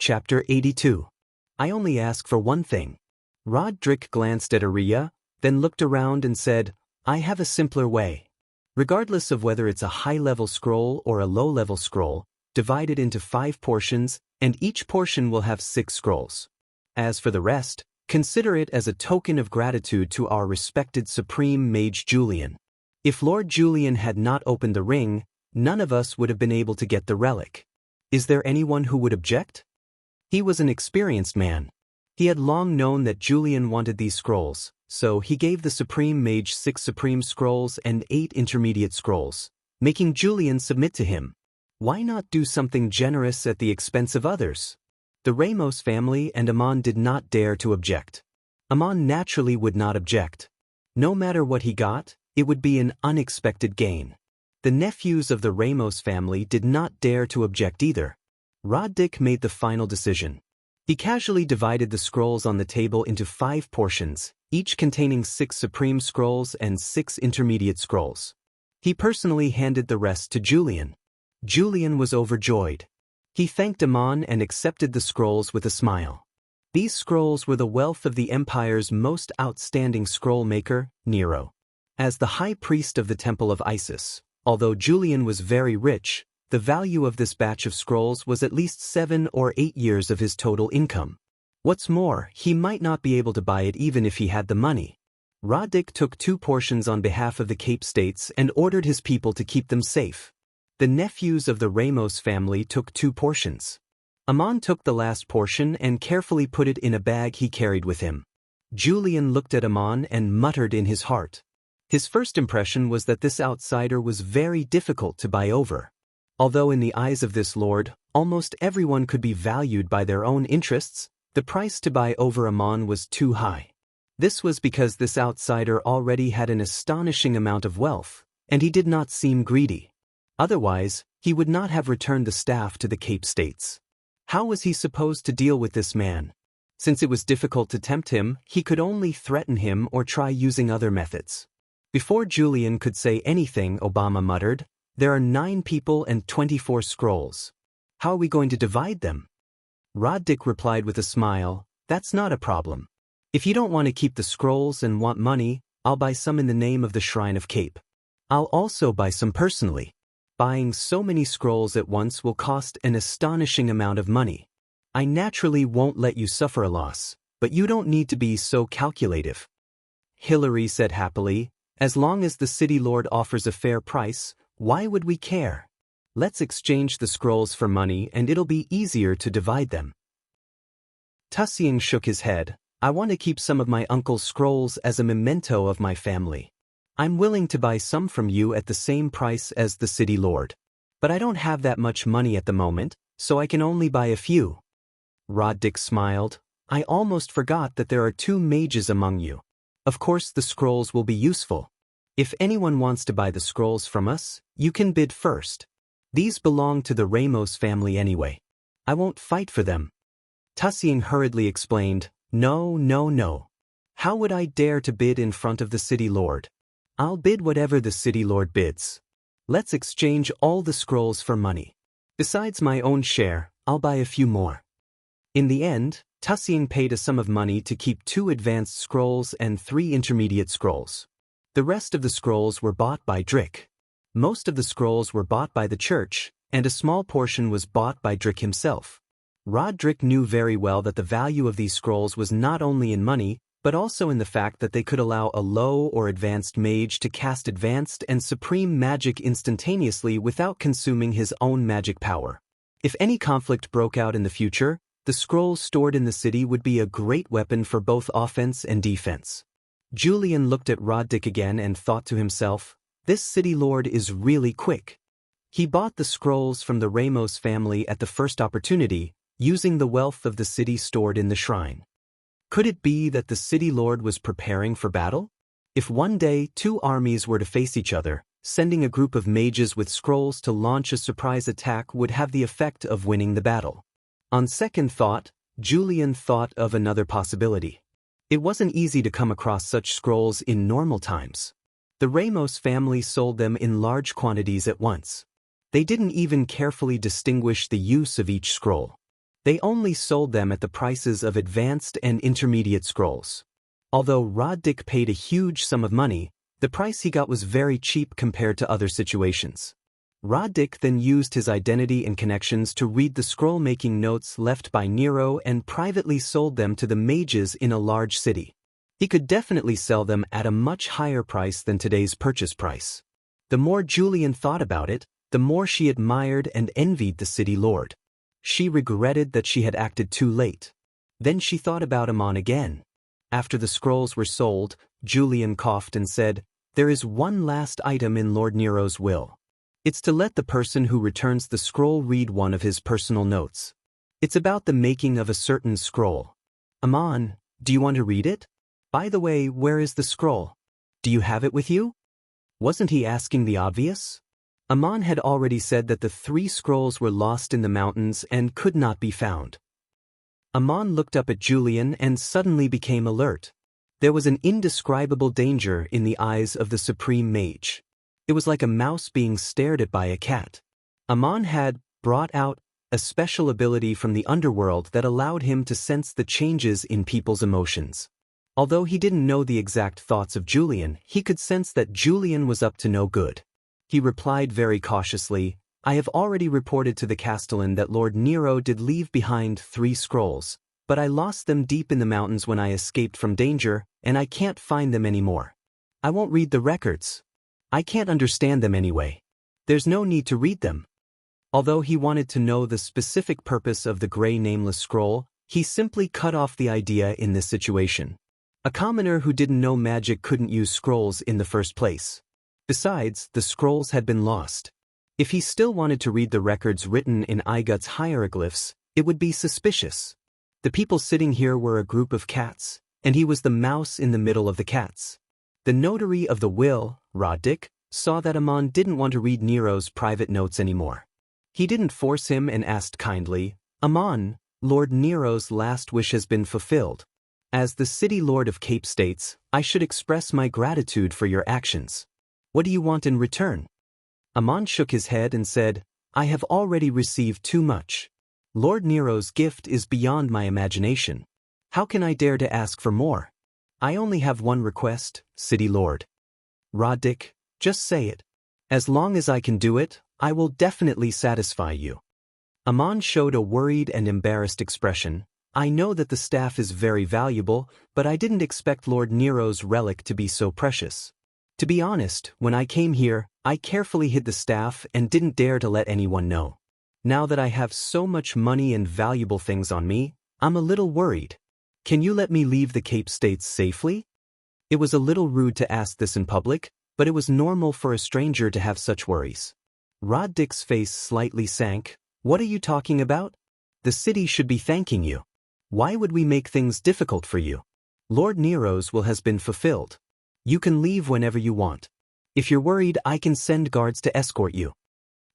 Chapter 82. I only ask for one thing. Roderick glanced at Aria, then looked around and said, I have a simpler way. Regardless of whether it's a high-level scroll or a low-level scroll, divide it into 5 portions, and each portion will have 6 scrolls. As for the rest, consider it as a token of gratitude to our respected Supreme Mage Julian. If Lord Julian had not opened the ring, none of us would have been able to get the relic. Is there anyone who would object? He was an experienced man. He had long known that Julian wanted these scrolls, so he gave the Supreme Mage 6 Supreme Scrolls and 8 Intermediate Scrolls, making Julian submit to him. Why not do something generous at the expense of others? The Ramos family and Amon did not dare to object. Amon naturally would not object. No matter what he got, it would be an unexpected gain. The nephews of the Ramos family did not dare to object either. Roderick made the final decision. He casually divided the scrolls on the table into 5 portions, each containing 6 Supreme Scrolls and 6 Intermediate Scrolls. He personally handed the rest to Julian. Julian was overjoyed. He thanked Amon and accepted the scrolls with a smile. These scrolls were the wealth of the Empire's most outstanding scroll maker, Nero. As the high priest of the Temple of Isis, although Julian was very rich, the value of this batch of scrolls was at least 7 or 8 years of his total income. What's more, he might not be able to buy it even if he had the money. Roderick took 2 portions on behalf of the Cape States and ordered his people to keep them safe. The nephews of the Ramos family took 2 portions. Amon took the last portion and carefully put it in a bag he carried with him. Julian looked at Amon and muttered in his heart. His first impression was that this outsider was very difficult to buy over. Although in the eyes of this lord, almost everyone could be valued by their own interests, the price to buy over Amon was too high. This was because this outsider already had an astonishing amount of wealth, and he did not seem greedy. Otherwise, he would not have returned the staff to the Cape States. How was he supposed to deal with this man? Since it was difficult to tempt him, he could only threaten him or try using other methods. Before Julian could say anything, Obama muttered, There are 9 people and 24 scrolls. How are we going to divide them? Roderick replied with a smile, That's not a problem. If you don't want to keep the scrolls and want money, I'll buy some in the name of the Shrine of Cape. I'll also buy some personally. Buying so many scrolls at once will cost an astonishing amount of money. I naturally won't let you suffer a loss, but you don't need to be so calculative. Hilary said happily, As long as the city lord offers a fair price, why would we care? Let's exchange the scrolls for money and it'll be easier to divide them. Tussian shook his head. I want to keep some of my uncle's scrolls as a memento of my family. I'm willing to buy some from you at the same price as the city lord. But I don't have that much money at the moment, so I can only buy a few. Roderick smiled. I almost forgot that there are 2 mages among you. Of course the scrolls will be useful. If anyone wants to buy the scrolls from us, you can bid first. These belong to the Ramos family anyway. I won't fight for them. Tussian hurriedly explained, No. How would I dare to bid in front of the city lord? I'll bid whatever the city lord bids. Let's exchange all the scrolls for money. Besides my own share, I'll buy a few more. In the end, Tussian paid a sum of money to keep 2 advanced scrolls and 3 intermediate scrolls. The rest of the scrolls were bought by Drick. Most of the scrolls were bought by the church, and a small portion was bought by Drick himself. Roderick knew very well that the value of these scrolls was not only in money, but also in the fact that they could allow a low or advanced mage to cast advanced and supreme magic instantaneously without consuming his own magic power. If any conflict broke out in the future, the scrolls stored in the city would be a great weapon for both offense and defense. Julian looked at Roderick again and thought to himself, This city lord is really quick. He bought the scrolls from the Ramos family at the first opportunity, using the wealth of the city stored in the shrine. Could it be that the city lord was preparing for battle? If one day 2 armies were to face each other, sending a group of mages with scrolls to launch a surprise attack would have the effect of winning the battle. On second thought, Julian thought of another possibility. It wasn't easy to come across such scrolls in normal times. The Ramos family sold them in large quantities at once. They didn't even carefully distinguish the use of each scroll. They only sold them at the prices of advanced and intermediate scrolls. Although Roddick paid a huge sum of money, the price he got was very cheap compared to other situations. Roddick then used his identity and connections to read the scroll-making notes left by Nero and privately sold them to the mages in a large city. He could definitely sell them at a much higher price than today's purchase price. The more Julian thought about it, the more she admired and envied the city lord. She regretted that she had acted too late. Then she thought about Amon again. After the scrolls were sold, Julian coughed and said, "There is one last item in Lord Nero's will. It's to let the person who returns the scroll read one of his personal notes. It's about the making of a certain scroll. Amon, do you want to read it? By the way, where is the scroll? Do you have it with you?" Wasn't he asking the obvious? Amon had already said that the 3 scrolls were lost in the mountains and could not be found. Amon looked up at Julian and suddenly became alert. There was an indescribable danger in the eyes of the supreme mage. It was like a mouse being stared at by a cat. Amon had brought out a special ability from the underworld that allowed him to sense the changes in people's emotions. Although he didn't know the exact thoughts of Julian, he could sense that Julian was up to no good. He replied very cautiously, "I have already reported to the Castellan that Lord Nero did leave behind 3 scrolls, but I lost them deep in the mountains when I escaped from danger, and I can't find them anymore. I won't read the records. I can't understand them anyway. There's no need to read them." Although he wanted to know the specific purpose of the gray nameless scroll, he simply cut off the idea in this situation. A commoner who didn't know magic couldn't use scrolls in the first place. Besides, the scrolls had been lost. If he still wanted to read the records written in Igut's hieroglyphs, it would be suspicious. The people sitting here were a group of cats, and he was the mouse in the middle of the cats. The notary of the will, Roddick, saw that Amon didn't want to read Nero's private notes anymore. He didn't force him and asked kindly, "Amon, Lord Nero's last wish has been fulfilled. As the city lord of Cape States, I should express my gratitude for your actions. What do you want in return?" Amon shook his head and said, "I have already received too much. Lord Nero's gift is beyond my imagination. How can I dare to ask for more? I only have one request, City Lord." "Roddick, just say it. As long as I can do it, I will definitely satisfy you." Amon showed a worried and embarrassed expression. "I know that the staff is very valuable, but I didn't expect Lord Nero's relic to be so precious. To be honest, when I came here, I carefully hid the staff and didn't dare to let anyone know. Now that I have so much money and valuable things on me, I'm a little worried. Can you let me leave the Cape States safely?" It was a little rude to ask this in public, but it was normal for a stranger to have such worries. Roddick's face slightly sank. "What are you talking about? The city should be thanking you. Why would we make things difficult for you? Lord Nero's will has been fulfilled. You can leave whenever you want. If you're worried, I can send guards to escort you."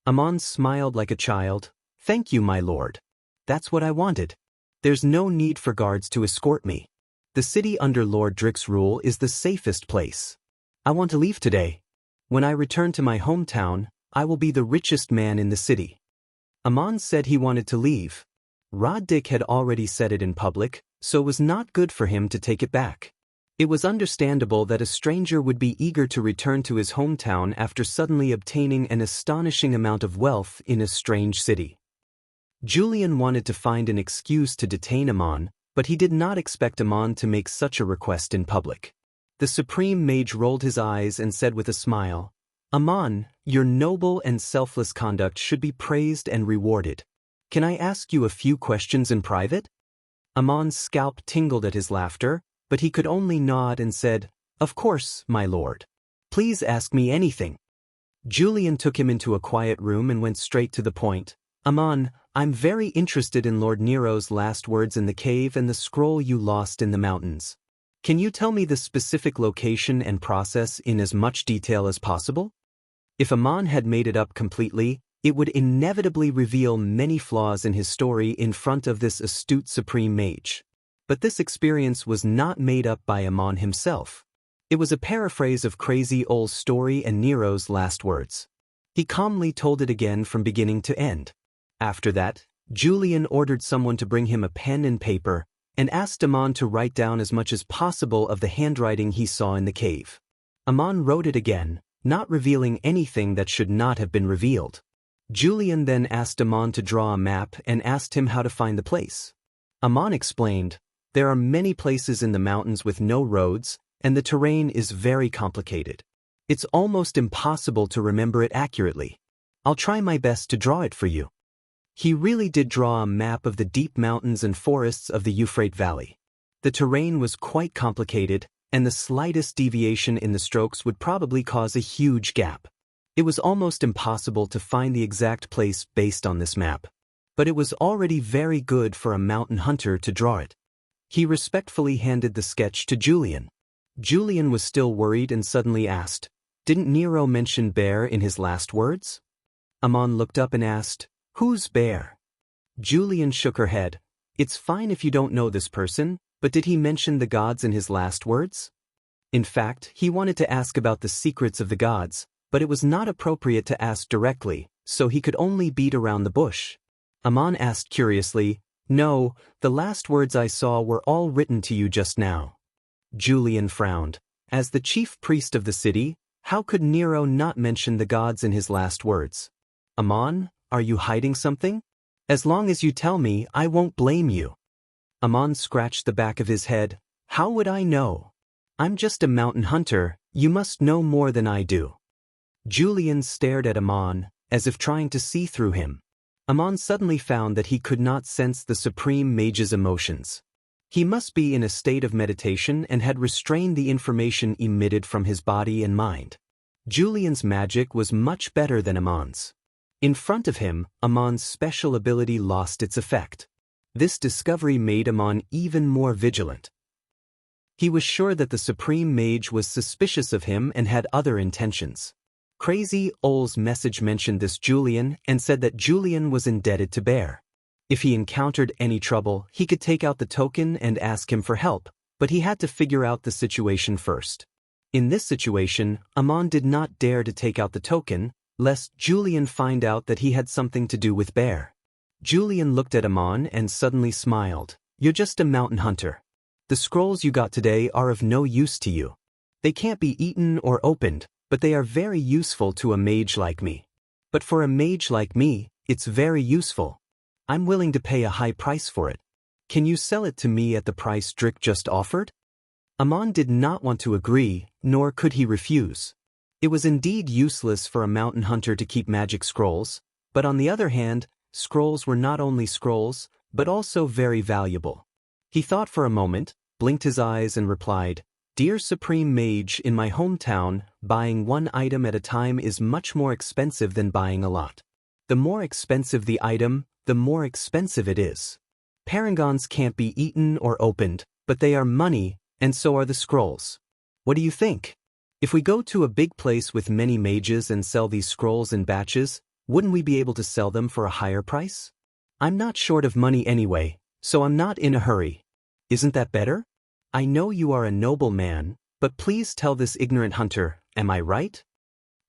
Amon smiled like a child. "Thank you, my lord. That's what I wanted. There's no need for guards to escort me. The city under Lord Drick's rule is the safest place. I want to leave today. When I return to my hometown, I will be the richest man in the city." Amon said he wanted to leave. Roddick had already said it in public, so it was not good for him to take it back. It was understandable that a stranger would be eager to return to his hometown after suddenly obtaining an astonishing amount of wealth in a strange city. Julian wanted to find an excuse to detain Amon, but he did not expect Amon to make such a request in public. The supreme mage rolled his eyes and said with a smile, "Amon, your noble and selfless conduct should be praised and rewarded. Can I ask you a few questions in private?" Amon's scalp tingled at his laughter, but he could only nod and said, "Of course, my lord. Please ask me anything." Julian took him into a quiet room and went straight to the point. "Amon, I'm very interested in Lord Nero's last words in the cave and the scroll you lost in the mountains. Can you tell me the specific location and process in as much detail as possible?" If Amon had made it up completely, it would inevitably reveal many flaws in his story in front of this astute supreme mage. But this experience was not made up by Amon himself. It was a paraphrase of Crazy Old's story and Nero's last words. He calmly told it again from beginning to end. After that, Julian ordered someone to bring him a pen and paper, and asked Amon to write down as much as possible of the handwriting he saw in the cave. Amon wrote it again, not revealing anything that should not have been revealed. Julian then asked Amon to draw a map and asked him how to find the place. Amon explained, "There are many places in the mountains with no roads, and the terrain is very complicated. It's almost impossible to remember it accurately. I'll try my best to draw it for you." He really did draw a map of the deep mountains and forests of the Euphrates Valley. The terrain was quite complicated, and the slightest deviation in the strokes would probably cause a huge gap. It was almost impossible to find the exact place based on this map. But it was already very good for a mountain hunter to draw it. He respectfully handed the sketch to Julian. Julian was still worried and suddenly asked, "Didn't Nero mention bear in his last words?" Amon looked up and asked, "Who's bear?" Julian shook her head. "It's fine if you don't know this person, but did he mention the gods in his last words?" In fact, he wanted to ask about the secrets of the gods, but it was not appropriate to ask directly, so he could only beat around the bush. Amon asked curiously, "No, the last words I saw were all written to you just now." Julian frowned. As the chief priest of the city, how could Nero not mention the gods in his last words? "Amon, are you hiding something? As long as you tell me, I won't blame you." Amon scratched the back of his head. "How would I know? I'm just a mountain hunter, you must know more than I do." Julian stared at Amon, as if trying to see through him. Amon suddenly found that he could not sense the supreme mage's emotions. He must be in a state of meditation and had restrained the information emitted from his body and mind. Julian's magic was much better than Amon's. In front of him, Amon's special ability lost its effect. This discovery made Amon even more vigilant. He was sure that the supreme mage was suspicious of him and had other intentions. Crazy Ole's message mentioned this Julian and said that Julian was indebted to Bear. If he encountered any trouble, he could take out the token and ask him for help, but he had to figure out the situation first. In this situation, Amon did not dare to take out the token, lest Julian find out that he had something to do with Bear. Julian looked at Amon and suddenly smiled. "You're just a mountain hunter. The scrolls you got today are of no use to you. They can't be eaten or opened, but they are very useful to a mage like me. But for a mage like me, it's very useful. I'm willing to pay a high price for it. Can you sell it to me at the price Drick just offered?" Amon did not want to agree, nor could he refuse. It was indeed useless for a mountain hunter to keep magic scrolls, but on the other hand, scrolls were not only scrolls, but also very valuable. He thought for a moment, blinked his eyes and replied, "Dear Supreme Mage, in my hometown, buying one item at a time is much more expensive than buying a lot. The more expensive the item, the more expensive it is. Paragons can't be eaten or opened, but they are money, and so are the scrolls. What do you think? If we go to a big place with many mages and sell these scrolls in batches, wouldn't we be able to sell them for a higher price? I'm not short of money anyway, so I'm not in a hurry. Isn't that better? I know you are a noble man, but please tell this ignorant hunter, am I right?"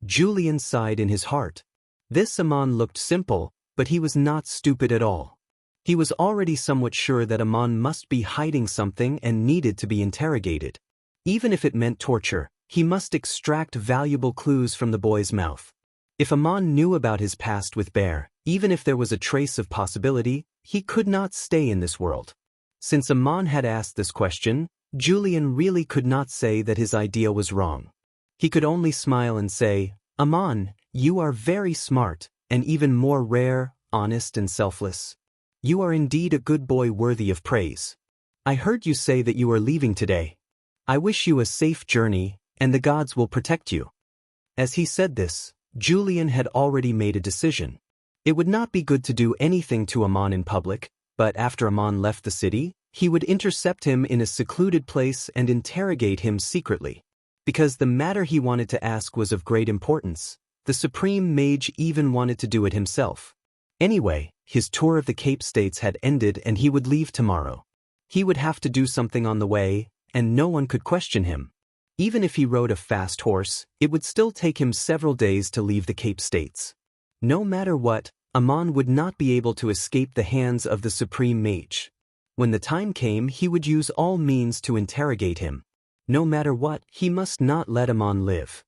Julian sighed in his heart. This Amon looked simple, but he was not stupid at all. He was already somewhat sure that Amon must be hiding something and needed to be interrogated. Even if it meant torture, he must extract valuable clues from the boy's mouth. If Amon knew about his past with Bear, even if there was a trace of possibility, he could not stay in this world. Since Amon had asked this question, Julian really could not say that his idea was wrong. He could only smile and say, "Amon, you are very smart, and even more rare, honest and selfless. You are indeed a good boy worthy of praise. I heard you say that you are leaving today. I wish you a safe journey, and the gods will protect you." As he said this, Julian had already made a decision. It would not be good to do anything to Amon in public, but after Amon left the city, he would intercept him in a secluded place and interrogate him secretly. Because the matter he wanted to ask was of great importance, the Supreme Mage even wanted to do it himself. Anyway, his tour of the Cape States had ended and he would leave tomorrow. He would have to do something on the way, and no one could question him. Even if he rode a fast horse, it would still take him several days to leave the Cape States. No matter what, Amon would not be able to escape the hands of the supreme mage. When the time came, he would use all means to interrogate him. No matter what, he must not let Amon live.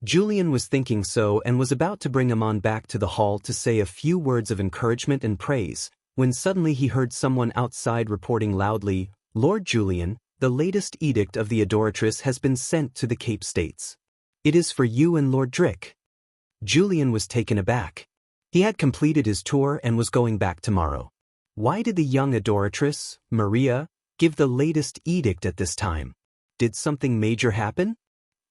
Julian was thinking so and was about to bring Amon back to the hall to say a few words of encouragement and praise, when suddenly he heard someone outside reporting loudly, "Lord Julian, the latest edict of the Adoratress has been sent to the Cape States. It is for you and Lord Drick." Julian was taken aback. He had completed his tour and was going back tomorrow. Why did the young Adoratress, Maria, give the latest edict at this time? Did something major happen?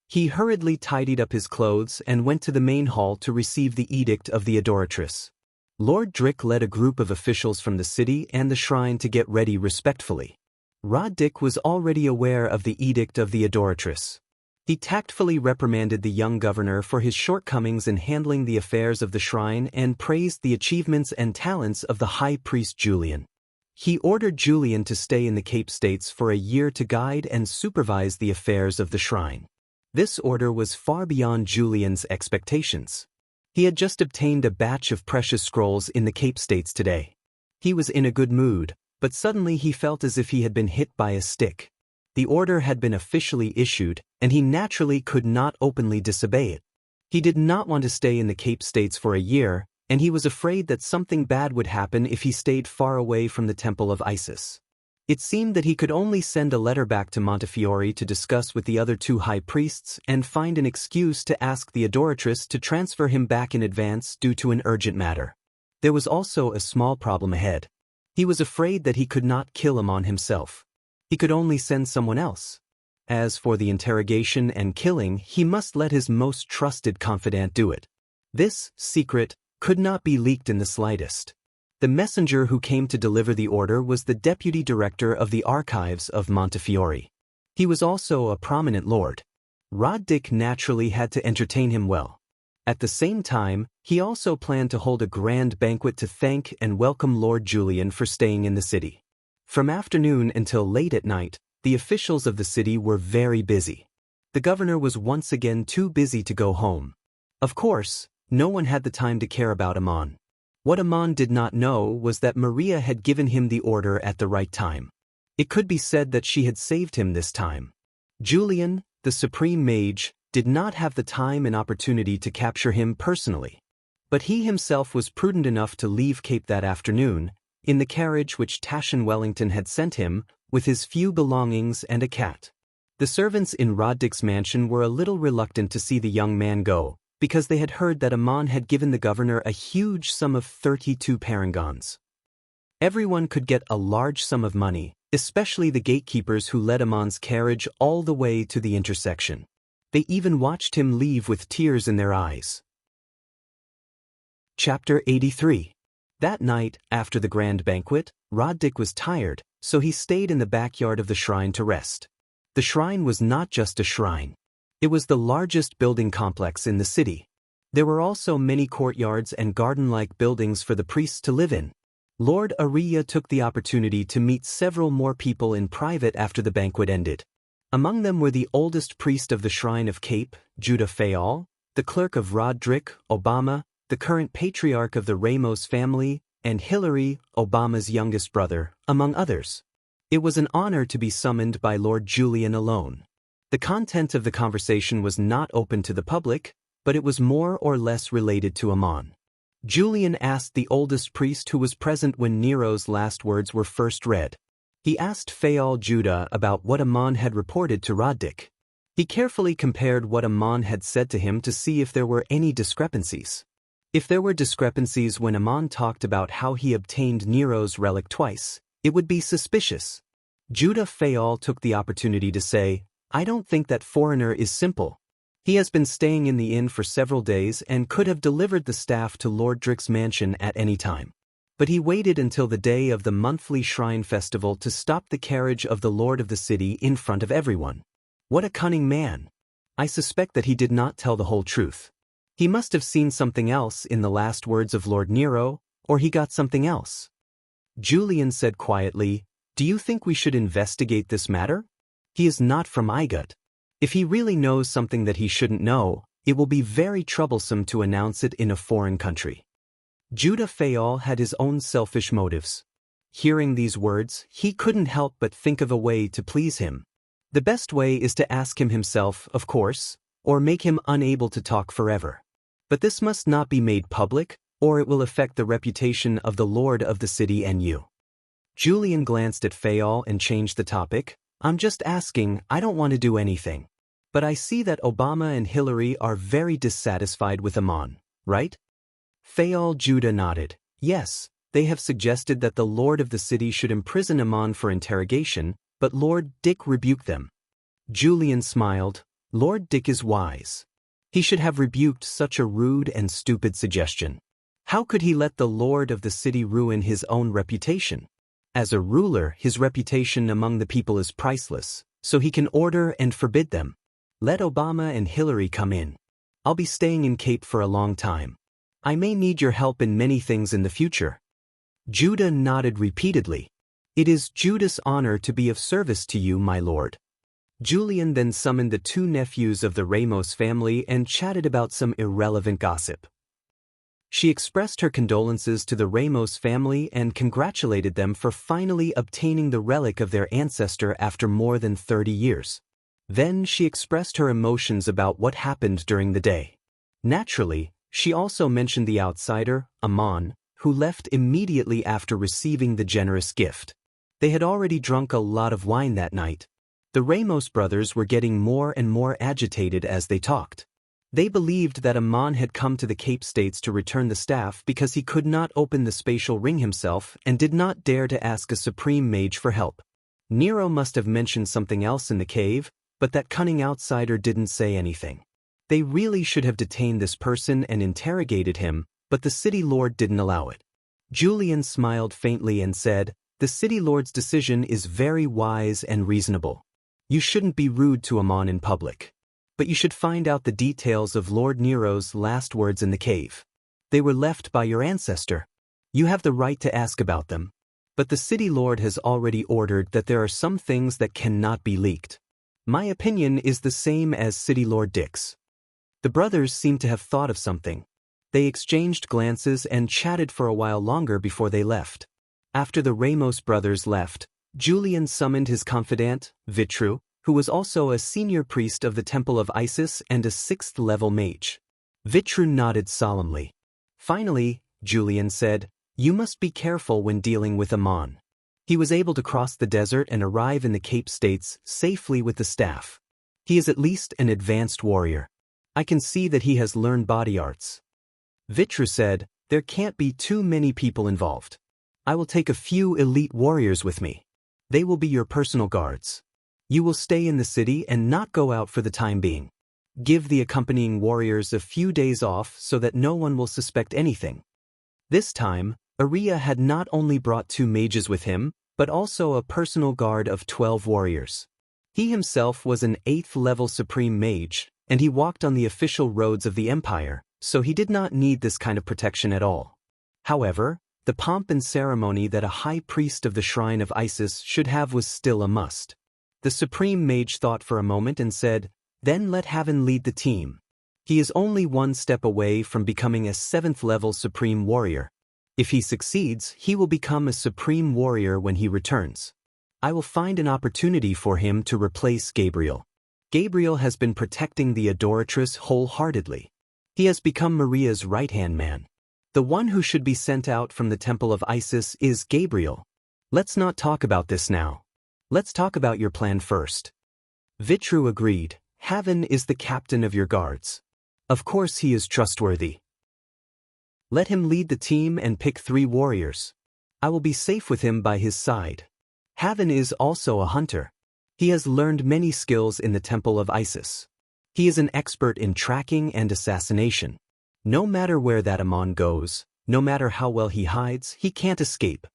He hurriedly tidied up his clothes and went to the main hall to receive the edict of the Adoratress. Lord Drick led a group of officials from the city and the shrine to get ready respectfully. Roddick was already aware of the edict of the Adoratress. He tactfully reprimanded the young governor for his shortcomings in handling the affairs of the shrine and praised the achievements and talents of the high priest Julian. He ordered Julian to stay in the Cape States for a year to guide and supervise the affairs of the shrine. This order was far beyond Julian's expectations. He had just obtained a batch of precious scrolls in the Cape States today. He was in a good mood, but suddenly he felt as if he had been hit by a stick. The order had been officially issued, and he naturally could not openly disobey it. He did not want to stay in the Cape States for a year, and he was afraid that something bad would happen if he stayed far away from the Temple of Isis. It seemed that he could only send a letter back to Montefiore to discuss with the other two high priests and find an excuse to ask the Adoratress to transfer him back in advance due to an urgent matter. There was also a small problem ahead. He was afraid that he could not kill Amon himself. He could only send someone else. As for the interrogation and killing, he must let his most trusted confidant do it. This secret could not be leaked in the slightest. The messenger who came to deliver the order was the deputy director of the archives of Montefiore. He was also a prominent lord. Roddick naturally had to entertain him well. At the same time, he also planned to hold a grand banquet to thank and welcome Lord Julian for staying in the city. From afternoon until late at night, the officials of the city were very busy. The governor was once again too busy to go home. Of course, no one had the time to care about Amon. What Amon did not know was that Maria had given him the order at the right time. It could be said that she had saved him this time. Julian, the supreme mage, did not have the time and opportunity to capture him personally. But he himself was prudent enough to leave Cape that afternoon, in the carriage which Tashin Wellington had sent him, with his few belongings and a cat. The servants in Roddick's mansion were a little reluctant to see the young man go, because they had heard that Amon had given the governor a huge sum of 32 parangons. Everyone could get a large sum of money, especially the gatekeepers who led Amon's carriage all the way to the intersection. They even watched him leave with tears in their eyes. Chapter 83. That night, after the grand banquet, Roddick was tired, so he stayed in the backyard of the shrine to rest. The shrine was not just a shrine. It was the largest building complex in the city. There were also many courtyards and garden-like buildings for the priests to live in. Lord Ariya took the opportunity to meet several more people in private after the banquet ended. Among them were the oldest priest of the Shrine of Cape, Judah Fayal, the clerk of Rodrick, Obama, the current patriarch of the Ramos family, and Hilary, Obama's youngest brother, among others. It was an honor to be summoned by Lord Julian alone. The content of the conversation was not open to the public, but it was more or less related to Amon. Julian asked the oldest priest who was present when Nero's last words were first read. He asked Fayal Judah about what Amon had reported to Roddick. He carefully compared what Amon had said to him to see if there were any discrepancies. If there were discrepancies when Amon talked about how he obtained Nero's relic twice, it would be suspicious. Judah Fayal took the opportunity to say, "I don't think that foreigner is simple. He has been staying in the inn for several days and could have delivered the staff to Lord Drick's mansion at any time. But he waited until the day of the monthly shrine festival to stop the carriage of the lord of the city in front of everyone. What a cunning man! I suspect that he did not tell the whole truth. He must have seen something else in the last words of Lord Nero, or he got something else." Julian said quietly, "Do you think we should investigate this matter? He is not from Igut. If he really knows something that he shouldn't know, it will be very troublesome to announce it in a foreign country." Judah Fayal had his own selfish motives. Hearing these words, he couldn't help but think of a way to please him. The best way is to ask him himself, of course, or make him unable to talk forever. But this must not be made public, or it will affect the reputation of the lord of the city and you. Julian glanced at Fayal and changed the topic. I'm just asking, I don't want to do anything. But I see that Obama and Hillary are very dissatisfied with Amon, right? Fayal Judah nodded. Yes, they have suggested that the lord of the city should imprison Amon for interrogation, but Lord Dick rebuked them. Julian smiled. Lord Dick is wise. He should have rebuked such a rude and stupid suggestion. How could he let the lord of the city ruin his own reputation? As a ruler, his reputation among the people is priceless, so he can order and forbid them. Let Obama and Hillary come in. I'll be staying in Cape for a long time. I may need your help in many things in the future. Judah nodded repeatedly. It is Judah's honor to be of service to you, my lord. Julian then summoned the two nephews of the Ramos family and chatted about some irrelevant gossip. She expressed her condolences to the Ramos family and congratulated them for finally obtaining the relic of their ancestor after more than 30 years. Then she expressed her emotions about what happened during the day. Naturally, she also mentioned the outsider, Amon, who left immediately after receiving the generous gift. They had already drunk a lot of wine that night. The Ramos brothers were getting more and more agitated as they talked. They believed that Amon had come to the Cape States to return the staff because he could not open the spatial ring himself and did not dare to ask a supreme mage for help. Nero must have mentioned something else in the cave, but that cunning outsider didn't say anything. They really should have detained this person and interrogated him, but the city lord didn't allow it. Julian smiled faintly and said, "The city lord's decision is very wise and reasonable. You shouldn't be rude to Amon in public. But you should find out the details of Lord Nero's last words in the cave. They were left by your ancestor. You have the right to ask about them. But the city lord has already ordered that there are some things that cannot be leaked. My opinion is the same as City Lord Dick's." The brothers seemed to have thought of something. They exchanged glances and chatted for a while longer before they left. After the Ramos brothers left, Julian summoned his confidant, Vitru, who was also a senior priest of the Temple of Isis and a 6th-level mage. Vitru nodded solemnly. Finally, Julian said, "You must be careful when dealing with Amon. He was able to cross the desert and arrive in the Cape States safely with the staff. He is at least an advanced warrior. I can see that he has learned body arts." Vitru said, "There can't be too many people involved. I will take a few elite warriors with me. They will be your personal guards. You will stay in the city and not go out for the time being. Give the accompanying warriors a few days off so that no one will suspect anything." This time, Ariya had not only brought 2 mages with him, but also a personal guard of 12 warriors. He himself was an 8th-level supreme mage, and he walked on the official roads of the empire, so he did not need this kind of protection at all. However, the pomp and ceremony that a high priest of the shrine of Isis should have was still a must. The supreme mage thought for a moment and said, "Then let Haven lead the team. He is only 1 step away from becoming a 7th-level supreme warrior. If he succeeds, he will become a supreme warrior when he returns. I will find an opportunity for him to replace Gabriel. Gabriel has been protecting the adoratress wholeheartedly. He has become Maria's right-hand man. The one who should be sent out from the Temple of Isis is Gabriel. Let's not talk about this now. Let's talk about your plan first." Vitru agreed. "Haven is the captain of your guards. Of course he is trustworthy. Let him lead the team and pick 3 warriors. I will be safe with him by his side. Haven is also a hunter. He has learned many skills in the Temple of Isis. He is an expert in tracking and assassination. No matter where that Amon goes, no matter how well he hides, he can't escape."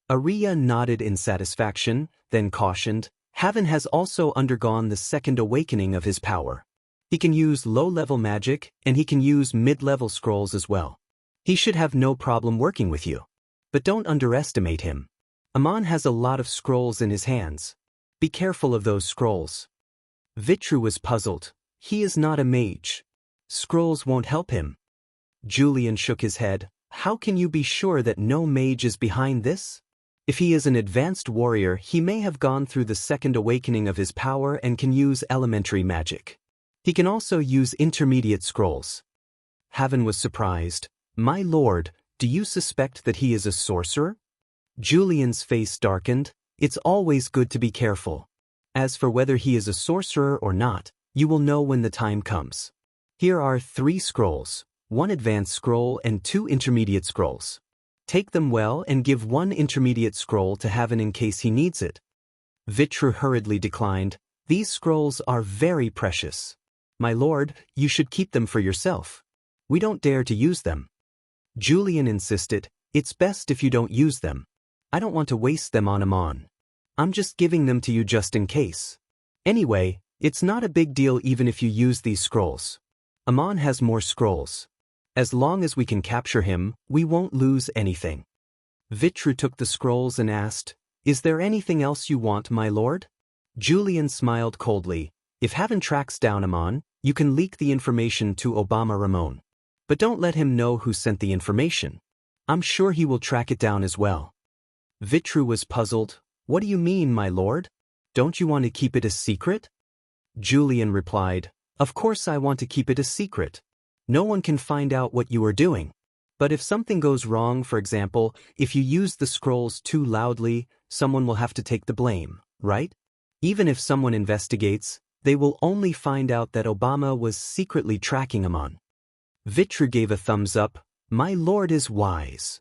Ariya nodded in satisfaction, then cautioned, "Haven has also undergone the 2nd awakening of his power. He can use low-level magic, and he can use mid-level scrolls as well. He should have no problem working with you. But don't underestimate him. Amon has a lot of scrolls in his hands. Be careful of those scrolls." Vitru was puzzled. He is not a mage. Scrolls won't help him. Julian shook his head. How can you be sure that no mage is behind this? If he is an advanced warrior, he may have gone through the second awakening of his power and can use elementary magic. He can also use intermediate scrolls. Haven was surprised. My lord, do you suspect that he is a sorcerer? Julian's face darkened. It's always good to be careful. As for whether he is a sorcerer or not, you will know when the time comes. Here are 3 scrolls, 1 advanced scroll and 2 intermediate scrolls. Take them well and give 1 intermediate scroll to Haven in case he needs it. Vitru hurriedly declined. These scrolls are very precious. My lord, you should keep them for yourself. We don't dare to use them. Julian insisted. It's best if you don't use them. I don't want to waste them on Amon. I'm just giving them to you just in case. Anyway, it's not a big deal even if you use these scrolls. Amon has more scrolls. As long as we can capture him, we won't lose anything. Vitru took the scrolls and asked, Is there anything else you want, my lord? Julian smiled coldly. If Haven tracks down Amon, you can leak the information to Obama Ramon. But don't let him know who sent the information. I'm sure he will track it down as well. Vitru was puzzled. What do you mean, my lord? Don't you want to keep it a secret? Julian replied, Of course I want to keep it a secret. No one can find out what you are doing. But if something goes wrong, for example, if you use the scrolls too loudly, someone will have to take the blame, right? Even if someone investigates, they will only find out that Obama was secretly tracking Amon. Vitru gave a thumbs up. My lord is wise.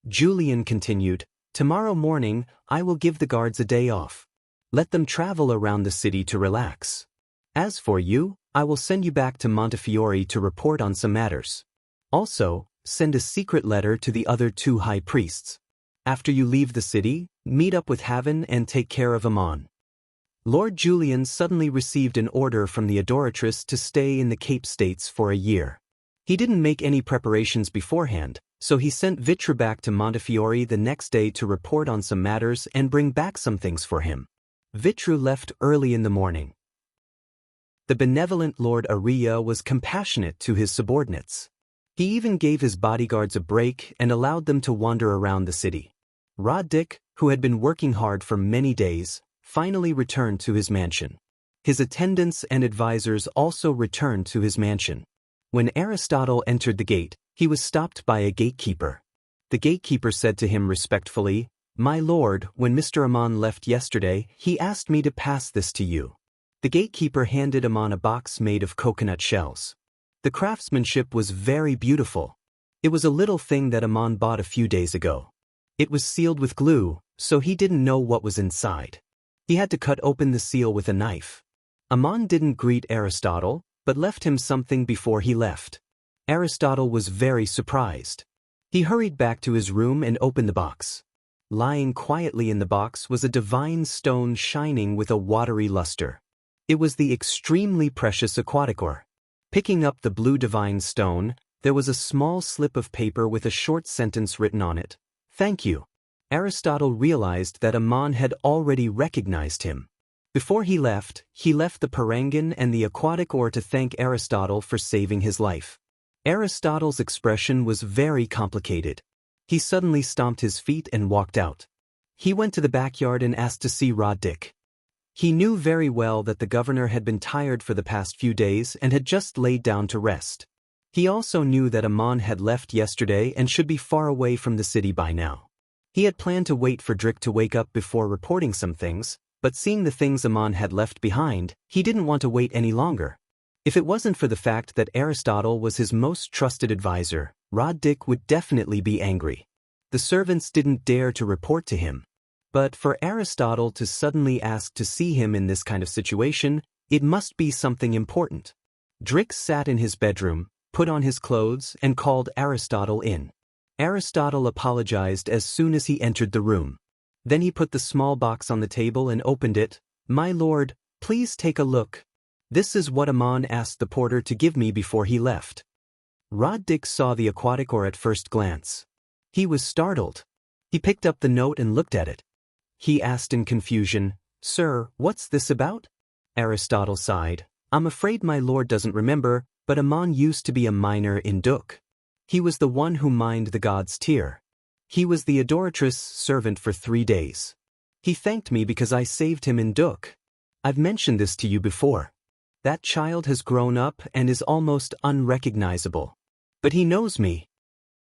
Julian continued, Tomorrow morning, I will give the guards a day off. Let them travel around the city to relax. As for you, I will send you back to Montefiore to report on some matters. Also, send a secret letter to the other 2 high priests. After you leave the city, meet up with Haven and take care of Amon. Lord Julian suddenly received an order from the Adoratress to stay in the Cape States for a year. He didn't make any preparations beforehand, so he sent Vitru back to Montefiore the next day to report on some matters and bring back some things for him. Vitru left early in the morning. The benevolent Lord Aria was compassionate to his subordinates. He even gave his bodyguards a break and allowed them to wander around the city. Roddick, who had been working hard for many days, finally returned to his mansion. His attendants and advisors also returned to his mansion. When Aristotle entered the gate, he was stopped by a gatekeeper. The gatekeeper said to him respectfully, My lord, when Mr. Amon left yesterday, he asked me to pass this to you. The gatekeeper handed Amon a box made of coconut shells. The craftsmanship was very beautiful. It was a little thing that Amon bought a few days ago. It was sealed with glue, so he didn't know what was inside. He had to cut open the seal with a knife. Amon didn't greet Aristotle, but left him something before he left. Aristotle was very surprised. He hurried back to his room and opened the box. Lying quietly in the box was a divine stone shining with a watery luster. It was the extremely precious aquatic ore. Picking up the blue divine stone, there was a small slip of paper with a short sentence written on it. Thank you. Aristotle realized that Amon had already recognized him. Before he left the parangan and the aquatic ore to thank Aristotle for saving his life. Aristotle's expression was very complicated. He suddenly stomped his feet and walked out. He went to the backyard and asked to see Roddick. He knew very well that the governor had been tired for the past few days and had just laid down to rest. He also knew that Amon had left yesterday and should be far away from the city by now. He had planned to wait for Drick to wake up before reporting some things, but seeing the things Amon had left behind, he didn't want to wait any longer. If it wasn't for the fact that Aristotle was his most trusted advisor, Roddick would definitely be angry. The servants didn't dare to report to him. But for Aristotle to suddenly ask to see him in this kind of situation, it must be something important. Drick sat in his bedroom, put on his clothes, and called Aristotle in. Aristotle apologized as soon as he entered the room. Then he put the small box on the table and opened it. My lord, please take a look. This is what Amon asked the porter to give me before he left. Roddick saw the aquatic ore at first glance. He was startled. He picked up the note and looked at it. He asked in confusion, Sir, what's this about? Aristotle sighed. I'm afraid my lord doesn't remember, but Amon used to be a miner in Duk. He was the one who mined the god's tear. He was the adoratress' servant for 3 days. He thanked me because I saved him in Duk. I've mentioned this to you before. That child has grown up and is almost unrecognizable. But he knows me.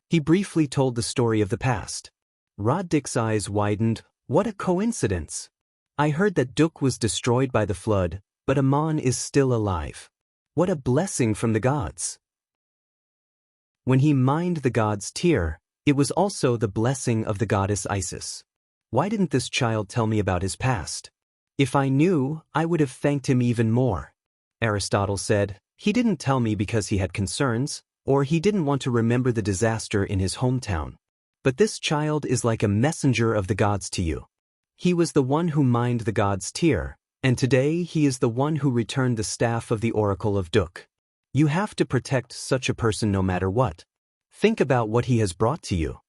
He briefly told the story of the past. Roddick's eyes widened. What a coincidence! I heard that Duk was destroyed by the flood, but Aman is still alive. What a blessing from the gods! When he mined the god's tear, it was also the blessing of the goddess Isis. Why didn't this child tell me about his past? If I knew, I would have thanked him even more. Aristotle said, he didn't tell me because he had concerns, or he didn't want to remember the disaster in his hometown. But this child is like a messenger of the gods to you. He was the one who mined the god's tear, and today he is the one who returned the staff of the Oracle of Duk. You have to protect such a person no matter what. Think about what he has brought to you.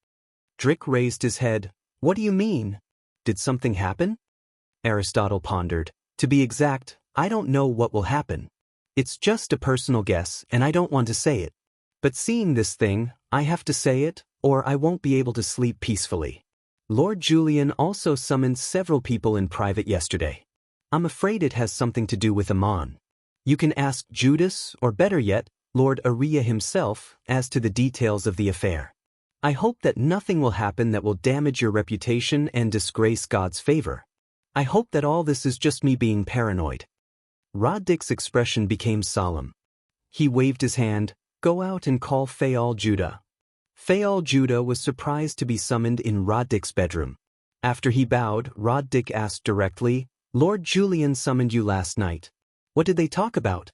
Drick raised his head. What do you mean? Did something happen? Aristotle pondered. To be exact, I don't know what will happen. It's just a personal guess, and I don't want to say it. But seeing this thing, I have to say it, or I won't be able to sleep peacefully. Lord Julian also summoned several people in private yesterday. I'm afraid it has something to do with Aman. You can ask Judas, or better yet, Lord Aria himself, as to the details of the affair. I hope that nothing will happen that will damage your reputation and disgrace God's favor. I hope that all this is just me being paranoid. Roddick's expression became solemn. He waved his hand. Go out and call Fayal Judah. Fayal Judah was surprised to be summoned in Roddick's bedroom. After he bowed, Roddick asked directly, Lord Julian summoned you last night. What did they talk about?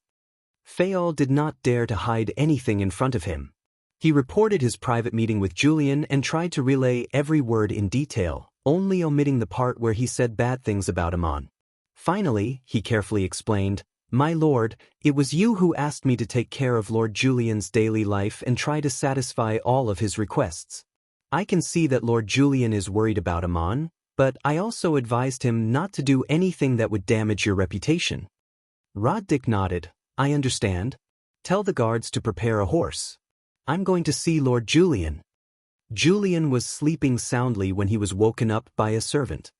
Fayal did not dare to hide anything in front of him. He reported his private meeting with Julian and tried to relay every word in detail, only omitting the part where he said bad things about Aman. Finally, he carefully explained, My lord, it was you who asked me to take care of Lord Julian's daily life and try to satisfy all of his requests. I can see that Lord Julian is worried about Aman, but I also advised him not to do anything that would damage your reputation. Roddick nodded. I understand. Tell the guards to prepare a horse. I'm going to see Lord Julian. Julian was sleeping soundly when he was woken up by a servant.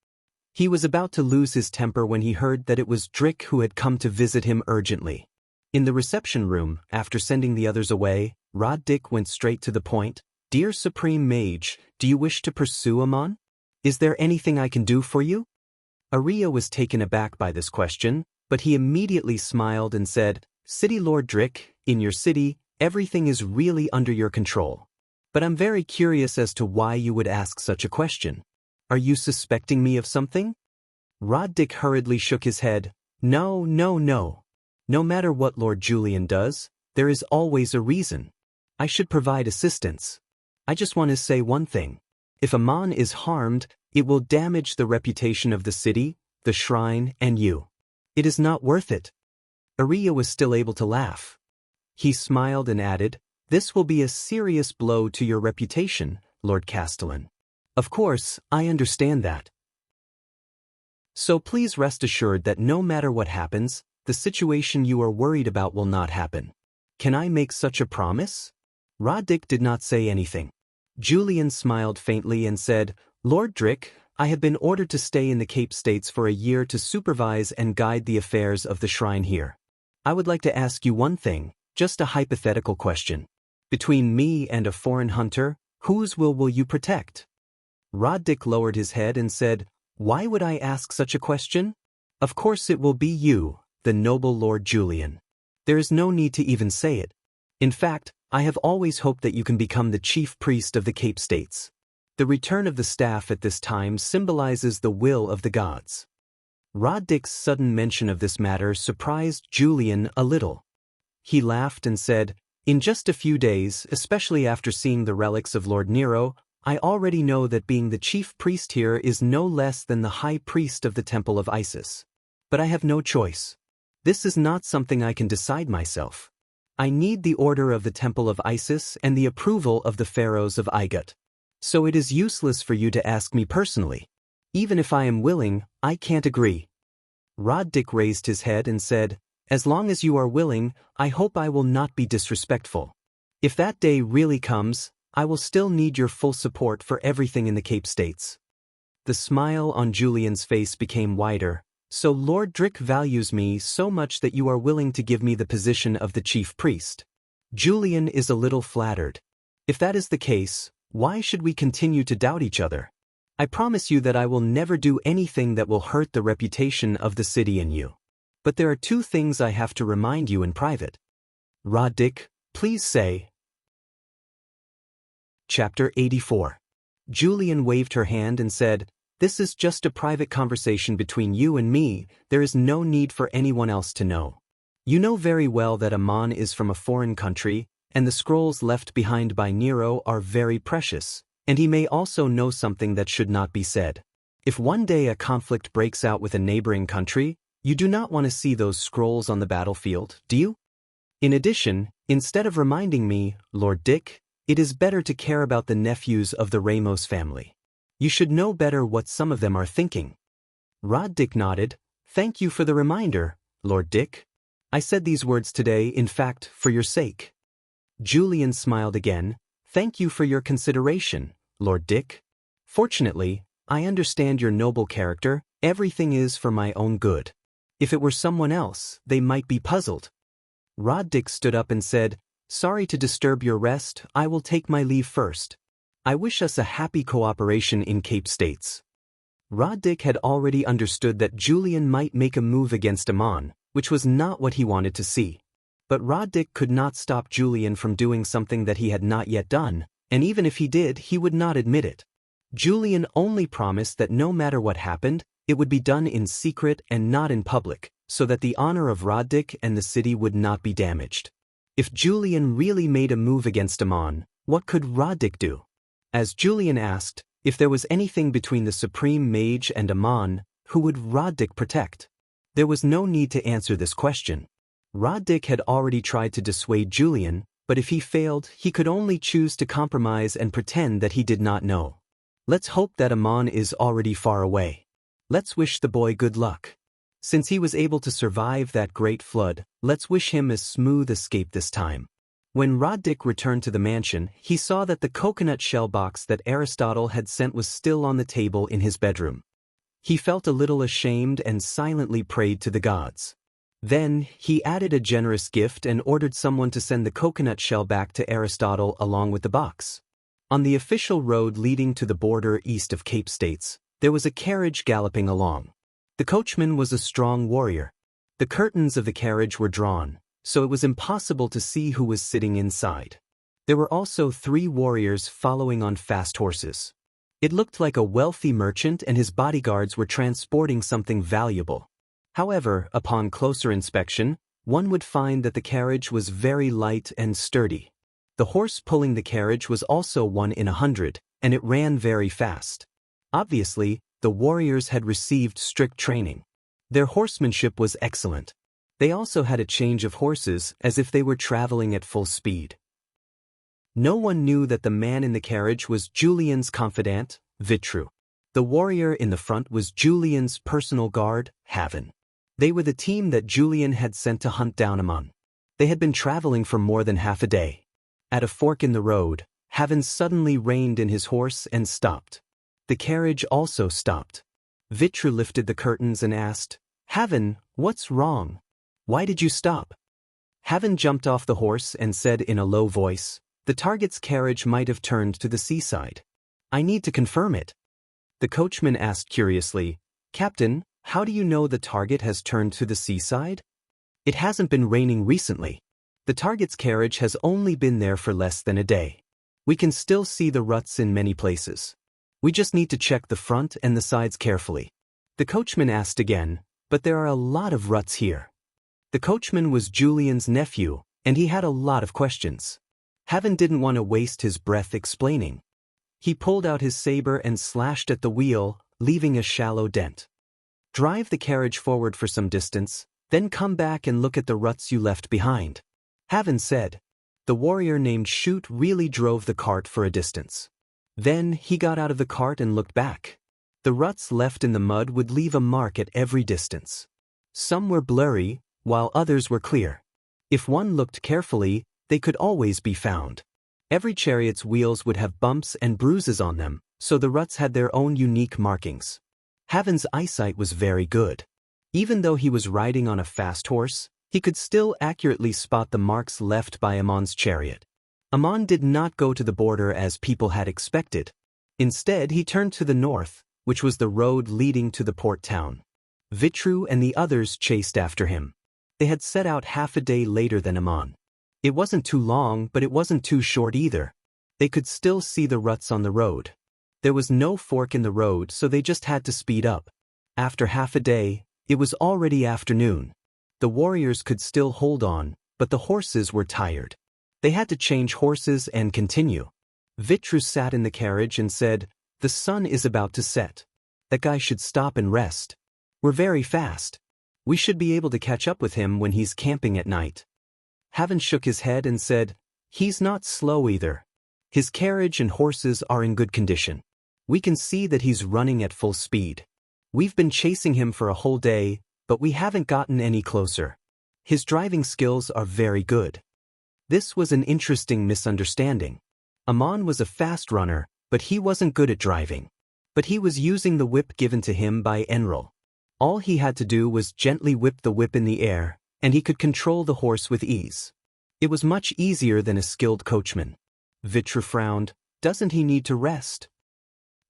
He was about to lose his temper when he heard that it was Drick who had come to visit him urgently. In the reception room, after sending the others away, Roddick went straight to the point. Dear Supreme Mage, do you wish to pursue Aman? Is there anything I can do for you? Aria was taken aback by this question, but he immediately smiled and said, City Lord Drick, in your city, everything is really under your control. But I'm very curious as to why you would ask such a question. Are you suspecting me of something? Roddick hurriedly shook his head. No. No matter what Lord Julian does, there is always a reason. I should provide assistance. I just want to say one thing. If Aman is harmed, it will damage the reputation of the city, the shrine, and you. It is not worth it. Aria was still able to laugh. He smiled and added, This will be a serious blow to your reputation, Lord Castellan. Of course, I understand that. So please rest assured that no matter what happens, the situation you are worried about will not happen. Can I make such a promise? Roddick did not say anything. Julian smiled faintly and said, Lord Drick, I have been ordered to stay in the Cape States for a year to supervise and guide the affairs of the shrine here. I would like to ask you one thing, just a hypothetical question. Between me and a foreign hunter, whose will you protect? Roddick lowered his head and said, Why would I ask such a question? Of course it will be you, the noble Lord Julian. There is no need to even say it. In fact, I have always hoped that you can become the chief priest of the Cape States. The return of the staff at this time symbolizes the will of the gods. Roddick's sudden mention of this matter surprised Julian a little. He laughed and said, In just a few days, especially after seeing the relics of Lord Nero, I already know that being the chief priest here is no less than the high priest of the Temple of Isis. But I have no choice. This is not something I can decide myself. I need the order of the Temple of Isis and the approval of the pharaohs of Igut. So it is useless for you to ask me personally. Even if I am willing, I can't agree. Roddick raised his head and said, As long as you are willing, I hope I will not be disrespectful. If that day really comes, I will still need your full support for everything in the Cape States. The smile on Julian's face became wider. So Lord Drick values me so much that you are willing to give me the position of the chief priest. Julian is a little flattered. If that is the case, why should we continue to doubt each other? I promise you that I will never do anything that will hurt the reputation of the city and you. But there are two things I have to remind you in private. Rod Dick, please say. Chapter 84. Julian waved her hand and said, "This is just a private conversation between you and me. There is no need for anyone else to know. You know very well that Amon is from a foreign country, and the scrolls left behind by Nero are very precious, and he may also know something that should not be said. If one day a conflict breaks out with a neighboring country, you do not want to see those scrolls on the battlefield, do you? In addition, instead of reminding me, Lord Dick, it is better to care about the nephews of the Ramos family. You should know better what some of them are thinking." Rod Dick nodded. "Thank you for the reminder, Lord Dick. I said these words today, in fact, for your sake." Julian smiled again. "Thank you for your consideration, Lord Dick. Fortunately, I understand your noble character. Everything is for my own good. If it were someone else, they might be puzzled." Rod Dick stood up and said, "Sorry to disturb your rest, I will take my leave first. I wish us a happy cooperation in Cape States." Rod Dick had already understood that Julian might make a move against Amon, which was not what he wanted to see. But Rod Dick could not stop Julian from doing something that he had not yet done, and even if he did, he would not admit it. Julian only promised that no matter what happened, it would be done in secret and not in public, so that the honor of Rod Dick and the city would not be damaged. If Julian really made a move against Amon, what could Rod Dick do? As Julian asked, if there was anything between the Supreme Mage and Amon, who would Rod Dick protect? There was no need to answer this question. Rod Dick had already tried to dissuade Julian, but if he failed, he could only choose to compromise and pretend that he did not know. Let's hope that Amon is already far away. Let's wish the boy good luck. Since he was able to survive that great flood, let's wish him a smooth escape this time. When Rod Dick returned to the mansion, he saw that the coconut shell box that Aristotle had sent was still on the table in his bedroom. He felt a little ashamed and silently prayed to the gods. Then, he added a generous gift and ordered someone to send the coconut shell back to Aristotle along with the box. On the official road leading to the border east of Cape States, there was a carriage galloping along. The coachman was a strong warrior. The curtains of the carriage were drawn, so it was impossible to see who was sitting inside. There were also 3 warriors following on fast horses. It looked like a wealthy merchant and his bodyguards were transporting something valuable. However, upon closer inspection, one would find that the carriage was very light and sturdy. The horse pulling the carriage was also 1 in 100, and it ran very fast. Obviously, the warriors had received strict training. Their horsemanship was excellent. They also had a change of horses, as if they were traveling at full speed. No one knew that the man in the carriage was Julian's confidant, Vitru. The warrior in the front was Julian's personal guard, Haven. They were the team that Julian had sent to hunt down Amon. They had been traveling for more than half a day. At a fork in the road, Haven suddenly reined in his horse and stopped. The carriage also stopped. Vitru lifted the curtains and asked, "Haven, what's wrong? Why did you stop?" Haven jumped off the horse and said in a low voice, "The target's carriage might have turned to the seaside. I need to confirm it." The coachman asked curiously, "Captain, how do you know the target has turned to the seaside? It hasn't been raining recently. The target's carriage has only been there for less than a day. We can still see the ruts in many places. We just need to check the front and the sides carefully." The coachman asked again, "But there are a lot of ruts here." The coachman was Julian's nephew, and he had a lot of questions. Haven didn't want to waste his breath explaining. He pulled out his saber and slashed at the wheel, leaving a shallow dent. "Drive the carriage forward for some distance, then come back and look at the ruts you left behind," Haven said. The warrior named Shoot really drove the cart for a distance. Then he got out of the cart and looked back. The ruts left in the mud would leave a mark at every distance. Some were blurry, while others were clear. If one looked carefully, they could always be found. Every chariot's wheels would have bumps and bruises on them, so the ruts had their own unique markings. Haven's eyesight was very good. Even though he was riding on a fast horse, he could still accurately spot the marks left by Amon's chariot. Amon did not go to the border as people had expected. Instead, he turned to the north, which was the road leading to the port town. Vitru and the others chased after him. They had set out half a day later than Amon. It wasn't too long, but it wasn't too short either. They could still see the ruts on the road. There was no fork in the road, so they just had to speed up. After half a day, it was already afternoon. The warriors could still hold on, but the horses were tired. They had to change horses and continue. Vitru sat in the carriage and said, "The sun is about to set. That guy should stop and rest. We're very fast. We should be able to catch up with him when he's camping at night." Haven shook his head and said, "He's not slow either. His carriage and horses are in good condition. We can see that he's running at full speed. We've been chasing him for a whole day, but we haven't gotten any closer. His driving skills are very good." This was an interesting misunderstanding. Amon was a fast runner, but he wasn't good at driving. But he was using the whip given to him by Enril. All he had to do was gently whip the whip in the air, and he could control the horse with ease. It was much easier than a skilled coachman. Vitru frowned. "Doesn't he need to rest?"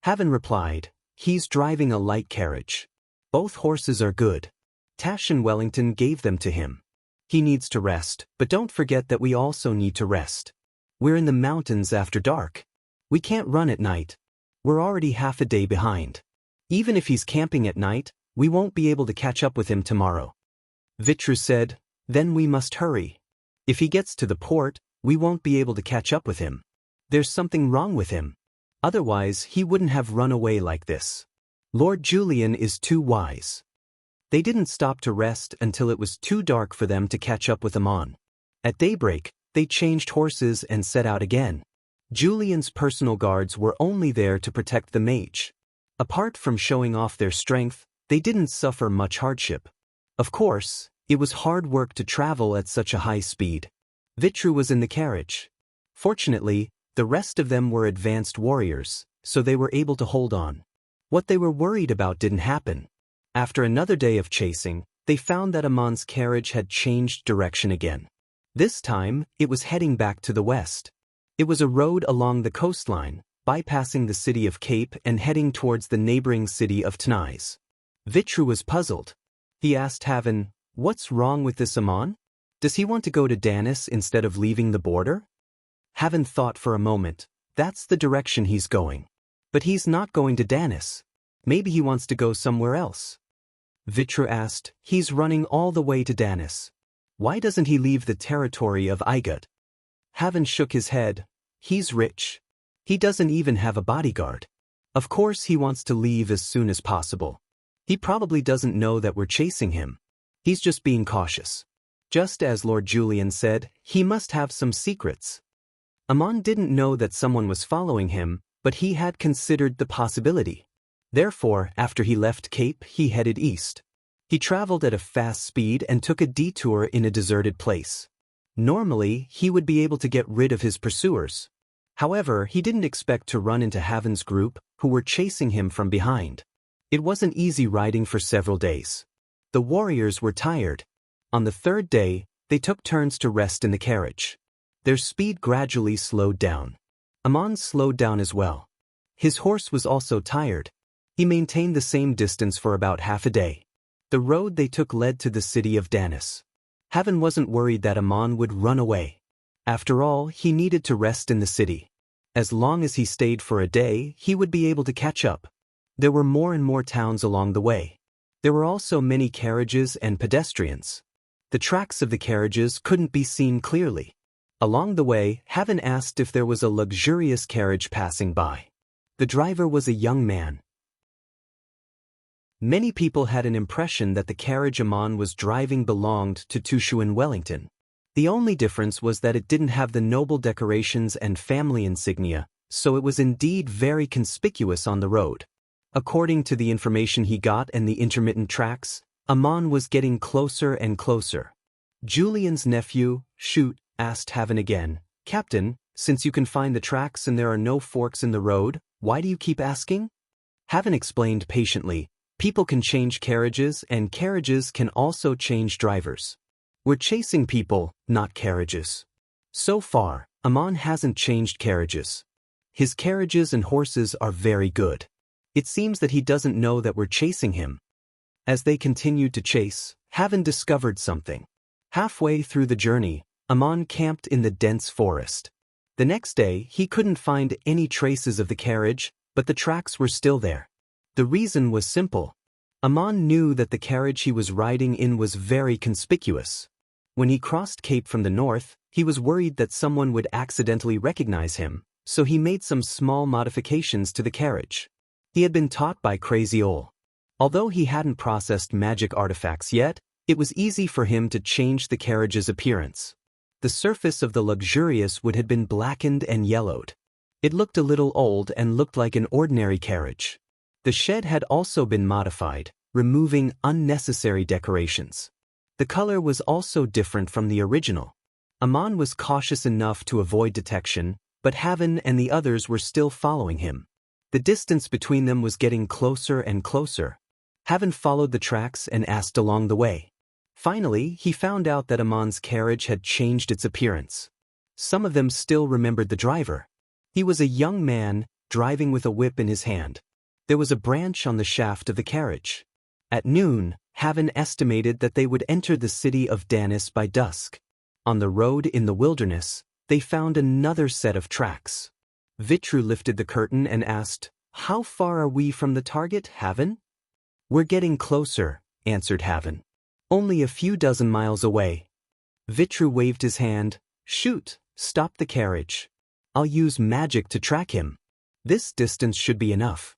Haven replied, "He's driving a light carriage. Both horses are good. Tash and Wellington gave them to him. He needs to rest, but don't forget that we also need to rest. We're in the mountains after dark. We can't run at night. We're already half a day behind. Even if he's camping at night, we won't be able to catch up with him tomorrow." Vitru said, "Then we must hurry. If he gets to the port, we won't be able to catch up with him. There's something wrong with him. Otherwise, he wouldn't have run away like this. Lord Julian is too wise." They didn't stop to rest until it was too dark for them to catch up with Amon. At daybreak, they changed horses and set out again. Julian's personal guards were only there to protect the mage. Apart from showing off their strength, they didn't suffer much hardship. Of course, it was hard work to travel at such a high speed. Vitru was in the carriage. Fortunately, the rest of them were advanced warriors, so they were able to hold on. What they were worried about didn't happen. After another day of chasing, they found that Amon's carriage had changed direction again. This time, it was heading back to the west. It was a road along the coastline, bypassing the city of Cape and heading towards the neighboring city of Tanais. Vitru was puzzled. He asked Haven, "What's wrong with this Amon? Does he want to go to Danis instead of leaving the border?" Haven thought for a moment. That's the direction he's going. But he's not going to Danis. Maybe he wants to go somewhere else. Vitru asked, "He's running all the way to Danis. Why doesn't he leave the territory of Igut?" Haven shook his head. "He's rich. He doesn't even have a bodyguard. Of course he wants to leave as soon as possible. He probably doesn't know that we're chasing him. He's just being cautious. Just as Lord Julian said, he must have some secrets." Amon didn't know that someone was following him, but he had considered the possibility. Therefore, after he left Cape, he headed east. He traveled at a fast speed and took a detour in a deserted place. Normally, he would be able to get rid of his pursuers. However, he didn't expect to run into Haven's group, who were chasing him from behind. It wasn't easy riding for several days. The warriors were tired. On the third day, they took turns to rest in the carriage. Their speed gradually slowed down. Amon slowed down as well. His horse was also tired. He maintained the same distance for about half a day. The road they took led to the city of Danis. Haven wasn't worried that Amon would run away. After all, he needed to rest in the city. As long as he stayed for a day, he would be able to catch up. There were more and more towns along the way. There were also many carriages and pedestrians. The tracks of the carriages couldn't be seen clearly. Along the way, Haven asked if there was a luxurious carriage passing by. The driver was a young man. Many people had an impression that the carriage Amon was driving belonged to Tushu and Wellington. The only difference was that it didn't have the noble decorations and family insignia, so it was indeed very conspicuous on the road. According to the information he got and the intermittent tracks, Amon was getting closer and closer. Julian's nephew, Shoot, asked Haven again. Captain, since you can find the tracks and there are no forks in the road, why do you keep asking? Haven explained patiently. People can change carriages and carriages can also change drivers. We're chasing people, not carriages. So far, Amon hasn't changed carriages. His carriages and horses are very good. It seems that he doesn't know that we're chasing him. As they continued to chase, Haven discovered something. Halfway through the journey, Amon camped in the dense forest. The next day, he couldn't find any traces of the carriage, but the tracks were still there. The reason was simple. Amon knew that the carriage he was riding in was very conspicuous. When he crossed Cape from the north, he was worried that someone would accidentally recognize him, so he made some small modifications to the carriage. He had been taught by Crazy Ol. Although he hadn't processed magic artifacts yet, it was easy for him to change the carriage's appearance. The surface of the luxurious wood had been blackened and yellowed. It looked a little old and looked like an ordinary carriage. The shed had also been modified, removing unnecessary decorations. The color was also different from the original. Amon was cautious enough to avoid detection, but Haven and the others were still following him. The distance between them was getting closer and closer. Haven followed the tracks and asked along the way. Finally, he found out that Amon's carriage had changed its appearance. Some of them still remembered the driver. He was a young man, driving with a whip in his hand. There was a branch on the shaft of the carriage. At noon, Haven estimated that they would enter the city of Danis by dusk. On the road in the wilderness, they found another set of tracks. Vitru lifted the curtain and asked, "How far are we from the target, Haven?" "We're getting closer," answered Haven. "Only a few dozen miles away." Vitru waved his hand. "Shoot, stop the carriage. I'll use magic to track him. This distance should be enough."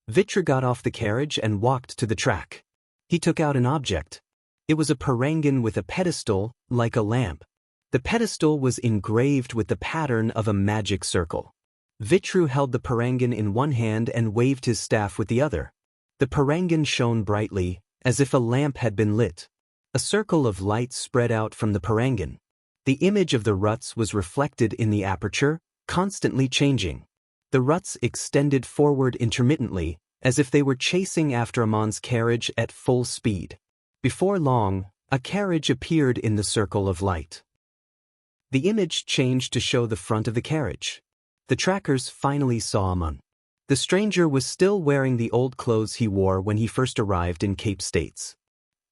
Vitru got off the carriage and walked to the track. He took out an object. It was a parangan with a pedestal, like a lamp. The pedestal was engraved with the pattern of a magic circle. Vitru held the parangan in one hand and waved his staff with the other. The parangan shone brightly, as if a lamp had been lit. A circle of light spread out from the parangan. The image of the ruts was reflected in the aperture, constantly changing. The ruts extended forward intermittently, as if they were chasing after Amon's carriage at full speed. Before long, a carriage appeared in the circle of light. The image changed to show the front of the carriage. The trackers finally saw Amon. The stranger was still wearing the old clothes he wore when he first arrived in Cape States.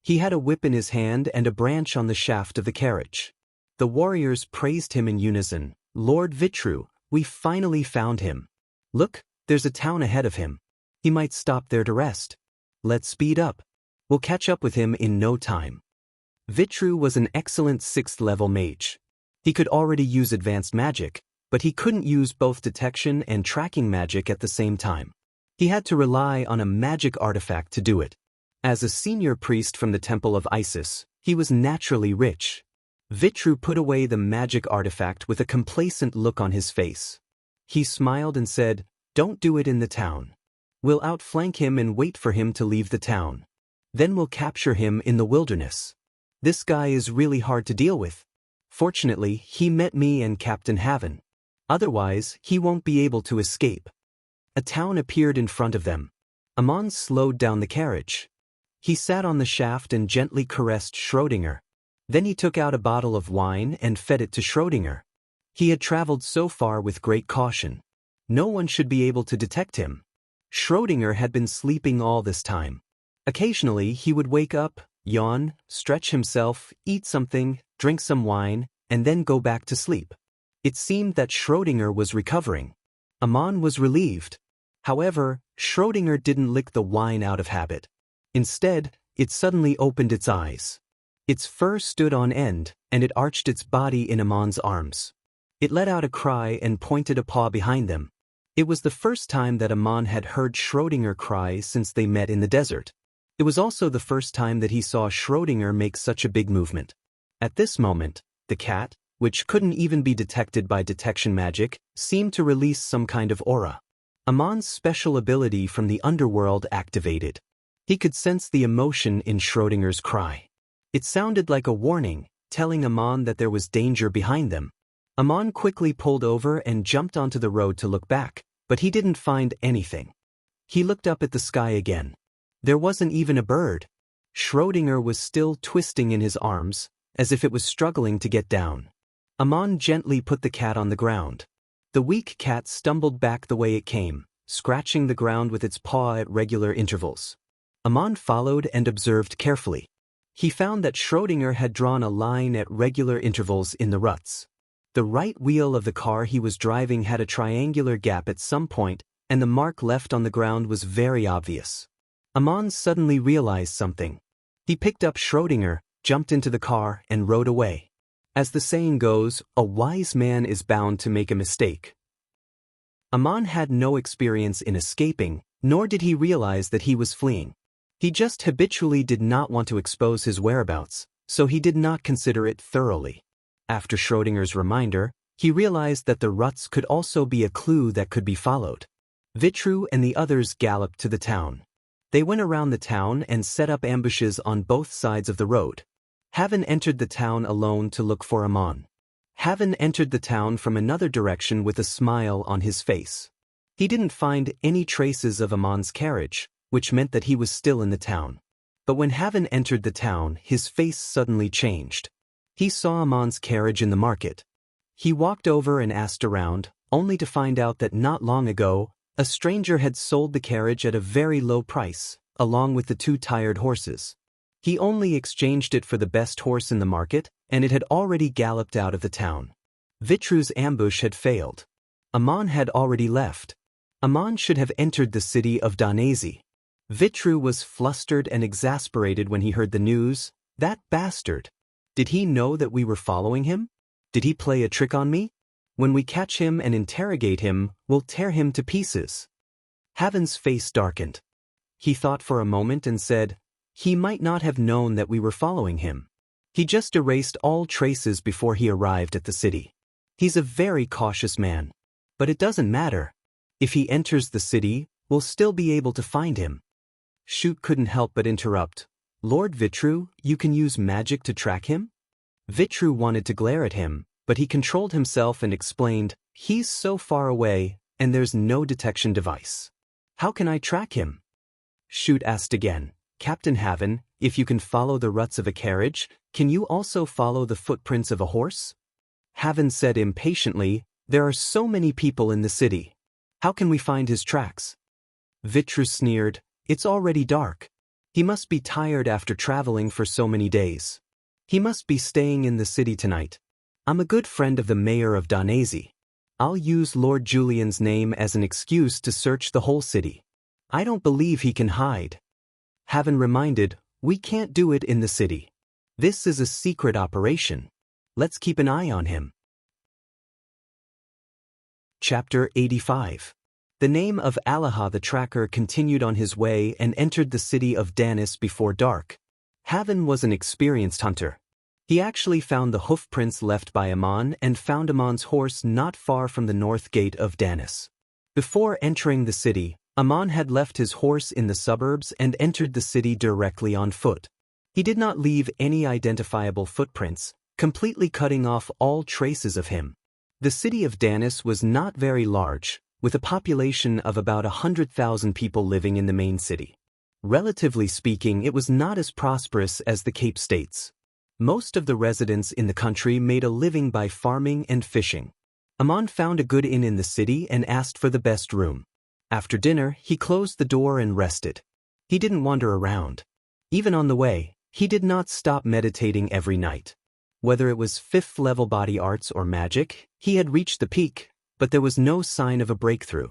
He had a whip in his hand and a branch on the shaft of the carriage. The warriors praised him in unison. "Lord Vitru, we finally found him. Look, there's a town ahead of him. He might stop there to rest. Let's speed up. We'll catch up with him in no time." Vitru was an excellent 6th-level mage. He could already use advanced magic, but he couldn't use both detection and tracking magic at the same time. He had to rely on a magic artifact to do it. As a senior priest from the Temple of Isis, he was naturally rich. Vitru put away the magic artifact with a complacent look on his face. He smiled and said, "Don't do it in the town. We'll outflank him and wait for him to leave the town. Then we'll capture him in the wilderness. This guy is really hard to deal with. Fortunately, he met me and Captain Haven. Otherwise, he won't be able to escape." A town appeared in front of them. Amon slowed down the carriage. He sat on the shaft and gently caressed Schrödinger. Then he took out a bottle of wine and fed it to Schrödinger. He had traveled so far with great caution. No one should be able to detect him. Schrödinger had been sleeping all this time. Occasionally, he would wake up, yawn, stretch himself, eat something, drink some wine, and then go back to sleep. It seemed that Schrödinger was recovering. Amon was relieved. However, Schrödinger didn't lick the wine out of habit. Instead, it suddenly opened its eyes. Its fur stood on end, and it arched its body in Amon's arms. It let out a cry and pointed a paw behind them. It was the first time that Amon had heard Schrödinger cry since they met in the desert. It was also the first time that he saw Schrödinger make such a big movement. At this moment, the cat, which couldn't even be detected by detection magic, seemed to release some kind of aura. Amon's special ability from the underworld activated. He could sense the emotion in Schrödinger's cry. It sounded like a warning, telling Amon that there was danger behind them. Amon quickly pulled over and jumped onto the road to look back, but he didn't find anything. He looked up at the sky again. There wasn't even a bird. Schrödinger was still twisting in his arms, as if it was struggling to get down. Amon gently put the cat on the ground. The weak cat stumbled back the way it came, scratching the ground with its paw at regular intervals. Amon followed and observed carefully. He found that Schrödinger had drawn a line at regular intervals in the ruts. The right wheel of the car he was driving had a triangular gap at some point, and the mark left on the ground was very obvious. Amon suddenly realized something. He picked up Schrödinger, jumped into the car, and rode away. As the saying goes, a wise man is bound to make a mistake. Amon had no experience in escaping, nor did he realize that he was fleeing. He just habitually did not want to expose his whereabouts, so he did not consider it thoroughly. After Schrödinger's reminder, he realized that the ruts could also be a clue that could be followed. Vitru and the others galloped to the town. They went around the town and set up ambushes on both sides of the road. Haven entered the town alone to look for Amon. Haven entered the town from another direction with a smile on his face. He didn't find any traces of Amon's carriage, which meant that he was still in the town. But when Haven entered the town, his face suddenly changed. He saw Amon's carriage in the market. He walked over and asked around, only to find out that not long ago, a stranger had sold the carriage at a very low price, along with the 2 tired horses. He only exchanged it for the best horse in the market, and it had already galloped out of the town. Vitru's ambush had failed. Amon had already left. Amon should have entered the city of Danesi. Vitru was flustered and exasperated when he heard the news. That bastard! Did he know that we were following him? Did he play a trick on me? When we catch him and interrogate him, we'll tear him to pieces. Haven's face darkened. He thought for a moment and said, he might not have known that we were following him. He just erased all traces before he arrived at the city. He's a very cautious man. But it doesn't matter. If he enters the city, we'll still be able to find him. Schutt couldn't help but interrupt. Lord Vitru, you can use magic to track him? Vitru wanted to glare at him, but he controlled himself and explained, he's so far away, and there's no detection device. How can I track him? Schutt asked again. Captain Haven, if you can follow the ruts of a carriage, can you also follow the footprints of a horse? Haven said impatiently, there are so many people in the city. How can we find his tracks? Vitru sneered, it's already dark. He must be tired after traveling for so many days. He must be staying in the city tonight. I'm a good friend of the mayor of Danesi. I'll use Lord Julian's name as an excuse to search the whole city. I don't believe he can hide. Haven reminded, we can't do it in the city. This is a secret operation. Let's keep an eye on him. Chapter 85. The name of Alaha the tracker continued on his way and entered the city of Danis before dark. Haven was an experienced hunter. He actually found the hoof prints left by Amon and found Amon's horse not far from the north gate of Danis. Before entering the city, Amon had left his horse in the suburbs and entered the city directly on foot. He did not leave any identifiable footprints, completely cutting off all traces of him. The city of Danis was not very large, with a population of about 100,000 people living in the main city. Relatively speaking, it was not as prosperous as the Cape States. Most of the residents in the country made a living by farming and fishing. Amon found a good inn in the city and asked for the best room. After dinner, he closed the door and rested. He didn't wander around. Even on the way, he did not stop meditating every night. Whether it was 5th level body arts or magic, he had reached the peak, but there was no sign of a breakthrough.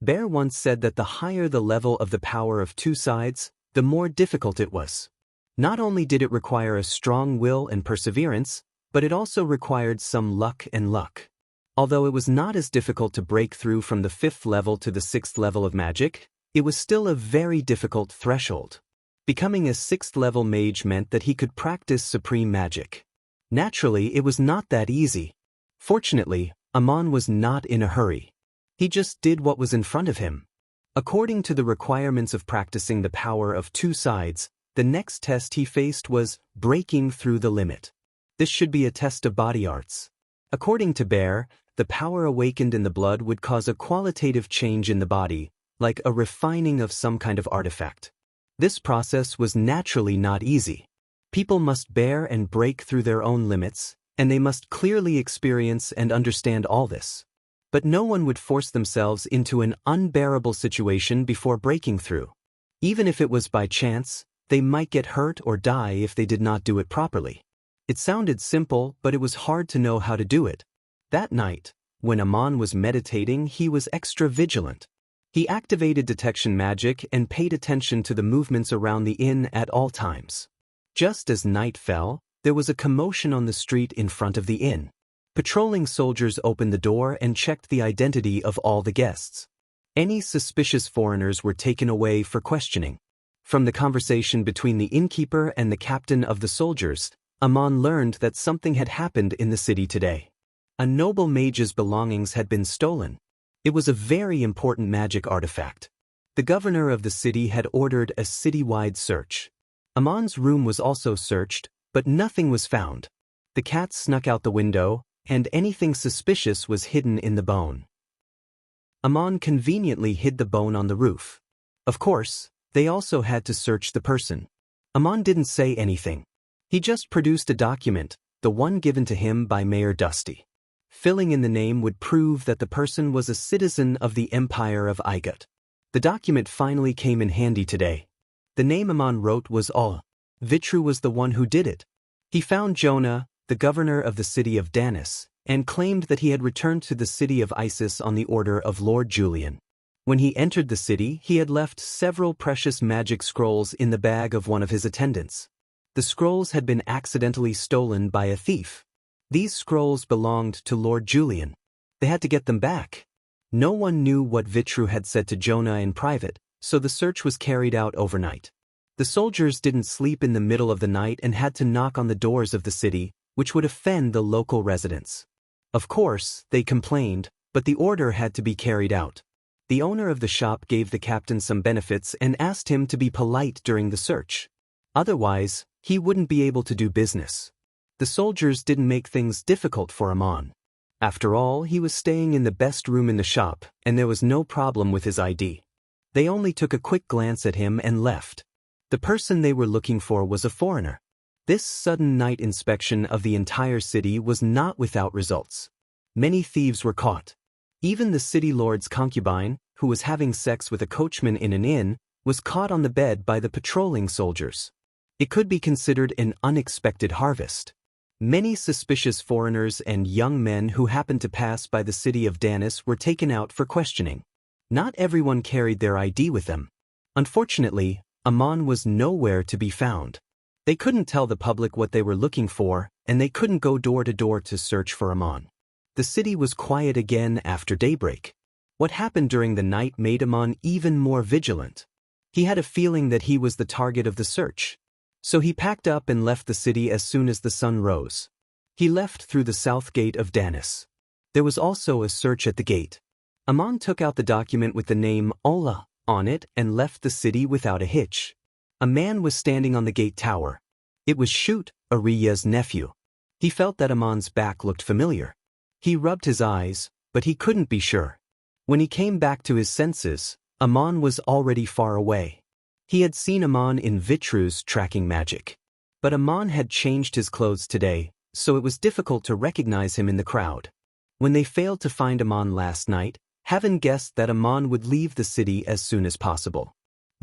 Bear once said that the higher the level of the power of 2 sides, the more difficult it was. Not only did it require a strong will and perseverance, but it also required some luck and luck. Although it was not as difficult to break through from the 5th level to the 6th level of magic, it was still a very difficult threshold. Becoming a 6th level mage meant that he could practice supreme magic. Naturally, it was not that easy. Fortunately, Amon was not in a hurry. He just did what was in front of him. According to the requirements of practicing the power of 2 sides, the next test he faced was breaking through the limit. This should be a test of body arts. According to Bear, the power awakened in the blood would cause a qualitative change in the body, like a refining of some kind of artifact. This process was naturally not easy. People must bear and break through their own limits, and they must clearly experience and understand all this. But no one would force themselves into an unbearable situation before breaking through. Even if it was by chance, they might get hurt or die if they did not do it properly. It sounded simple, but it was hard to know how to do it. That night, when Aman was meditating, he was extra vigilant. He activated detection magic and paid attention to the movements around the inn at all times. Just as night fell, there was a commotion on the street in front of the inn. Patrolling soldiers opened the door and checked the identity of all the guests. Any suspicious foreigners were taken away for questioning. From the conversation between the innkeeper and the captain of the soldiers, Aman learned that something had happened in the city today. A noble mage's belongings had been stolen. It was a very important magic artifact. The governor of the city had ordered a citywide search. Aman's room was also searched, but nothing was found. The cat snuck out the window, and anything suspicious was hidden in the bone. Aman conveniently hid the bone on the roof. Of course, they also had to search the person. Aman didn't say anything. He just produced a document, the one given to him by Mayor Dusty. Filling in the name would prove that the person was a citizen of the Empire of Igut. The document finally came in handy today. The name Aman wrote was All. Vitru was the one who did it. He found Jonah, the governor of the city of Danis, and claimed that he had returned to the city of Isis on the order of Lord Julian. When he entered the city, he had left several precious magic scrolls in the bag of one of his attendants. The scrolls had been accidentally stolen by a thief. These scrolls belonged to Lord Julian. They had to get them back. No one knew what Vitru had said to Jonah in private, so the search was carried out overnight. The soldiers didn't sleep in the middle of the night and had to knock on the doors of the city, which would offend the local residents. Of course, they complained, but the order had to be carried out. The owner of the shop gave the captain some benefits and asked him to be polite during the search. Otherwise, he wouldn't be able to do business. The soldiers didn't make things difficult for Aman. After all, he was staying in the best room in the shop, and there was no problem with his ID. They only took a quick glance at him and left. The person they were looking for was a foreigner. This sudden night inspection of the entire city was not without results. Many thieves were caught. Even the city lord's concubine, who was having sex with a coachman in an inn, was caught on the bed by the patrolling soldiers. It could be considered an unexpected harvest. Many suspicious foreigners and young men who happened to pass by the city of Danis were taken out for questioning. Not everyone carried their ID with them. Unfortunately, Aman was nowhere to be found. They couldn't tell the public what they were looking for, and they couldn't go door to door to search for Aman. The city was quiet again after daybreak. What happened during the night made Aman even more vigilant. He had a feeling that he was the target of the search. So he packed up and left the city as soon as the sun rose. He left through the south gate of Danis. There was also a search at the gate. Aman took out the document with the name Ola on it and left the city without a hitch. A man was standing on the gate tower. It was Shute, Ariya's nephew. He felt that Aman's back looked familiar. He rubbed his eyes, but he couldn't be sure. When he came back to his senses, Aman was already far away. He had seen Aman in Vitru's tracking magic. But Aman had changed his clothes today, so it was difficult to recognize him in the crowd. When they failed to find Aman last night, Haven guessed that Aman would leave the city as soon as possible.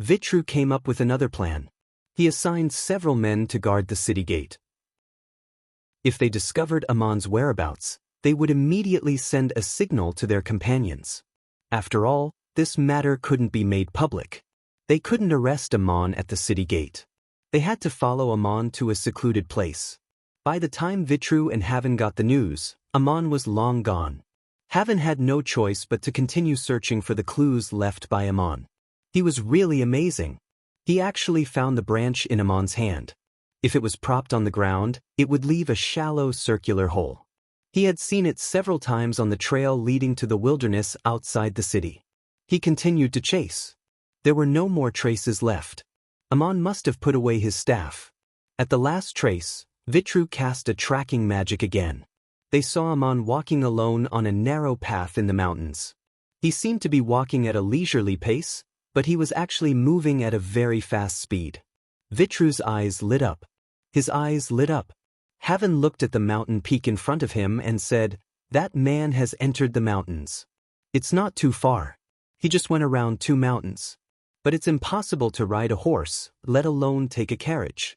Vitru came up with another plan. He assigned several men to guard the city gate. If they discovered Aman's whereabouts, they would immediately send a signal to their companions. After all, this matter couldn't be made public. They couldn't arrest Aman at the city gate. They had to follow Aman to a secluded place. By the time Vitru and Haven got the news, Aman was long gone. Haven had no choice but to continue searching for the clues left by Aman. He was really amazing. He actually found the branch in Aman's hand. If it was propped on the ground, it would leave a shallow circular hole. He had seen it several times on the trail leading to the wilderness outside the city. He continued to chase. There were no more traces left. Aman must have put away his staff. At the last trace, Vitru cast a tracking magic again. They saw Amon walking alone on a narrow path in the mountains. He seemed to be walking at a leisurely pace, but he was actually moving at a very fast speed. Vitru's eyes lit up. His eyes lit up. Haven looked at the mountain peak in front of him and said, "That man has entered the mountains. It's not too far. He just went around 2 mountains. But it's impossible to ride a horse, let alone take a carriage."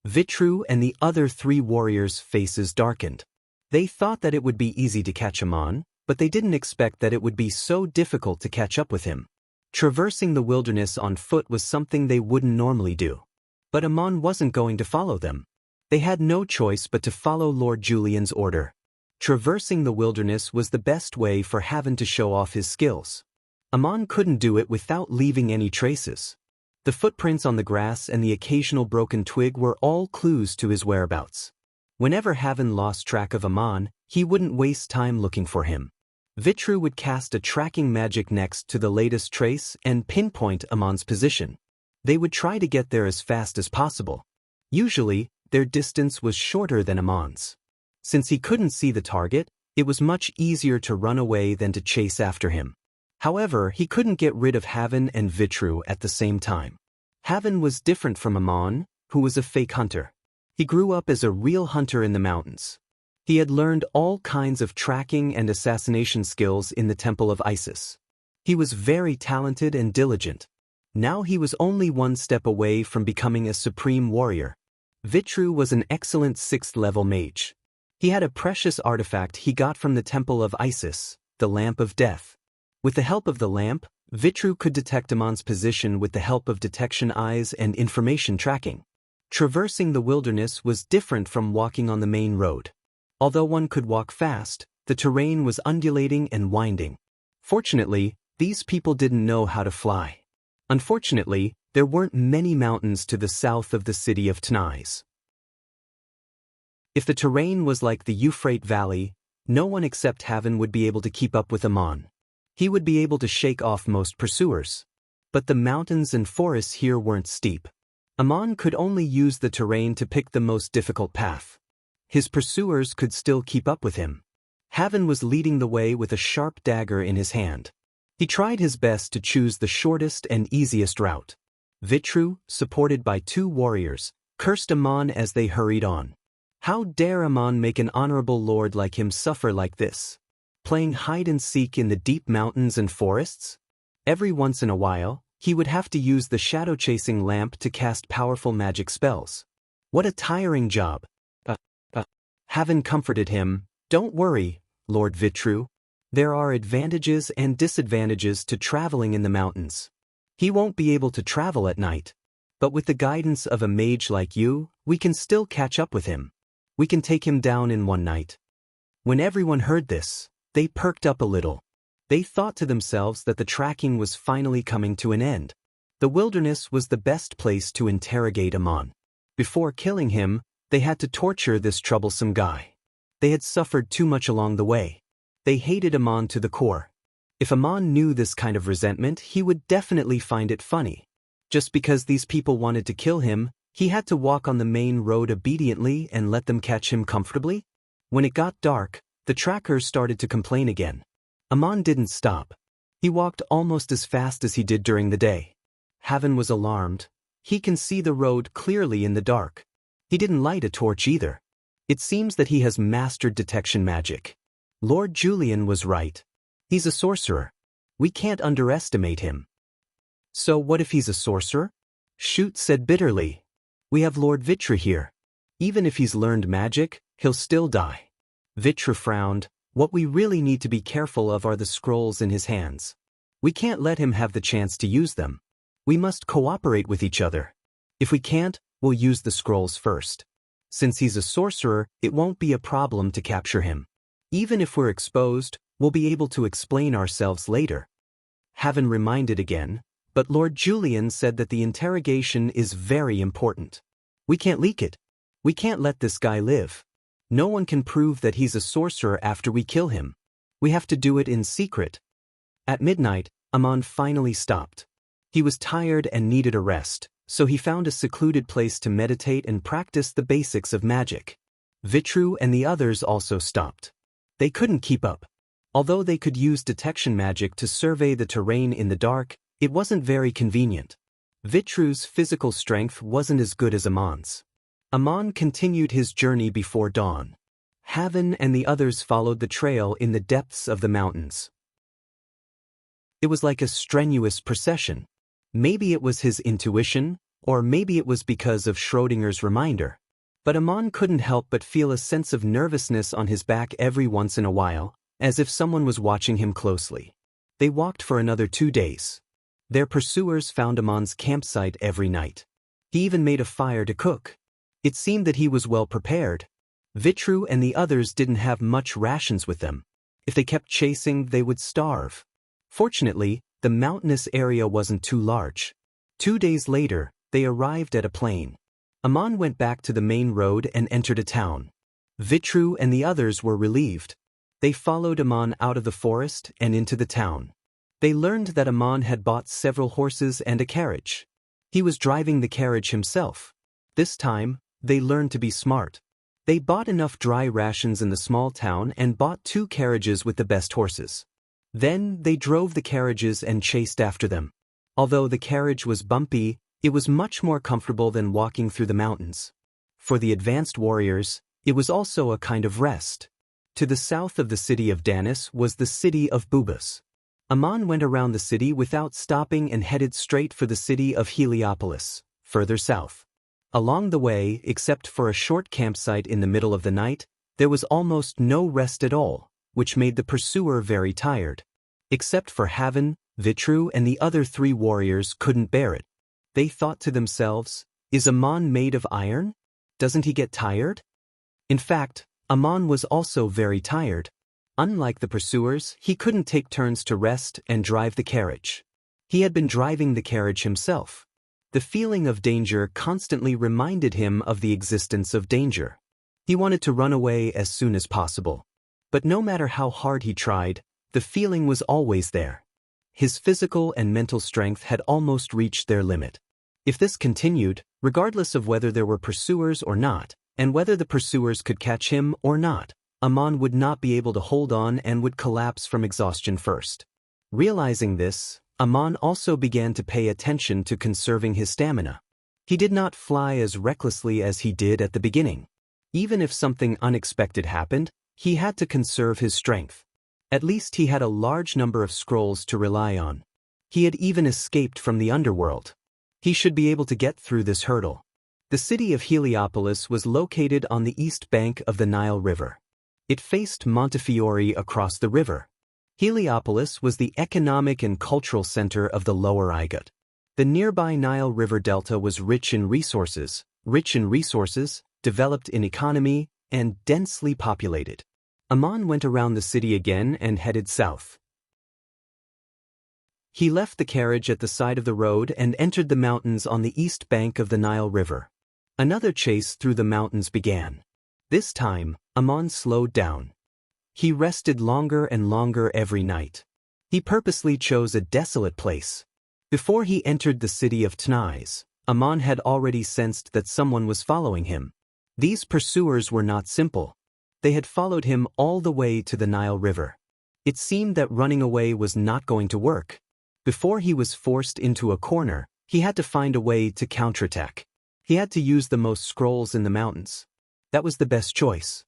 Vitru and the other 3 warriors' faces darkened. They thought that it would be easy to catch Amon, but they didn't expect that it would be so difficult to catch up with him. Traversing the wilderness on foot was something they wouldn't normally do. But Amon wasn't going to follow them. They had no choice but to follow Lord Julian's order. Traversing the wilderness was the best way for Haven to show off his skills. Amon couldn't do it without leaving any traces. The footprints on the grass and the occasional broken twig were all clues to his whereabouts. Whenever Haven lost track of Amon, he wouldn't waste time looking for him. Vitru would cast a tracking magic next to the latest trace and pinpoint Amon's position. They would try to get there as fast as possible. Usually, their distance was shorter than Amon's. Since he couldn't see the target, it was much easier to run away than to chase after him. However, he couldn't get rid of Haven and Vitru at the same time. Haven was different from Amon, who was a fake hunter. He grew up as a real hunter in the mountains. He had learned all kinds of tracking and assassination skills in the Temple of Isis. He was very talented and diligent. Now he was only one step away from becoming a supreme warrior. Vitru was an excellent 6th-level mage. He had a precious artifact he got from the Temple of Isis, the Lamp of Death. With the help of the lamp, Vitru could detect Amon's position with the help of detection eyes and information tracking. Traversing the wilderness was different from walking on the main road. Although one could walk fast, the terrain was undulating and winding. Fortunately, these people didn't know how to fly. Unfortunately, there weren't many mountains to the south of the city of Tanais. If the terrain was like the Euphrates Valley, no one except Haven would be able to keep up with Amon. He would be able to shake off most pursuers. But the mountains and forests here weren't steep. Amon could only use the terrain to pick the most difficult path. His pursuers could still keep up with him. Haven was leading the way with a sharp dagger in his hand. He tried his best to choose the shortest and easiest route. Vitru, supported by 2 warriors, cursed Amon as they hurried on. How dare Amon make an honorable lord like him suffer like this? Playing hide-and-seek in the deep mountains and forests? Every once in a while, he would have to use the shadow-chasing lamp to cast powerful magic spells. What a tiring job. Haven comforted him. "Don't worry, Lord Vitru. There are advantages and disadvantages to traveling in the mountains. He won't be able to travel at night. But with the guidance of a mage like you, we can still catch up with him. We can take him down in one night." When everyone heard this, they perked up a little. They thought to themselves that the tracking was finally coming to an end. The wilderness was the best place to interrogate Amon. Before killing him, they had to torture this troublesome guy. They had suffered too much along the way. They hated Amon to the core. If Amon knew this kind of resentment, he would definitely find it funny. Just because these people wanted to kill him, he had to walk on the main road obediently and let them catch him comfortably? When it got dark, the trackers started to complain again. Amon didn't stop. He walked almost as fast as he did during the day. Haven was alarmed. He can see the road clearly in the dark. He didn't light a torch either. It seems that he has mastered detection magic. Lord Julian was right. He's a sorcerer. We can't underestimate him. So what if he's a sorcerer? Shoot said bitterly. We have Lord Vitru here. Even if he's learned magic, he'll still die. Vitru frowned. What we really need to be careful of are the scrolls in his hands. We can't let him have the chance to use them. We must cooperate with each other. If we can't, we'll use the scrolls first. Since he's a sorcerer, it won't be a problem to capture him. Even if we're exposed, we'll be able to explain ourselves later. Haven reminded again, but Lord Julian said that the interrogation is very important. We can't leak it. We can't let this guy live. No one can prove that he's a sorcerer after we kill him. We have to do it in secret. At midnight, Amon finally stopped. He was tired and needed a rest, so he found a secluded place to meditate and practice the basics of magic. Vitru and the others also stopped. They couldn't keep up. Although they could use detection magic to survey the terrain in the dark, it wasn't very convenient. Vitru's physical strength wasn't as good as Amon's. Amon continued his journey before dawn. Haven and the others followed the trail in the depths of the mountains. It was like a strenuous procession. Maybe it was his intuition, or maybe it was because of Schrödinger's reminder. But Amon couldn't help but feel a sense of nervousness on his back every once in a while, as if someone was watching him closely. They walked for another 2 days. Their pursuers found Amon's campsite every night. He even made a fire to cook. It seemed that he was well prepared. Vitru and the others didn't have much rations with them. If they kept chasing, they would starve. Fortunately, the mountainous area wasn't too large. 2 days later, they arrived at a plain. Amon went back to the main road and entered a town. Vitru and the others were relieved. They followed Amon out of the forest and into the town. They learned that Amon had bought several horses and a carriage. He was driving the carriage himself. This time, they learned to be smart. They bought enough dry rations in the small town and bought 2 carriages with the best horses. Then they drove the carriages and chased after them. Although the carriage was bumpy, it was much more comfortable than walking through the mountains. For the advanced warriors, it was also a kind of rest. To the south of the city of Danis was the city of Bubas. Amon went around the city without stopping and headed straight for the city of Heliopolis, further south. Along the way, except for a short campsite in the middle of the night, there was almost no rest at all, which made the pursuer very tired. Except for Haven, Vitru and the other 3 warriors couldn't bear it. They thought to themselves, is Amon made of iron? Doesn't he get tired? In fact, Amon was also very tired. Unlike the pursuers, he couldn't take turns to rest and drive the carriage. He had been driving the carriage himself. The feeling of danger constantly reminded him of the existence of danger. He wanted to run away as soon as possible. But no matter how hard he tried, the feeling was always there. His physical and mental strength had almost reached their limit. If this continued, regardless of whether there were pursuers or not, and whether the pursuers could catch him or not, Amon would not be able to hold on and would collapse from exhaustion first. Realizing this, Amon also began to pay attention to conserving his stamina. He did not fly as recklessly as he did at the beginning. Even if something unexpected happened, he had to conserve his strength. At least he had a large number of scrolls to rely on. He had even escaped from the underworld. He should be able to get through this hurdle. The city of Heliopolis was located on the east bank of the Nile River. It faced Montefiore across the river. Heliopolis was the economic and cultural center of the Lower Igut. The nearby Nile River delta was rich in resources, developed in economy, and densely populated. Amon went around the city again and headed south. He left the carriage at the side of the road and entered the mountains on the east bank of the Nile River. Another chase through the mountains began. This time, Amon slowed down. He rested longer and longer every night. He purposely chose a desolate place. Before he entered the city of Tanais, Amon had already sensed that someone was following him. These pursuers were not simple. They had followed him all the way to the Nile River. It seemed that running away was not going to work. Before he was forced into a corner, he had to find a way to counterattack. He had to use the most scrolls in the mountains. That was the best choice.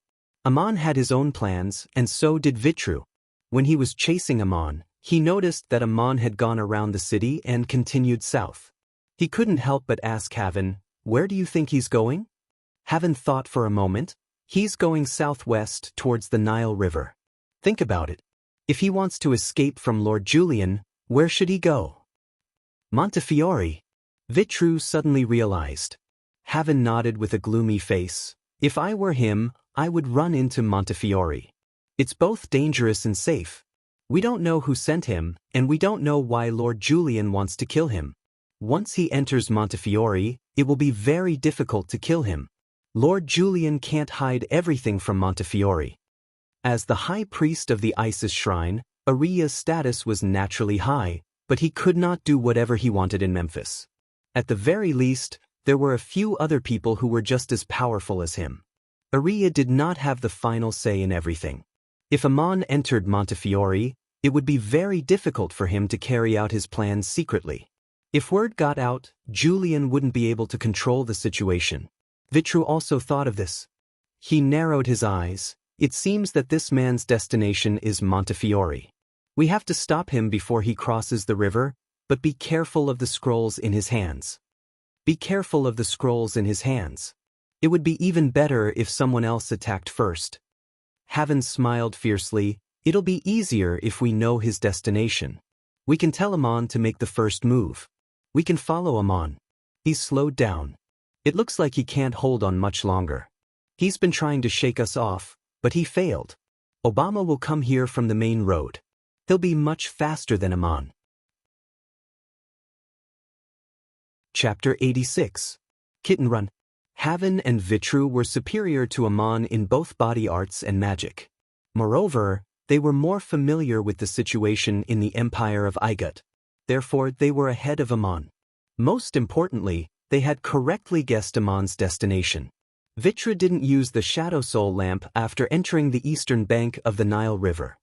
Amon had his own plans, and so did Vitru. When he was chasing Amon, he noticed that Amon had gone around the city and continued south. He couldn't help but ask Haven, "Where do you think he's going?" Haven thought for a moment. He's going southwest towards the Nile River. Think about it. If he wants to escape from Lord Julian, where should he go? Montefiore. Vitru suddenly realized. Haven nodded with a gloomy face. If I were him, I would run into Montefiore. It's both dangerous and safe. We don't know who sent him, and we don't know why Lord Julian wants to kill him. Once he enters Montefiore, it will be very difficult to kill him. Lord Julian can't hide everything from Montefiore. As the high priest of the Isis shrine, Aria's status was naturally high, but he could not do whatever he wanted in Memphis. At the very least, there were a few other people who were just as powerful as him. Aria did not have the final say in everything. If Amon entered Montefiore, it would be very difficult for him to carry out his plans secretly. If word got out, Julian wouldn't be able to control the situation. Vitru also thought of this. He narrowed his eyes. It seems that this man's destination is Montefiore. We have to stop him before he crosses the river, but be careful of the scrolls in his hands. Be careful of the scrolls in his hands. It would be even better if someone else attacked first. Haven smiled fiercely. It'll be easier if we know his destination. We can tell Amon to make the first move. We can follow Amon. He's slowed down. It looks like he can't hold on much longer. He's been trying to shake us off, but he failed. Obama will come here from the main road. He'll be much faster than Amon. Chapter 86. Kitten Run. Haven and Vitru were superior to Amon in both body arts and magic. Moreover, they were more familiar with the situation in the Empire of Igut. Therefore, they were ahead of Amon. Most importantly, they had correctly guessed Amon's destination. Vitru didn't use the Shadow Soul lamp after entering the eastern bank of the Nile River.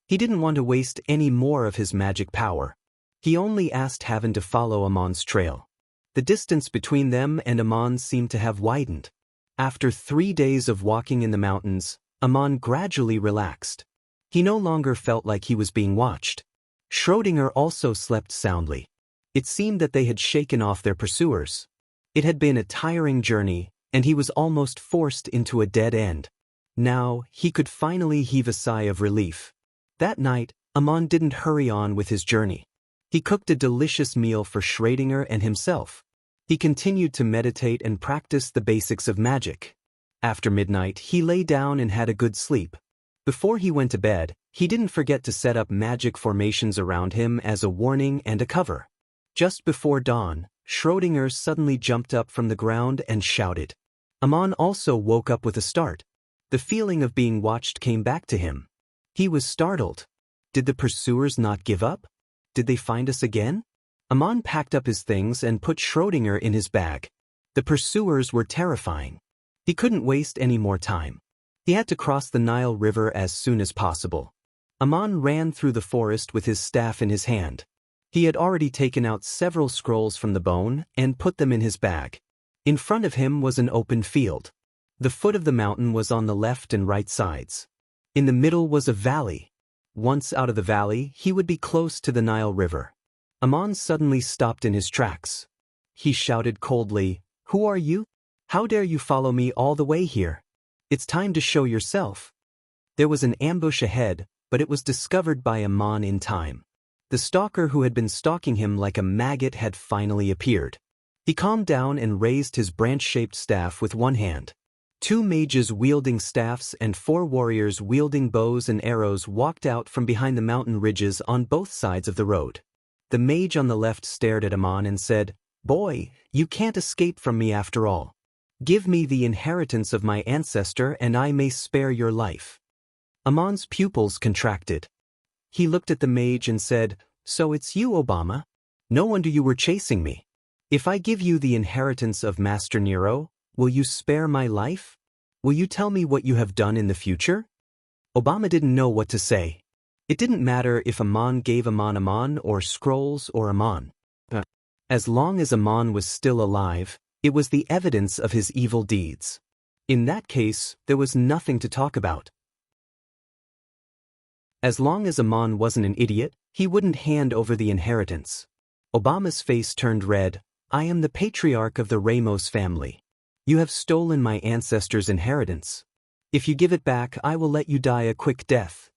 He didn't want to waste any more of his magic power. He only asked Haven to follow Amon's trail. The distance between them and Amon seemed to have widened. After 3 days of walking in the mountains, Amon gradually relaxed. He no longer felt like he was being watched. Schrödinger also slept soundly. It seemed that they had shaken off their pursuers. It had been a tiring journey, and he was almost forced into a dead end. Now, he could finally heave a sigh of relief. That night, Amon didn't hurry on with his journey. He cooked a delicious meal for Schrödinger and himself. He continued to meditate and practice the basics of magic. After midnight, he lay down and had a good sleep. Before he went to bed, he didn't forget to set up magic formations around him as a warning and a cover. Just before dawn, Schrödinger suddenly jumped up from the ground and shouted. Amon also woke up with a start. The feeling of being watched came back to him. He was startled. Did the pursuers not give up? Did they find us again? Amon packed up his things and put Schrödinger in his bag. The pursuers were terrifying. He couldn't waste any more time. He had to cross the Nile River as soon as possible. Amon ran through the forest with his staff in his hand. He had already taken out several scrolls from the bone and put them in his bag. In front of him was an open field. The foot of the mountain was on the left and right sides. In the middle was a valley. Once out of the valley, he would be close to the Nile River. Amon suddenly stopped in his tracks. He shouted coldly, "Who are you? How dare you follow me all the way here? It's time to show yourself." There was an ambush ahead, but it was discovered by Amon in time. The stalker who had been stalking him like a maggot had finally appeared. He calmed down and raised his branch-shaped staff with one hand. 2 mages wielding staffs and 4 warriors wielding bows and arrows walked out from behind the mountain ridges on both sides of the road. The mage on the left stared at Amon and said, "Boy, you can't escape from me after all. Give me the inheritance of my ancestor and I may spare your life." Amon's pupils contracted. He looked at the mage and said, "So it's you, Obama? No wonder you were chasing me. If I give you the inheritance of Master Nero, will you spare my life? Will you tell me what you have done in the future?" Obama didn't know what to say. It didn't matter if Amon gave Amon or scrolls or Amon. As long as Amon was still alive, it was the evidence of his evil deeds. In that case, there was nothing to talk about. As long as Amon wasn't an idiot, he wouldn't hand over the inheritance. Obama's face turned red. "I am the patriarch of the Ramos family. You have stolen my ancestors' inheritance. If you give it back, I will let you die a quick death."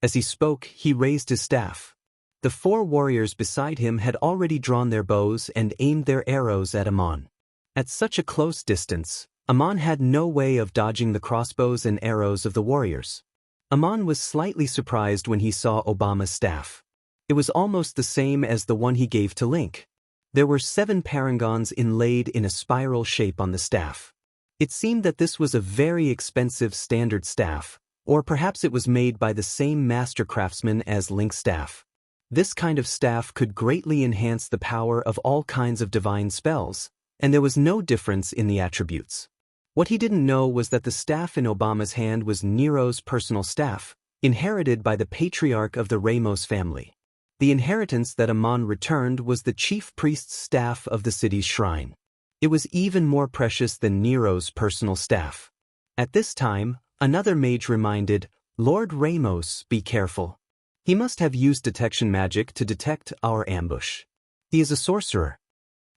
As he spoke, he raised his staff. The 4 warriors beside him had already drawn their bows and aimed their arrows at Amon. At such a close distance, Amon had no way of dodging the crossbows and arrows of the warriors. Amon was slightly surprised when he saw Obama's staff. It was almost the same as the one he gave to Link. There were 7 parangons inlaid in a spiral shape on the staff. It seemed that this was a very expensive standard staff, or perhaps it was made by the same master craftsman as Link's staff. This kind of staff could greatly enhance the power of all kinds of divine spells, and there was no difference in the attributes. What he didn't know was that the staff in Obama's hand was Nero's personal staff, inherited by the patriarch of the Ramos family. The inheritance that Amon returned was the chief priest's staff of the city's shrine. It was even more precious than Nero's personal staff. At this time, another mage reminded, "Lord Ramos, be careful. He must have used detection magic to detect our ambush. He is a sorcerer."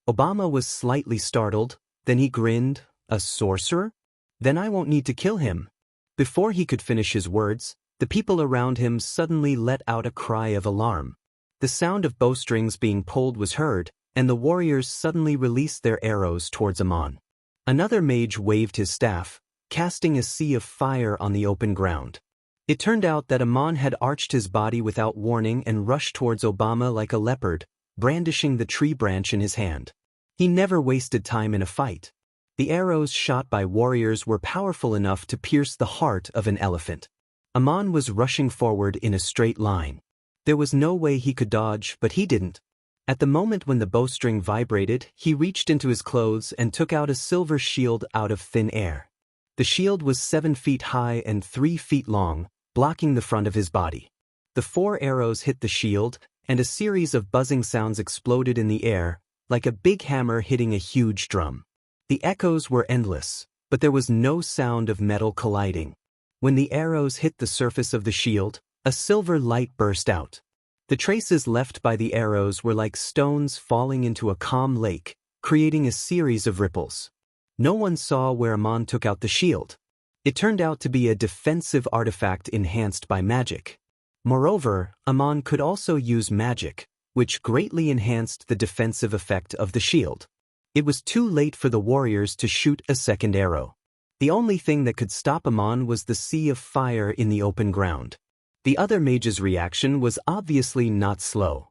Obama was slightly startled, then he grinned, "A sorcerer? Then I won't need to kill him." Before he could finish his words, the people around him suddenly let out a cry of alarm. The sound of bowstrings being pulled was heard, and the warriors suddenly released their arrows towards Amon. Another mage waved his staff, casting a sea of fire on the open ground. It turned out that Amon had arched his body without warning and rushed towards Obama like a leopard, brandishing the tree branch in his hand. He never wasted time in a fight. The arrows shot by warriors were powerful enough to pierce the heart of an elephant. Amon was rushing forward in a straight line. There was no way he could dodge, but he didn't. At the moment when the bowstring vibrated, he reached into his clothes and took out a silver shield out of thin air. The shield was 7 feet high and 3 feet long, blocking the front of his body. The 4 arrows hit the shield, and a series of buzzing sounds exploded in the air, like a big hammer hitting a huge drum. The echoes were endless, but there was no sound of metal colliding. When the arrows hit the surface of the shield, a silver light burst out. The traces left by the arrows were like stones falling into a calm lake, creating a series of ripples. No one saw where Amon took out the shield. It turned out to be a defensive artifact enhanced by magic. Moreover, Amon could also use magic, which greatly enhanced the defensive effect of the shield. It was too late for the warriors to shoot a second arrow. The only thing that could stop Amon was the sea of fire in the open ground. The other mage's reaction was obviously not slow.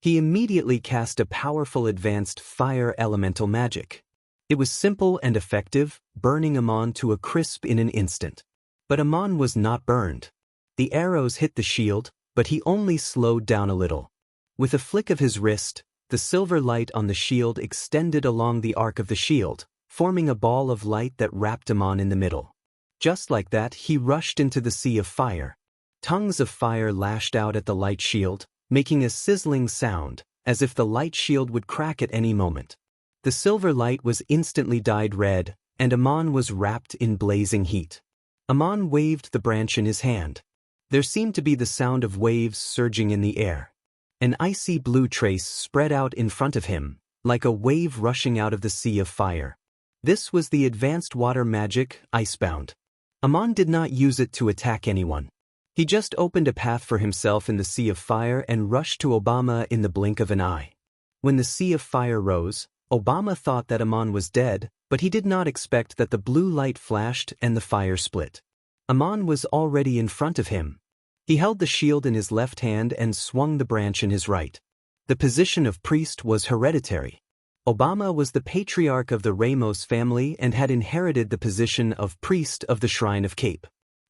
He immediately cast a powerful advanced fire elemental magic. It was simple and effective, burning Amon to a crisp in an instant. But Amon was not burned. The arrows hit the shield, but he only slowed down a little. With a flick of his wrist, the silver light on the shield extended along the arc of the shield, forming a ball of light that wrapped Amon in the middle. Just like that, he rushed into the sea of fire. Tongues of fire lashed out at the light shield, making a sizzling sound, as if the light shield would crack at any moment. The silver light was instantly dyed red, and Amon was wrapped in blazing heat. Amon waved the branch in his hand. There seemed to be the sound of waves surging in the air. An icy blue trace spread out in front of him, like a wave rushing out of the sea of fire. This was the advanced water magic, Icebound. Amon did not use it to attack anyone. He just opened a path for himself in the sea of fire and rushed to Obama in the blink of an eye. When the sea of fire rose, Obama thought that Amon was dead, but he did not expect that the blue light flashed and the fire split. Amon was already in front of him. He held the shield in his left hand and swung the branch in his right. The position of priest was hereditary. Obama was the patriarch of the Ramos family and had inherited the position of priest of the Shrine of Cape.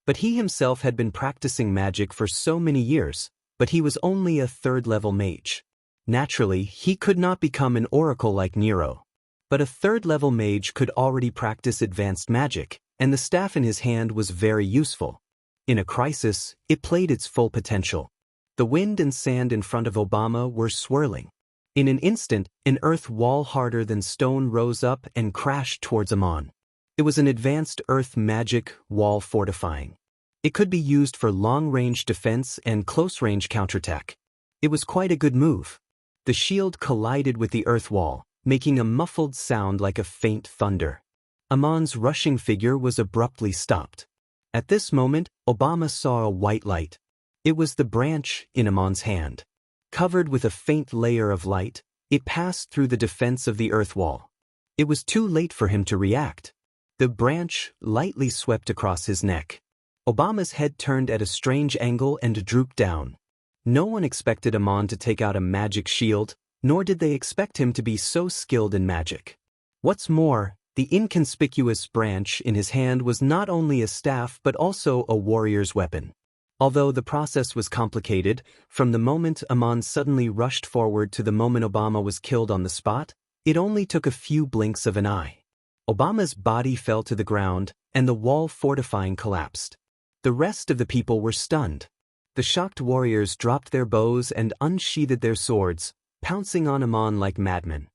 But he himself had been practicing magic for so many years, but he was only a third-level mage. Naturally, he could not become an oracle like Nero. But a third-level mage could already practice advanced magic, and the staff in his hand was very useful. In a crisis, it played its full potential. The wind and sand in front of Obama were swirling. In an instant, an earth wall harder than stone rose up and crashed towards Amon. It was an advanced earth magic wall fortifying. It could be used for long-range defense and close-range counterattack. It was quite a good move. The shield collided with the earth wall, making a muffled sound like a faint thunder. Amon's rushing figure was abruptly stopped. At this moment, Obama saw a white light. It was the branch in Amon's hand. Covered with a faint layer of light, it passed through the defense of the earth wall. It was too late for him to react. The branch lightly swept across his neck. Obama's head turned at a strange angle and drooped down. No one expected Amon to take out a magic shield, nor did they expect him to be so skilled in magic. What's more, the inconspicuous branch in his hand was not only a staff but also a warrior's weapon. Although the process was complicated, from the moment Aman suddenly rushed forward to the moment Obama was killed on the spot, it only took a few blinks of an eye. Obama's body fell to the ground, and the wall fortifying collapsed. The rest of the people were stunned. The shocked warriors dropped their bows and unsheathed their swords, pouncing on Aman like madmen.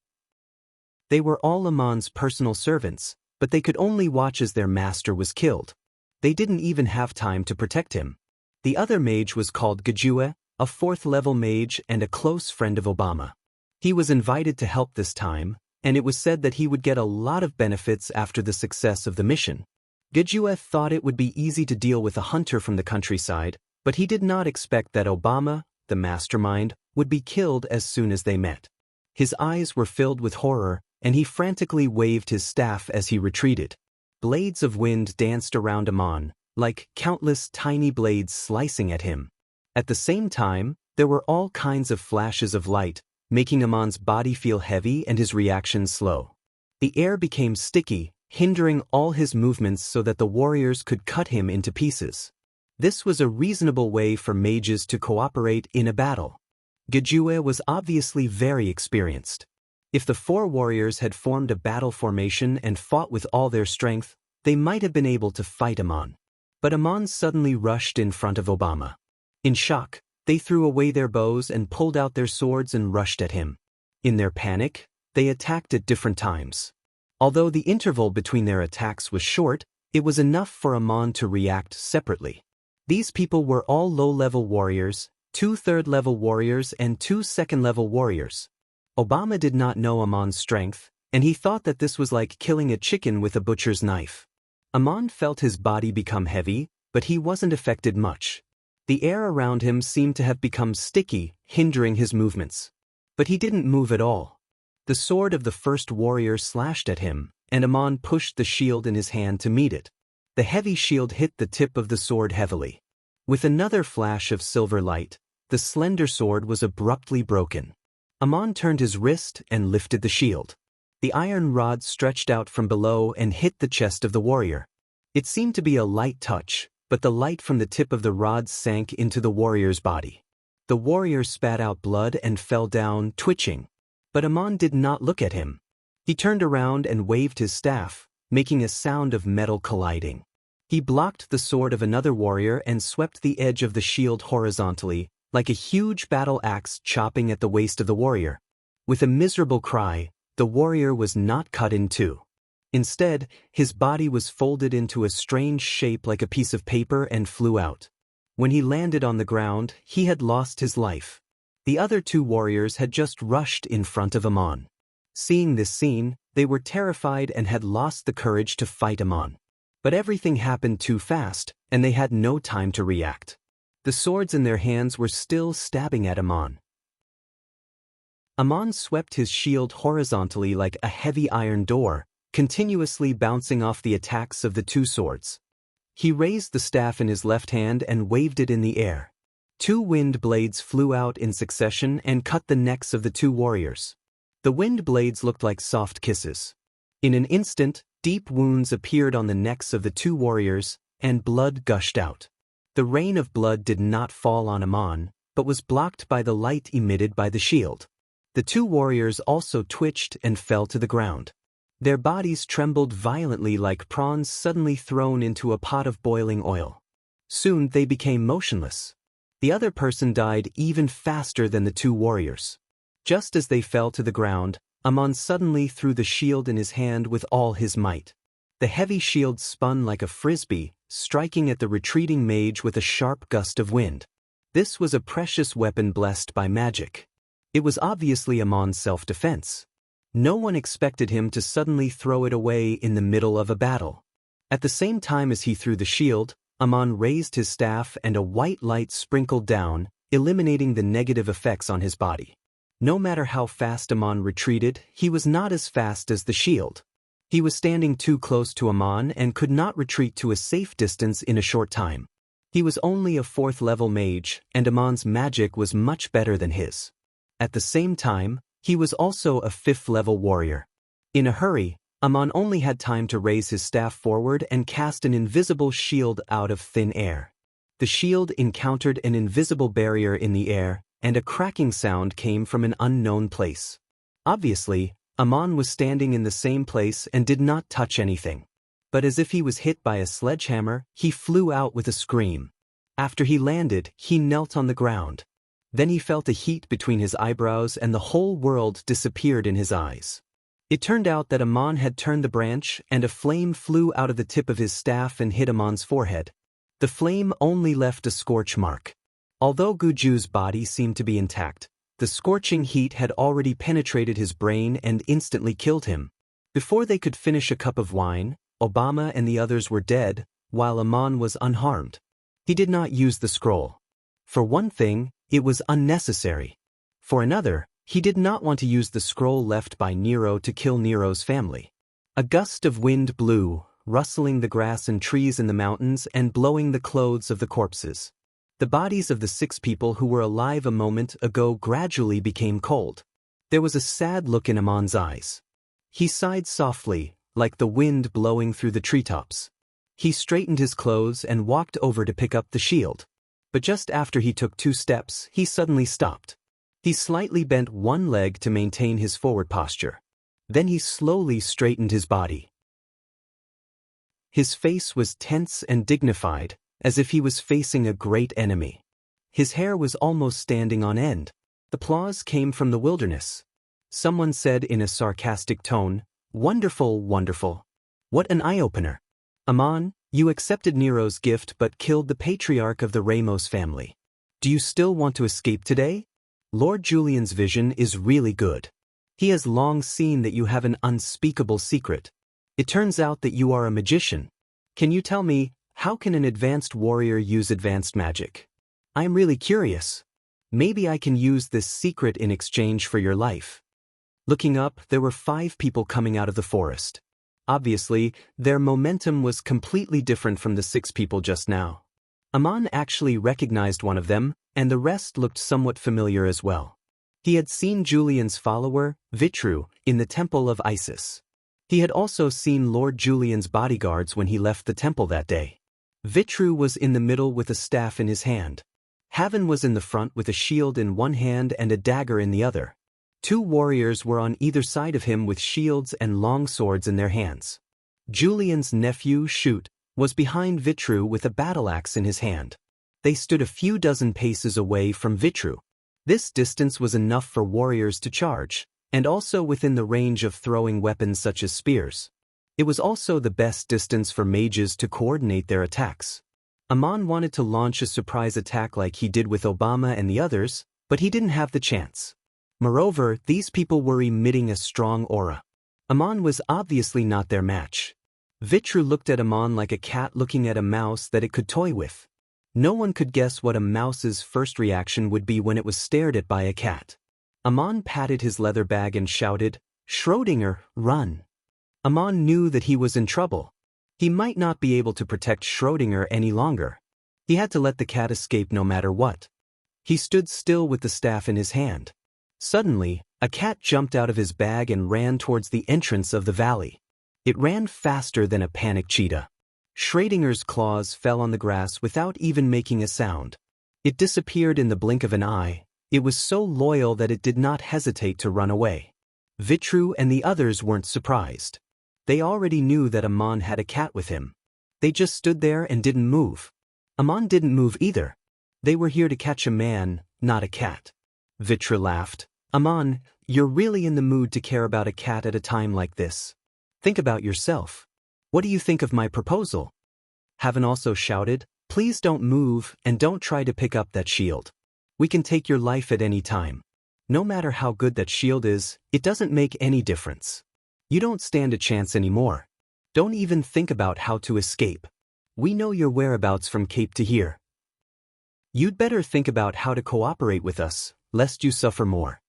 They were all Aman's personal servants, but they could only watch as their master was killed. They didn't even have time to protect him. The other mage was called Gajue, a 4th-level mage and a close friend of Obama. He was invited to help this time, and it was said that he would get a lot of benefits after the success of the mission. Gajue thought it would be easy to deal with a hunter from the countryside, but he did not expect that Obama, the mastermind, would be killed as soon as they met. His eyes were filled with horror, and he frantically waved his staff as he retreated. Blades of wind danced around Aman, like countless tiny blades slicing at him. At the same time, there were all kinds of flashes of light, making Aman's body feel heavy and his reactions slow. The air became sticky, hindering all his movements so that the warriors could cut him into pieces. This was a reasonable way for mages to cooperate in a battle. Gajue was obviously very experienced. If the 4 warriors had formed a battle formation and fought with all their strength, they might have been able to fight Aman. But Aman suddenly rushed in front of Obama. In shock, they threw away their bows and pulled out their swords and rushed at him. In their panic, they attacked at different times. Although the interval between their attacks was short, it was enough for Aman to react separately. These people were all low-level warriors, 2 3rd-level warriors and 2 2nd-level warriors. Obama did not know Aman's strength, and he thought that this was like killing a chicken with a butcher's knife. Aman felt his body become heavy, but he wasn't affected much. The air around him seemed to have become sticky, hindering his movements. But he didn't move at all. The sword of the first warrior slashed at him, and Aman pushed the shield in his hand to meet it. The heavy shield hit the tip of the sword heavily. With another flash of silver light, the slender sword was abruptly broken. Aman turned his wrist and lifted the shield. The iron rod stretched out from below and hit the chest of the warrior. It seemed to be a light touch, but the light from the tip of the rod sank into the warrior's body. The warrior spat out blood and fell down, twitching. But Aman did not look at him. He turned around and waved his staff, making a sound of metal colliding. He blocked the sword of another warrior and swept the edge of the shield horizontally, like a huge battle axe chopping at the waist of the warrior. With a miserable cry, the warrior was not cut in two. Instead, his body was folded into a strange shape like a piece of paper and flew out. When he landed on the ground, he had lost his life. The other 2 warriors had just rushed in front of Aman. Seeing this scene, they were terrified and had lost the courage to fight Aman. But everything happened too fast, and they had no time to react. The swords in their hands were still stabbing at Aman. Aman swept his shield horizontally like a heavy iron door, continuously bouncing off the attacks of the 2 swords. He raised the staff in his left hand and waved it in the air. 2 wind blades flew out in succession and cut the necks of the 2 warriors. The wind blades looked like soft kisses. In an instant, deep wounds appeared on the necks of the 2 warriors, and blood gushed out. The rain of blood did not fall on Aman, but was blocked by the light emitted by the shield. The 2 warriors also twitched and fell to the ground. Their bodies trembled violently like prawns suddenly thrown into a pot of boiling oil. Soon they became motionless. The other person died even faster than the 2 warriors. Just as they fell to the ground, Aman suddenly threw the shield in his hand with all his might. The heavy shield spun like a frisbee, striking at the retreating mage with a sharp gust of wind. This was a precious weapon blessed by magic. It was obviously Aman's self-defense. No one expected him to suddenly throw it away in the middle of a battle. At the same time as he threw the shield, Aman raised his staff and a white light sprinkled down, eliminating the negative effects on his body. No matter how fast Aman retreated, he was not as fast as the shield. He was standing too close to Aman and could not retreat to a safe distance in a short time. He was only a 4th-level mage, and Aman's magic was much better than his. At the same time, he was also a 5th-level warrior. In a hurry, Aman only had time to raise his staff forward and cast an invisible shield out of thin air. The shield encountered an invisible barrier in the air, and a cracking sound came from an unknown place. Obviously, Amon was standing in the same place and did not touch anything. But as if he was hit by a sledgehammer, he flew out with a scream. After he landed, he knelt on the ground. Then he felt a heat between his eyebrows and the whole world disappeared in his eyes. It turned out that Amon had turned the branch and a flame flew out of the tip of his staff and hit Amon's forehead. The flame only left a scorch mark. Although Guju's body seemed to be intact, the scorching heat had already penetrated his brain and instantly killed him. Before they could finish a cup of wine, Obama and the others were dead, while Amon was unharmed. He did not use the scroll. For one thing, it was unnecessary. For another, he did not want to use the scroll left by Nero to kill Nero's family. A gust of wind blew, rustling the grass and trees in the mountains and blowing the clothes of the corpses. The bodies of the 6 people who were alive a moment ago gradually became cold. There was a sad look in Amon's eyes. He sighed softly, like the wind blowing through the treetops. He straightened his clothes and walked over to pick up the shield. But just after he took 2 steps, he suddenly stopped. He slightly bent one leg to maintain his forward posture. Then he slowly straightened his body. His face was tense and dignified, as if he was facing a great enemy. His hair was almost standing on end. The applause came from the wilderness. Someone said in a sarcastic tone, "Wonderful, wonderful. What an eye-opener. Amon, you accepted Nero's gift but killed the patriarch of the Ramos family. Do you still want to escape today? Lord Julian's vision is really good. He has long seen that you have an unspeakable secret. It turns out that you are a magician. Can you tell me, how can an advanced warrior use advanced magic? I am really curious. Maybe I can use this secret in exchange for your life." Looking up, there were 5 people coming out of the forest. Obviously, their momentum was completely different from the 6 people just now. Amon actually recognized one of them, and the rest looked somewhat familiar as well. He had seen Julian's follower, Vitru, in the temple of Isis. He had also seen Lord Julian's bodyguards when he left the temple that day. Vitru was in the middle with a staff in his hand. Haven was in the front with a shield in one hand and a dagger in the other. 2 warriors were on either side of him with shields and long swords in their hands. Julian's nephew, Shoot, was behind Vitru with a battle-axe in his hand. They stood a few dozen paces away from Vitru. This distance was enough for warriors to charge, and also within the range of throwing weapons such as spears. It was also the best distance for mages to coordinate their attacks. Amon wanted to launch a surprise attack like he did with Obama and the others, but he didn't have the chance. Moreover, these people were emitting a strong aura. Amon was obviously not their match. Vitru looked at Amon like a cat looking at a mouse that it could toy with. No one could guess what a mouse's first reaction would be when it was stared at by a cat. Amon patted his leather bag and shouted, "Schrödinger, run!" Amon knew that he was in trouble. He might not be able to protect Schrödinger any longer. He had to let the cat escape no matter what. He stood still with the staff in his hand. Suddenly, a cat jumped out of his bag and ran towards the entrance of the valley. It ran faster than a panicked cheetah. Schrödinger's claws fell on the grass without even making a sound. It disappeared in the blink of an eye. It was so loyal that it did not hesitate to run away. Vitru and the others weren't surprised. They already knew that Amon had a cat with him. They just stood there and didn't move. Amon didn't move either. They were here to catch a man, not a cat. Vitru laughed. "Amon, you're really in the mood to care about a cat at a time like this. Think about yourself. What do you think of my proposal?" Haven also shouted, "Please don't move and don't try to pick up that shield. We can take your life at any time. No matter how good that shield is, it doesn't make any difference. You don't stand a chance anymore. Don't even think about how to escape. We know your whereabouts from Cape to here. You'd better think about how to cooperate with us, lest you suffer more."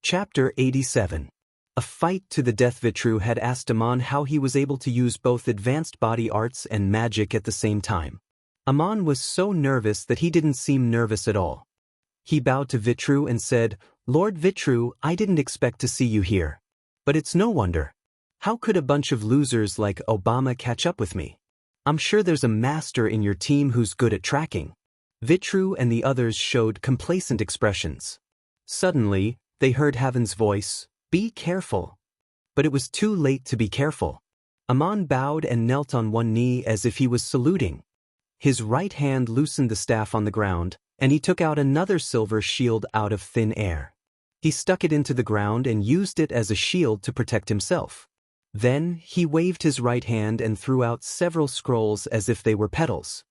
Chapter 87. A fight to the death. Vitru had asked Amon how he was able to use both advanced body arts and magic at the same time. Amon was so nervous that he didn't seem nervous at all. He bowed to Vitru and said, "Lord Vitru, I didn't expect to see you here. But it's no wonder. How could a bunch of losers like Obama catch up with me? I'm sure there's a master in your team who's good at tracking. Vitru and the others showed complacent expressions. Suddenly, they heard Haven's voice, "Be careful." But it was too late to be careful. Aman bowed and knelt on one knee as if he was saluting. His right hand loosened the staff on the ground, and he took out another silver shield out of thin air. He stuck it into the ground and used it as a shield to protect himself. Then, he waved his right hand and threw out several scrolls as if they were petals.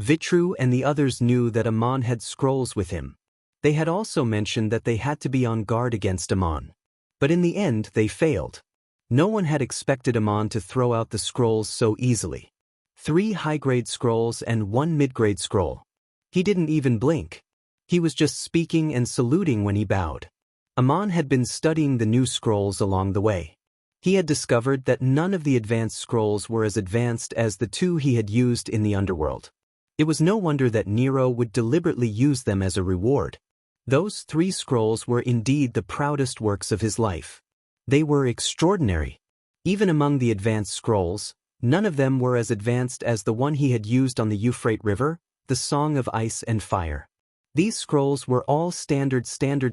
Vitru and the others knew that Aman had scrolls with him. They had also mentioned that they had to be on guard against Aman. But in the end, they failed. No one had expected Aman to throw out the scrolls so easily. 3 high-grade scrolls and 1 mid-grade scroll. He didn't even blink. He was just speaking and saluting when he bowed. Aman had been studying the new scrolls along the way. He had discovered that none of the advanced scrolls were as advanced as the 2 he had used in the underworld. It was no wonder that Nero would deliberately use them as a reward. Those 3 scrolls were indeed the proudest works of his life. They were extraordinary. Even among the advanced scrolls, none of them were as advanced as the one he had used on the Euphrates River, the Song of Ice and Fire. These scrolls were all standard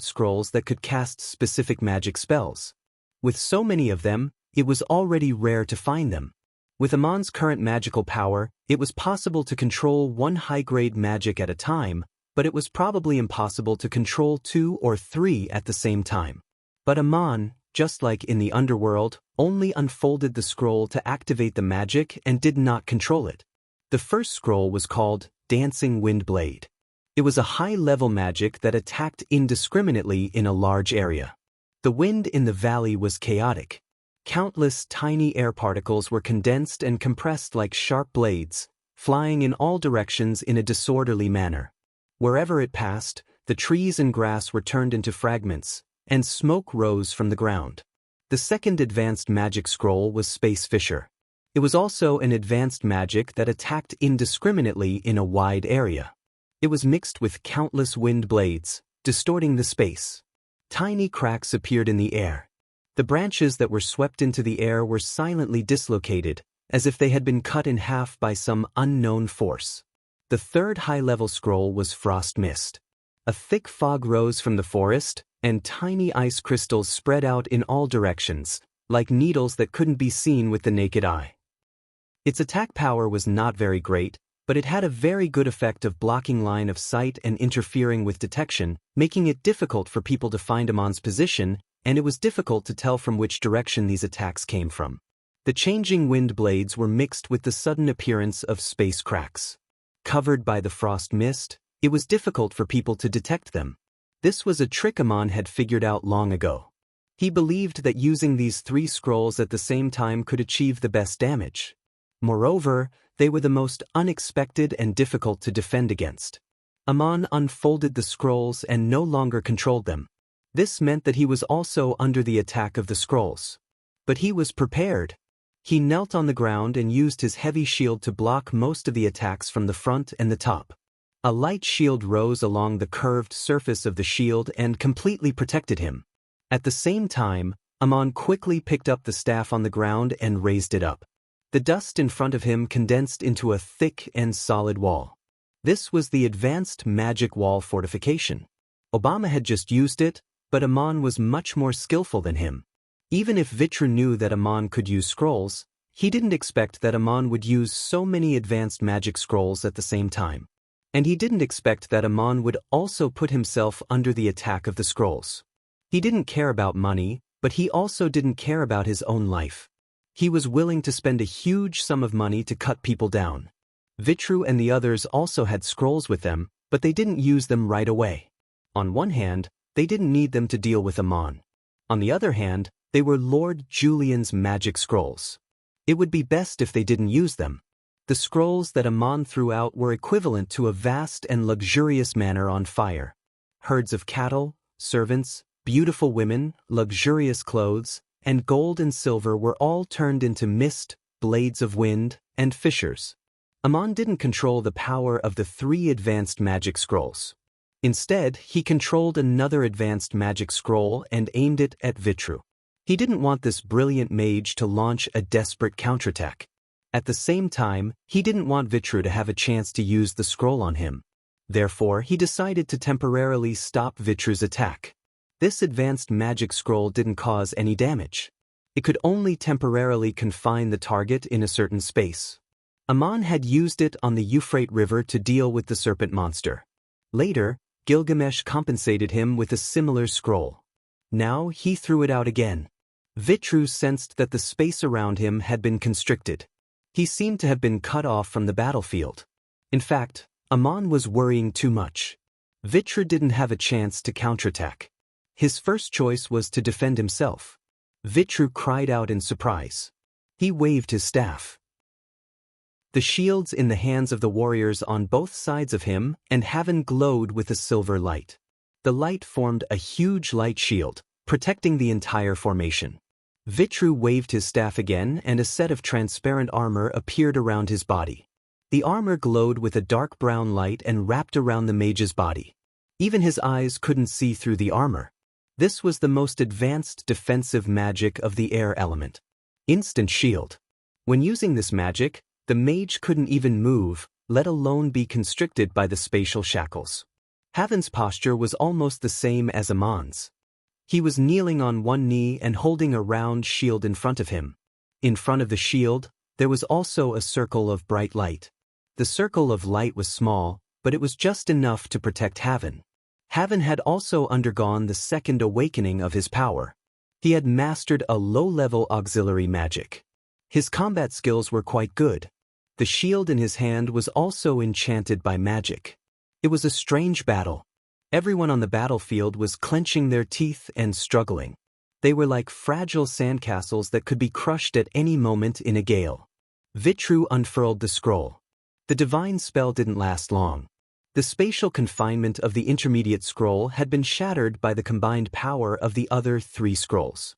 scrolls that could cast specific magic spells. With so many of them, it was already rare to find them. With Aman's current magical power, it was possible to control 1 high-grade magic at a time, but it was probably impossible to control 2 or 3 at the same time. But Aman, just like in the underworld, only unfolded the scroll to activate the magic and did not control it. The first scroll was called Dancing Wind Blade. It was a high-level magic that attacked indiscriminately in a large area. The wind in the valley was chaotic. Countless tiny air particles were condensed and compressed like sharp blades, flying in all directions in a disorderly manner. Wherever it passed, the trees and grass were turned into fragments, and smoke rose from the ground. The second advanced magic scroll was Space Fisher. It was also an advanced magic that attacked indiscriminately in a wide area. It was mixed with countless wind blades, distorting the space. Tiny cracks appeared in the air. The branches that were swept into the air were silently dislocated, as if they had been cut in half by some unknown force. The third high-level scroll was Frost Mist. A thick fog rose from the forest, and tiny ice crystals spread out in all directions, like needles that couldn't be seen with the naked eye. Its attack power was not very great, but it had a very good effect of blocking line of sight and interfering with detection, making it difficult for people to find Aman's position, and it was difficult to tell from which direction these attacks came from. The changing wind blades were mixed with the sudden appearance of space cracks. Covered by the frost mist, it was difficult for people to detect them. This was a trick Aman had figured out long ago. He believed that using these 3 scrolls at the same time could achieve the best damage. Moreover, they were the most unexpected and difficult to defend against. Aman unfolded the scrolls and no longer controlled them. This meant that he was also under the attack of the scrolls. But he was prepared. He knelt on the ground and used his heavy shield to block most of the attacks from the front and the top. A light shield rose along the curved surface of the shield and completely protected him. At the same time, Aman quickly picked up the staff on the ground and raised it up. The dust in front of him condensed into a thick and solid wall. This was the advanced magic wall fortification. Obama had just used it, but Aman was much more skillful than him. Even if Vitru knew that Aman could use scrolls, he didn't expect that Aman would use so many advanced magic scrolls at the same time. And he didn't expect that Aman would also put himself under the attack of the scrolls. He didn't care about money, but he also didn't care about his own life. He was willing to spend a huge sum of money to cut people down. Vitru and the others also had scrolls with them, but they didn't use them right away. On one hand, they didn't need them to deal with Aman. On the other hand, they were Lord Julian's magic scrolls. It would be best if they didn't use them. The scrolls that Aman threw out were equivalent to a vast and luxurious manor on fire. Herds of cattle, servants, beautiful women, luxurious clothes, and gold and silver were all turned into mist, blades of wind, and fissures. Aman didn't control the power of the 3 advanced magic scrolls. Instead, he controlled another advanced magic scroll and aimed it at Vitru. He didn't want this brilliant mage to launch a desperate counterattack. At the same time, he didn't want Vitru to have a chance to use the scroll on him. Therefore, he decided to temporarily stop Vitru's attack. This advanced magic scroll didn't cause any damage. It could only temporarily confine the target in a certain space. Aman had used it on the Euphrates River to deal with the serpent monster. Later, Gilgamesh compensated him with a similar scroll. Now he threw it out again. Vitru sensed that the space around him had been constricted. He seemed to have been cut off from the battlefield. In fact, Aman was worrying too much. Vitru didn't have a chance to counterattack. His first choice was to defend himself. Vitru cried out in surprise. He waved his staff. The shields in the hands of the warriors on both sides of him and Haven glowed with a silver light. The light formed a huge light shield, protecting the entire formation. Vitru waved his staff again and a set of transparent armor appeared around his body. The armor glowed with a dark brown light and wrapped around the mage's body. Even his eyes couldn't see through the armor. This was the most advanced defensive magic of the air element. Instant shield. When using this magic, the mage couldn't even move, let alone be constricted by the spatial shackles. Haven's posture was almost the same as Aman's. He was kneeling on one knee and holding a round shield in front of him. In front of the shield, there was also a circle of bright light. The circle of light was small, but it was just enough to protect Haven. Haven had also undergone the second awakening of his power. He had mastered a low-level auxiliary magic. His combat skills were quite good. The shield in his hand was also enchanted by magic. It was a strange battle. Everyone on the battlefield was clenching their teeth and struggling. They were like fragile sandcastles that could be crushed at any moment in a gale. Vitru unfurled the scroll. The divine spell didn't last long. The spatial confinement of the intermediate scroll had been shattered by the combined power of the other 3 scrolls.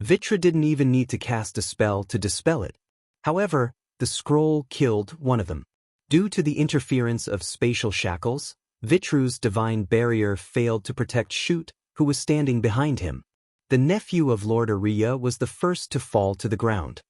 Vitru didn't even need to cast a spell to dispel it. However, the scroll killed one of them. Due to the interference of spatial shackles, Vitru's divine barrier failed to protect Shute, who was standing behind him. The nephew of Lord Ariya was the first to fall to the ground.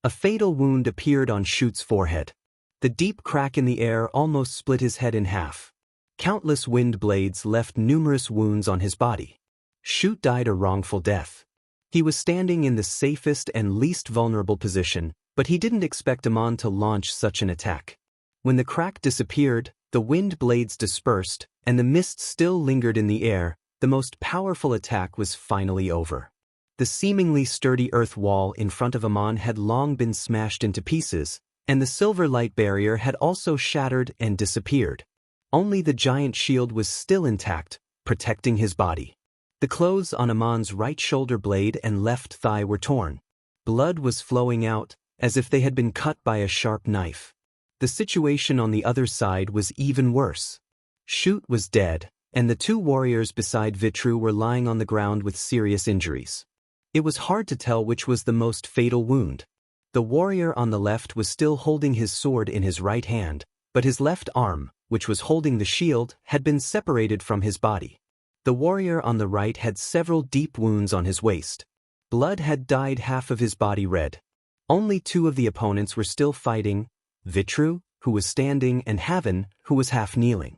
A fatal wound appeared on Shute's forehead. The deep crack in the air almost split his head in half. Countless wind blades left numerous wounds on his body. Shute died a wrongful death. He was standing in the safest and least vulnerable position, but he didn't expect Aman to launch such an attack. When the crack disappeared, the wind blades dispersed, and the mist still lingered in the air, the most powerful attack was finally over. The seemingly sturdy earth wall in front of Aman had long been smashed into pieces, and the silver light barrier had also shattered and disappeared. Only the giant shield was still intact, protecting his body. The clothes on Aman's right shoulder blade and left thigh were torn. Blood was flowing out, as if they had been cut by a sharp knife. The situation on the other side was even worse. Shute was dead, and the 2 warriors beside Vitru were lying on the ground with serious injuries. It was hard to tell which was the most fatal wound. The warrior on the left was still holding his sword in his right hand, but his left arm, which was holding the shield, had been separated from his body. The warrior on the right had several deep wounds on his waist. Blood had dyed half of his body red. Only 2 of the opponents were still fighting, Vitru, who was standing, and Haven, who was half kneeling.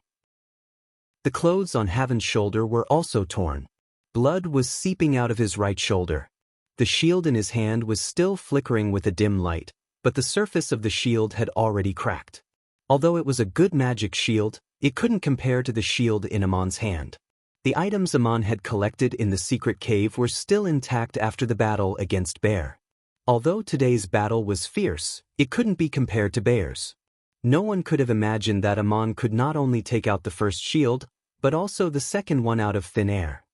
The clothes on Haven's shoulder were also torn. Blood was seeping out of his right shoulder. The shield in his hand was still flickering with a dim light, but the surface of the shield had already cracked. Although it was a good magic shield, it couldn't compare to the shield in Aman's hand. The items Aman had collected in the secret cave were still intact after the battle against Bear. Although today's battle was fierce, it couldn't be compared to Bear's. No one could have imagined that Aman could not only take out the first shield, but also the second one out of thin air.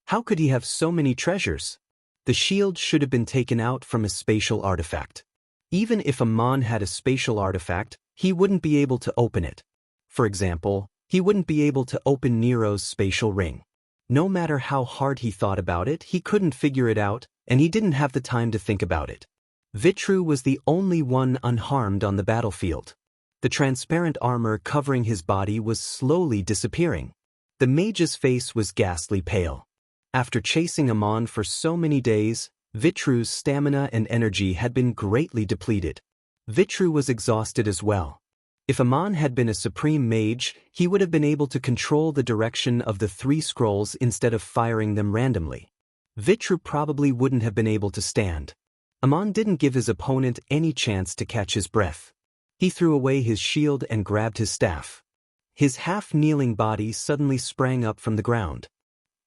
How could he have so many treasures? The shield should have been taken out from a spatial artifact. Even if Aman had a spatial artifact, he wouldn't be able to open it. For example, he wouldn't be able to open Nero's spatial ring. No matter how hard he thought about it, he couldn't figure it out, and he didn't have the time to think about it. Vitru was the only one unharmed on the battlefield. The transparent armor covering his body was slowly disappearing. The mage's face was ghastly pale. After chasing Aman for so many days, Vitru's stamina and energy had been greatly depleted. Vitru was exhausted as well. If Aman had been a supreme mage, he would have been able to control the direction of the 3 scrolls instead of firing them randomly. Vitru probably wouldn't have been able to stand. Aman didn't give his opponent any chance to catch his breath. He threw away his shield and grabbed his staff. His half-kneeling body suddenly sprang up from the ground.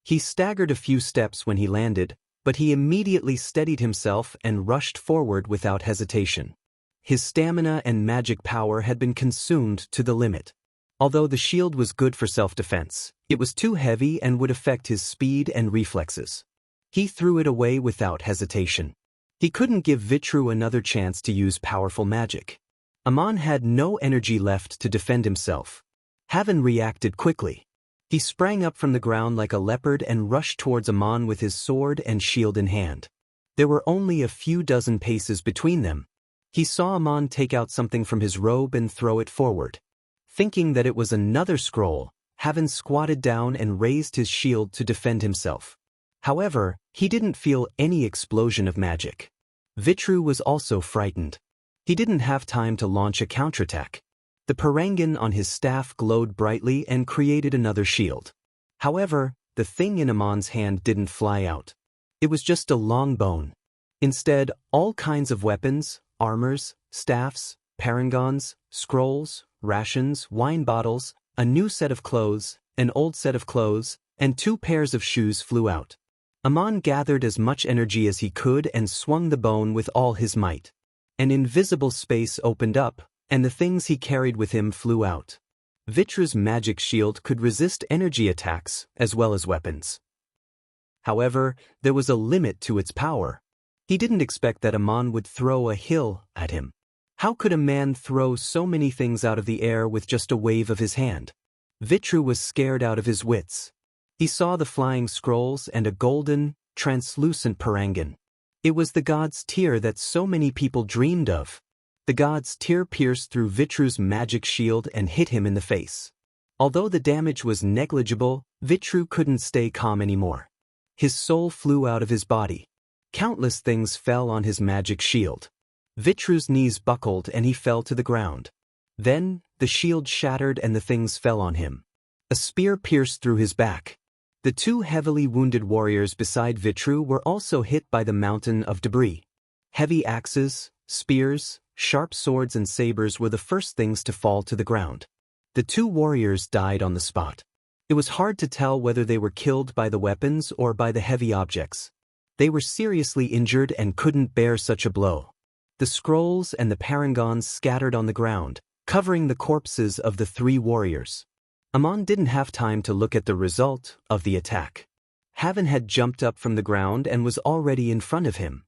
He staggered a few steps when he landed, but he immediately steadied himself and rushed forward without hesitation. His stamina and magic power had been consumed to the limit. Although the shield was good for self-defense, it was too heavy and would affect his speed and reflexes. He threw it away without hesitation. He couldn't give Vitru another chance to use powerful magic. Aman had no energy left to defend himself. Haven reacted quickly. He sprang up from the ground like a leopard and rushed towards Aman with his sword and shield in hand. There were only a few dozen paces between them. He saw Aman take out something from his robe and throw it forward. Thinking that it was another scroll, Haven squatted down and raised his shield to defend himself. However, he didn't feel any explosion of magic. Vitru was also frightened. He didn't have time to launch a counterattack. The parangan on his staff glowed brightly and created another shield. However, the thing in Aman's hand didn't fly out. It was just a long bone. Instead, all kinds of weapons, armors, staffs, parangons, scrolls, rations, wine bottles, a new set of clothes, an old set of clothes, and 2 pairs of shoes flew out. Aman gathered as much energy as he could and swung the bone with all his might. An invisible space opened up, and the things he carried with him flew out. Vitru's magic shield could resist energy attacks as well as weapons. However, there was a limit to its power. He didn't expect that Aman would throw a hill at him. How could a man throw so many things out of the air with just a wave of his hand? Vitru was scared out of his wits. He saw the flying scrolls and a golden, translucent parangan. It was the god's tear that so many people dreamed of. The god's tear pierced through Vitru's magic shield and hit him in the face. Although the damage was negligible, Vitru couldn't stay calm anymore. His soul flew out of his body. Countless things fell on his magic shield. Vitru's knees buckled and he fell to the ground. Then, the shield shattered and the things fell on him. A spear pierced through his back. The 2 heavily wounded warriors beside Vitru were also hit by the mountain of debris. Heavy axes, spears, sharp swords and sabers were the first things to fall to the ground. The 2 warriors died on the spot. It was hard to tell whether they were killed by the weapons or by the heavy objects. They were seriously injured and couldn't bear such a blow. The scrolls and the parangons scattered on the ground, covering the corpses of the 3 warriors. Aman didn't have time to look at the result of the attack. Haven had jumped up from the ground and was already in front of him.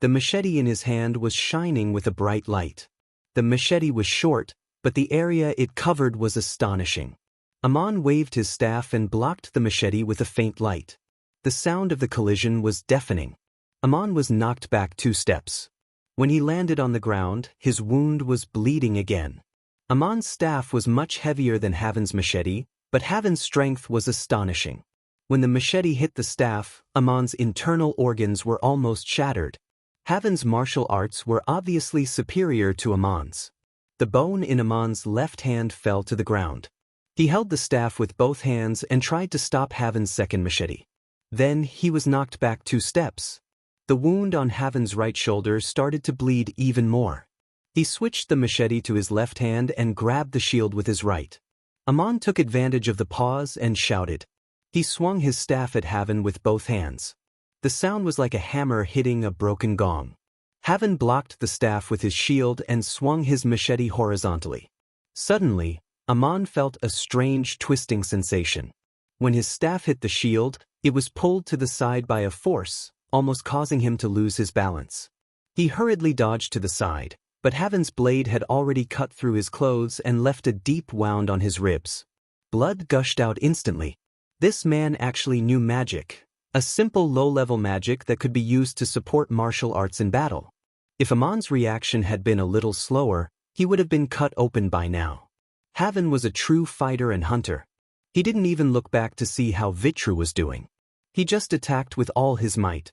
The machete in his hand was shining with a bright light. The machete was short, but the area it covered was astonishing. Aman waved his staff and blocked the machete with a faint light. The sound of the collision was deafening. Aman was knocked back 2 steps. When he landed on the ground, his wound was bleeding again. Aman's staff was much heavier than Haven's machete, but Haven's strength was astonishing. When the machete hit the staff, Aman's internal organs were almost shattered. Haven's martial arts were obviously superior to Aman's. The bone in Aman's left hand fell to the ground. He held the staff with both hands and tried to stop Haven's second machete. Then he was knocked back 2 steps. The wound on Haven's right shoulder started to bleed even more. He switched the machete to his left hand and grabbed the shield with his right. Aman took advantage of the pause and shouted. He swung his staff at Haven with both hands. The sound was like a hammer hitting a broken gong. Haven blocked the staff with his shield and swung his machete horizontally. Suddenly, Aman felt a strange twisting sensation. When his staff hit the shield, it was pulled to the side by a force, almost causing him to lose his balance. He hurriedly dodged to the side, but Haven's blade had already cut through his clothes and left a deep wound on his ribs. Blood gushed out instantly. This man actually knew magic, a simple low-level magic that could be used to support martial arts in battle. If Aman's reaction had been a little slower, he would have been cut open by now. Haven was a true fighter and hunter. He didn't even look back to see how Vitru was doing. He just attacked with all his might.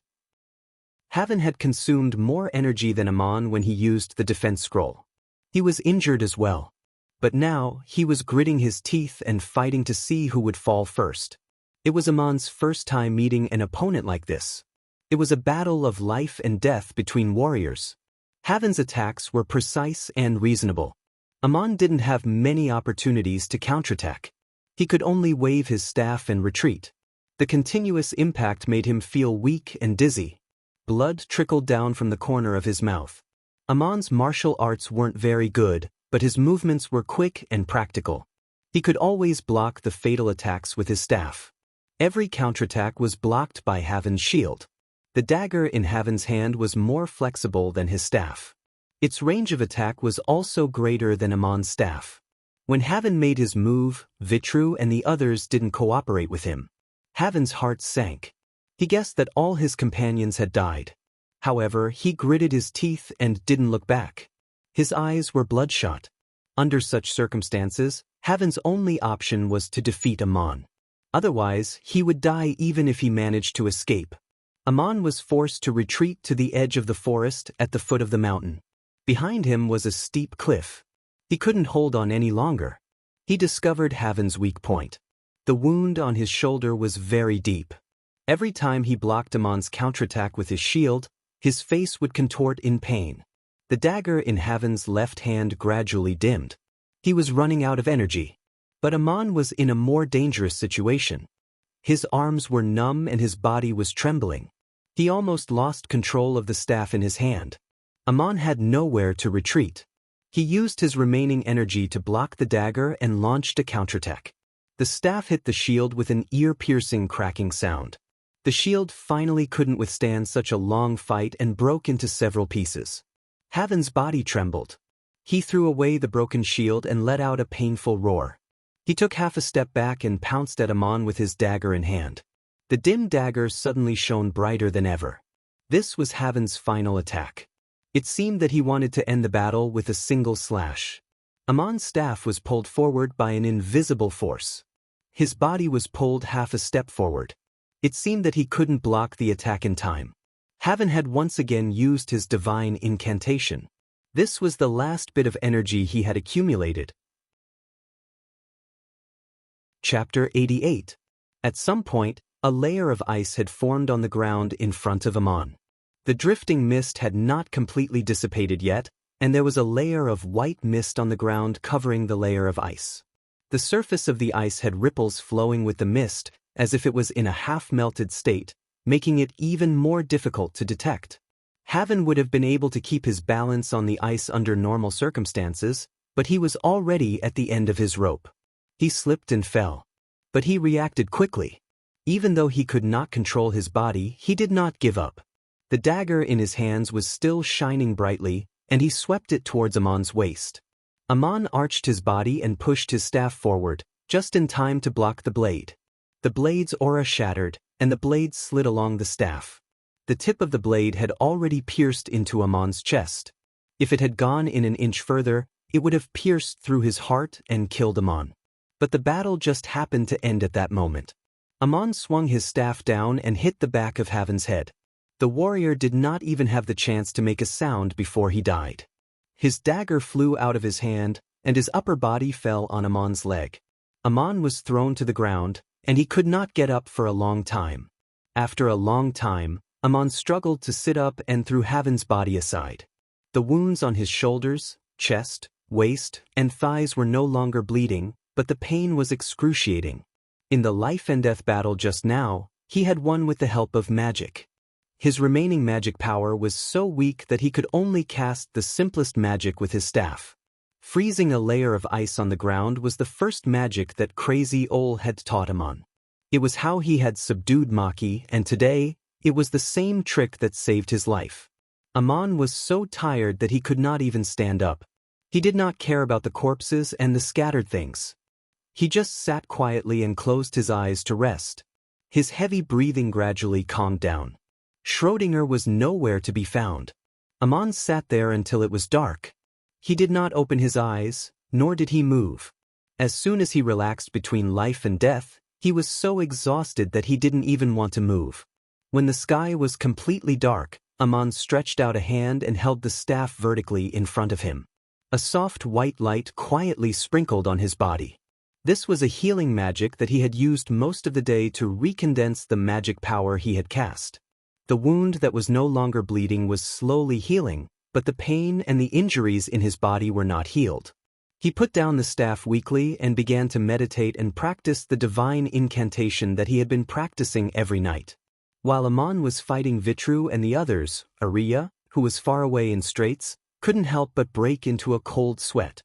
Haven had consumed more energy than Amon when he used the defense scroll. He was injured as well. But now, he was gritting his teeth and fighting to see who would fall first. It was Amon's first time meeting an opponent like this. It was a battle of life and death between warriors. Haven's attacks were precise and reasonable. Amon didn't have many opportunities to counterattack. He could only wave his staff and retreat. The continuous impact made him feel weak and dizzy. Blood trickled down from the corner of his mouth. Amon's martial arts weren't very good, but his movements were quick and practical. He could always block the fatal attacks with his staff. Every counterattack was blocked by Haven's shield. The dagger in Haven's hand was more flexible than his staff. Its range of attack was also greater than Amon's staff. When Haven made his move, Vitru and the others didn't cooperate with him. Haven's heart sank. He guessed that all his companions had died. However, he gritted his teeth and didn't look back. His eyes were bloodshot. Under such circumstances, Haven's only option was to defeat Amon. Otherwise, he would die even if he managed to escape. Amon was forced to retreat to the edge of the forest at the foot of the mountain. Behind him was a steep cliff. He couldn't hold on any longer. He discovered Haven's weak point. The wound on his shoulder was very deep. Every time he blocked Amon's counterattack with his shield, his face would contort in pain. The dagger in Haven's left hand gradually dimmed. He was running out of energy. But Amon was in a more dangerous situation. His arms were numb and his body was trembling. He almost lost control of the staff in his hand. Amon had nowhere to retreat. He used his remaining energy to block the dagger and launched a counterattack. The staff hit the shield with an ear-piercing cracking sound. The shield finally couldn't withstand such a long fight and broke into several pieces. Haven's body trembled. He threw away the broken shield and let out a painful roar. He took half a step back and pounced at Amon with his dagger in hand. The dim dagger suddenly shone brighter than ever. This was Haven's final attack. It seemed that he wanted to end the battle with a single slash. Amon's staff was pulled forward by an invisible force. His body was pulled half a step forward. It seemed that he couldn't block the attack in time. Haven had once again used his divine incantation. This was the last bit of energy he had accumulated. Chapter 88. At some point, a layer of ice had formed on the ground in front of Amon. The drifting mist had not completely dissipated yet, and there was a layer of white mist on the ground covering the layer of ice. The surface of the ice had ripples flowing with the mist, as if it was in a half-melted state, making it even more difficult to detect. Haven would have been able to keep his balance on the ice under normal circumstances, but he was already at the end of his rope. He slipped and fell. But he reacted quickly. Even though he could not control his body, he did not give up. The dagger in his hands was still shining brightly, and he swept it towards Amon's waist. Amon arched his body and pushed his staff forward, just in time to block the blade. The blade's aura shattered, and the blade slid along the staff. The tip of the blade had already pierced into Amon's chest. If it had gone in an inch further, it would have pierced through his heart and killed Amon. But the battle just happened to end at that moment. Amon swung his staff down and hit the back of Haven's head. The warrior did not even have the chance to make a sound before he died. His dagger flew out of his hand, and his upper body fell on Amon's leg. Amon was thrown to the ground, and he could not get up for a long time. After a long time, Amon struggled to sit up and threw Haven's body aside. The wounds on his shoulders, chest, waist, and thighs were no longer bleeding, but the pain was excruciating. In the life-and-death battle just now, he had won with the help of magic. His remaining magic power was so weak that he could only cast the simplest magic with his staff. Freezing a layer of ice on the ground was the first magic that Crazy Ol had taught Amon. It was how he had subdued Maki, and today, it was the same trick that saved his life. Amon was so tired that he could not even stand up. He did not care about the corpses and the scattered things. He just sat quietly and closed his eyes to rest. His heavy breathing gradually calmed down. Schrödinger was nowhere to be found. Amon sat there until it was dark. He did not open his eyes, nor did he move. As soon as he relaxed between life and death, he was so exhausted that he didn't even want to move. When the sky was completely dark, Amon stretched out a hand and held the staff vertically in front of him. A soft white light quietly sprinkled on his body. This was a healing magic that he had used most of the day to recondense the magic power he had cast. The wound that was no longer bleeding was slowly healing, but the pain and the injuries in his body were not healed. He put down the staff weakly and began to meditate and practice the divine incantation that he had been practicing every night. While Amon was fighting Vitru and the others, Ariya, who was far away in straits, couldn't help but break into a cold sweat.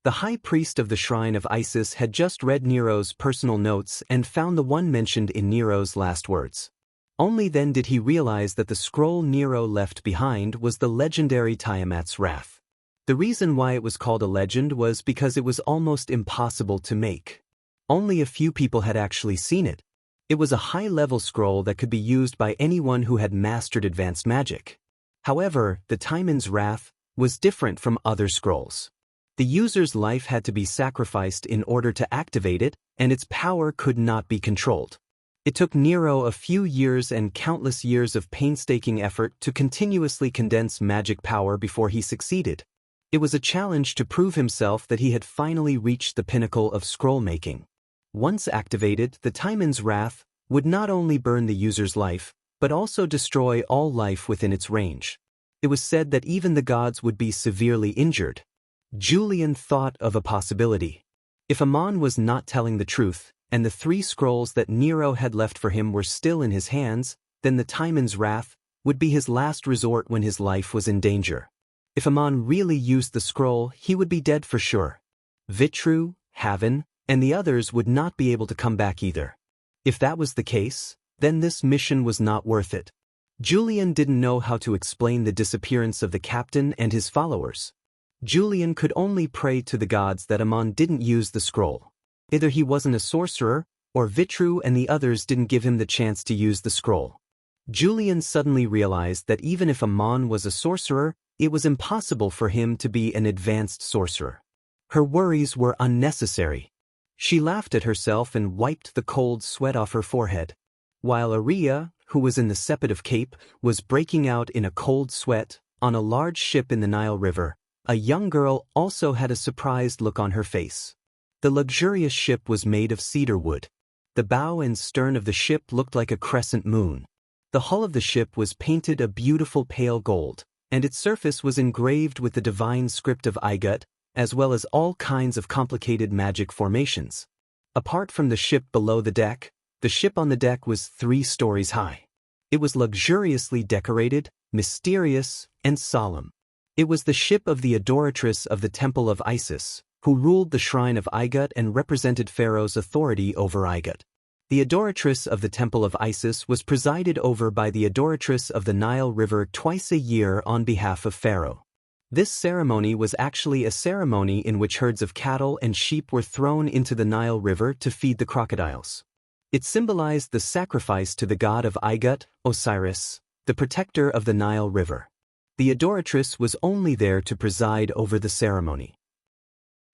The high priest of the shrine of Isis had just read Nero's personal notes and found the one mentioned in Nero's last words. Only then did he realize that the scroll Nero left behind was the legendary Tiamat's Wrath. The reason why it was called a legend was because it was almost impossible to make. Only a few people had actually seen it. It was a high-level scroll that could be used by anyone who had mastered advanced magic. However, the Tiamat's Wrath was different from other scrolls. The user's life had to be sacrificed in order to activate it, and its power could not be controlled. It took Nero a few years and countless years of painstaking effort to continuously condense magic power before he succeeded. It was a challenge to prove himself that he had finally reached the pinnacle of scroll making. Once activated, the Tiamat's Wrath would not only burn the user's life, but also destroy all life within its range. It was said that even the gods would be severely injured. Julian thought of a possibility. If Amon was not telling the truth, and the 3 scrolls that Nero had left for him were still in his hands, then the Tiamat's Wrath would be his last resort when his life was in danger. If Amon really used the scroll, he would be dead for sure. Vitru, Haven, and the others would not be able to come back either. If that was the case, then this mission was not worth it. Julian didn't know how to explain the disappearance of the captain and his followers. Julian could only pray to the gods that Amon didn't use the scroll. Either he wasn't a sorcerer, or Vitru and the others didn't give him the chance to use the scroll. Julian suddenly realized that even if Amon was a sorcerer, it was impossible for him to be an advanced sorcerer. Her worries were unnecessary. She laughed at herself and wiped the cold sweat off her forehead. While Ariya, who was in the Sepative Cape, was breaking out in a cold sweat, on a large ship in the Nile River, a young girl also had a surprised look on her face. The luxurious ship was made of cedar wood. The bow and stern of the ship looked like a crescent moon. The hull of the ship was painted a beautiful pale gold, and its surface was engraved with the divine script of Igut, as well as all kinds of complicated magic formations. Apart from the ship below the deck, the ship on the deck was 3 stories high. It was luxuriously decorated, mysterious, and solemn. It was the ship of the adoratress of the Temple of Isis, who ruled the shrine of Igut and represented Pharaoh's authority over Igut. The adoratress of the Temple of Isis was presided over by the adoratress of the Nile River twice a year on behalf of Pharaoh. This ceremony was actually a ceremony in which herds of cattle and sheep were thrown into the Nile River to feed the crocodiles. It symbolized the sacrifice to the god of Igut, Osiris, the protector of the Nile River. The adoratress was only there to preside over the ceremony.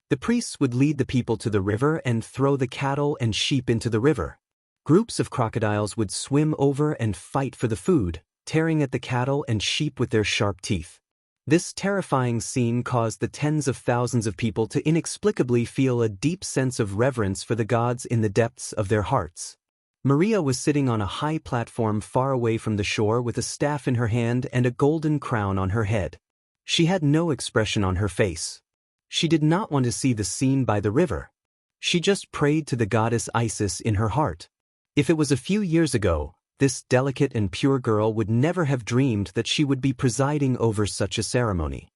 The priests would lead the people to the river and throw the cattle and sheep into the river. Groups of crocodiles would swim over and fight for the food, tearing at the cattle and sheep with their sharp teeth. This terrifying scene caused the tens of thousands of people to inexplicably feel a deep sense of reverence for the gods in the depths of their hearts. Maria was sitting on a high platform far away from the shore with a staff in her hand and a golden crown on her head. She had no expression on her face. She did not want to see the scene by the river. She just prayed to the goddess Isis in her heart. If it was a few years ago, this delicate and pure girl would never have dreamed that she would be presiding over such a ceremony.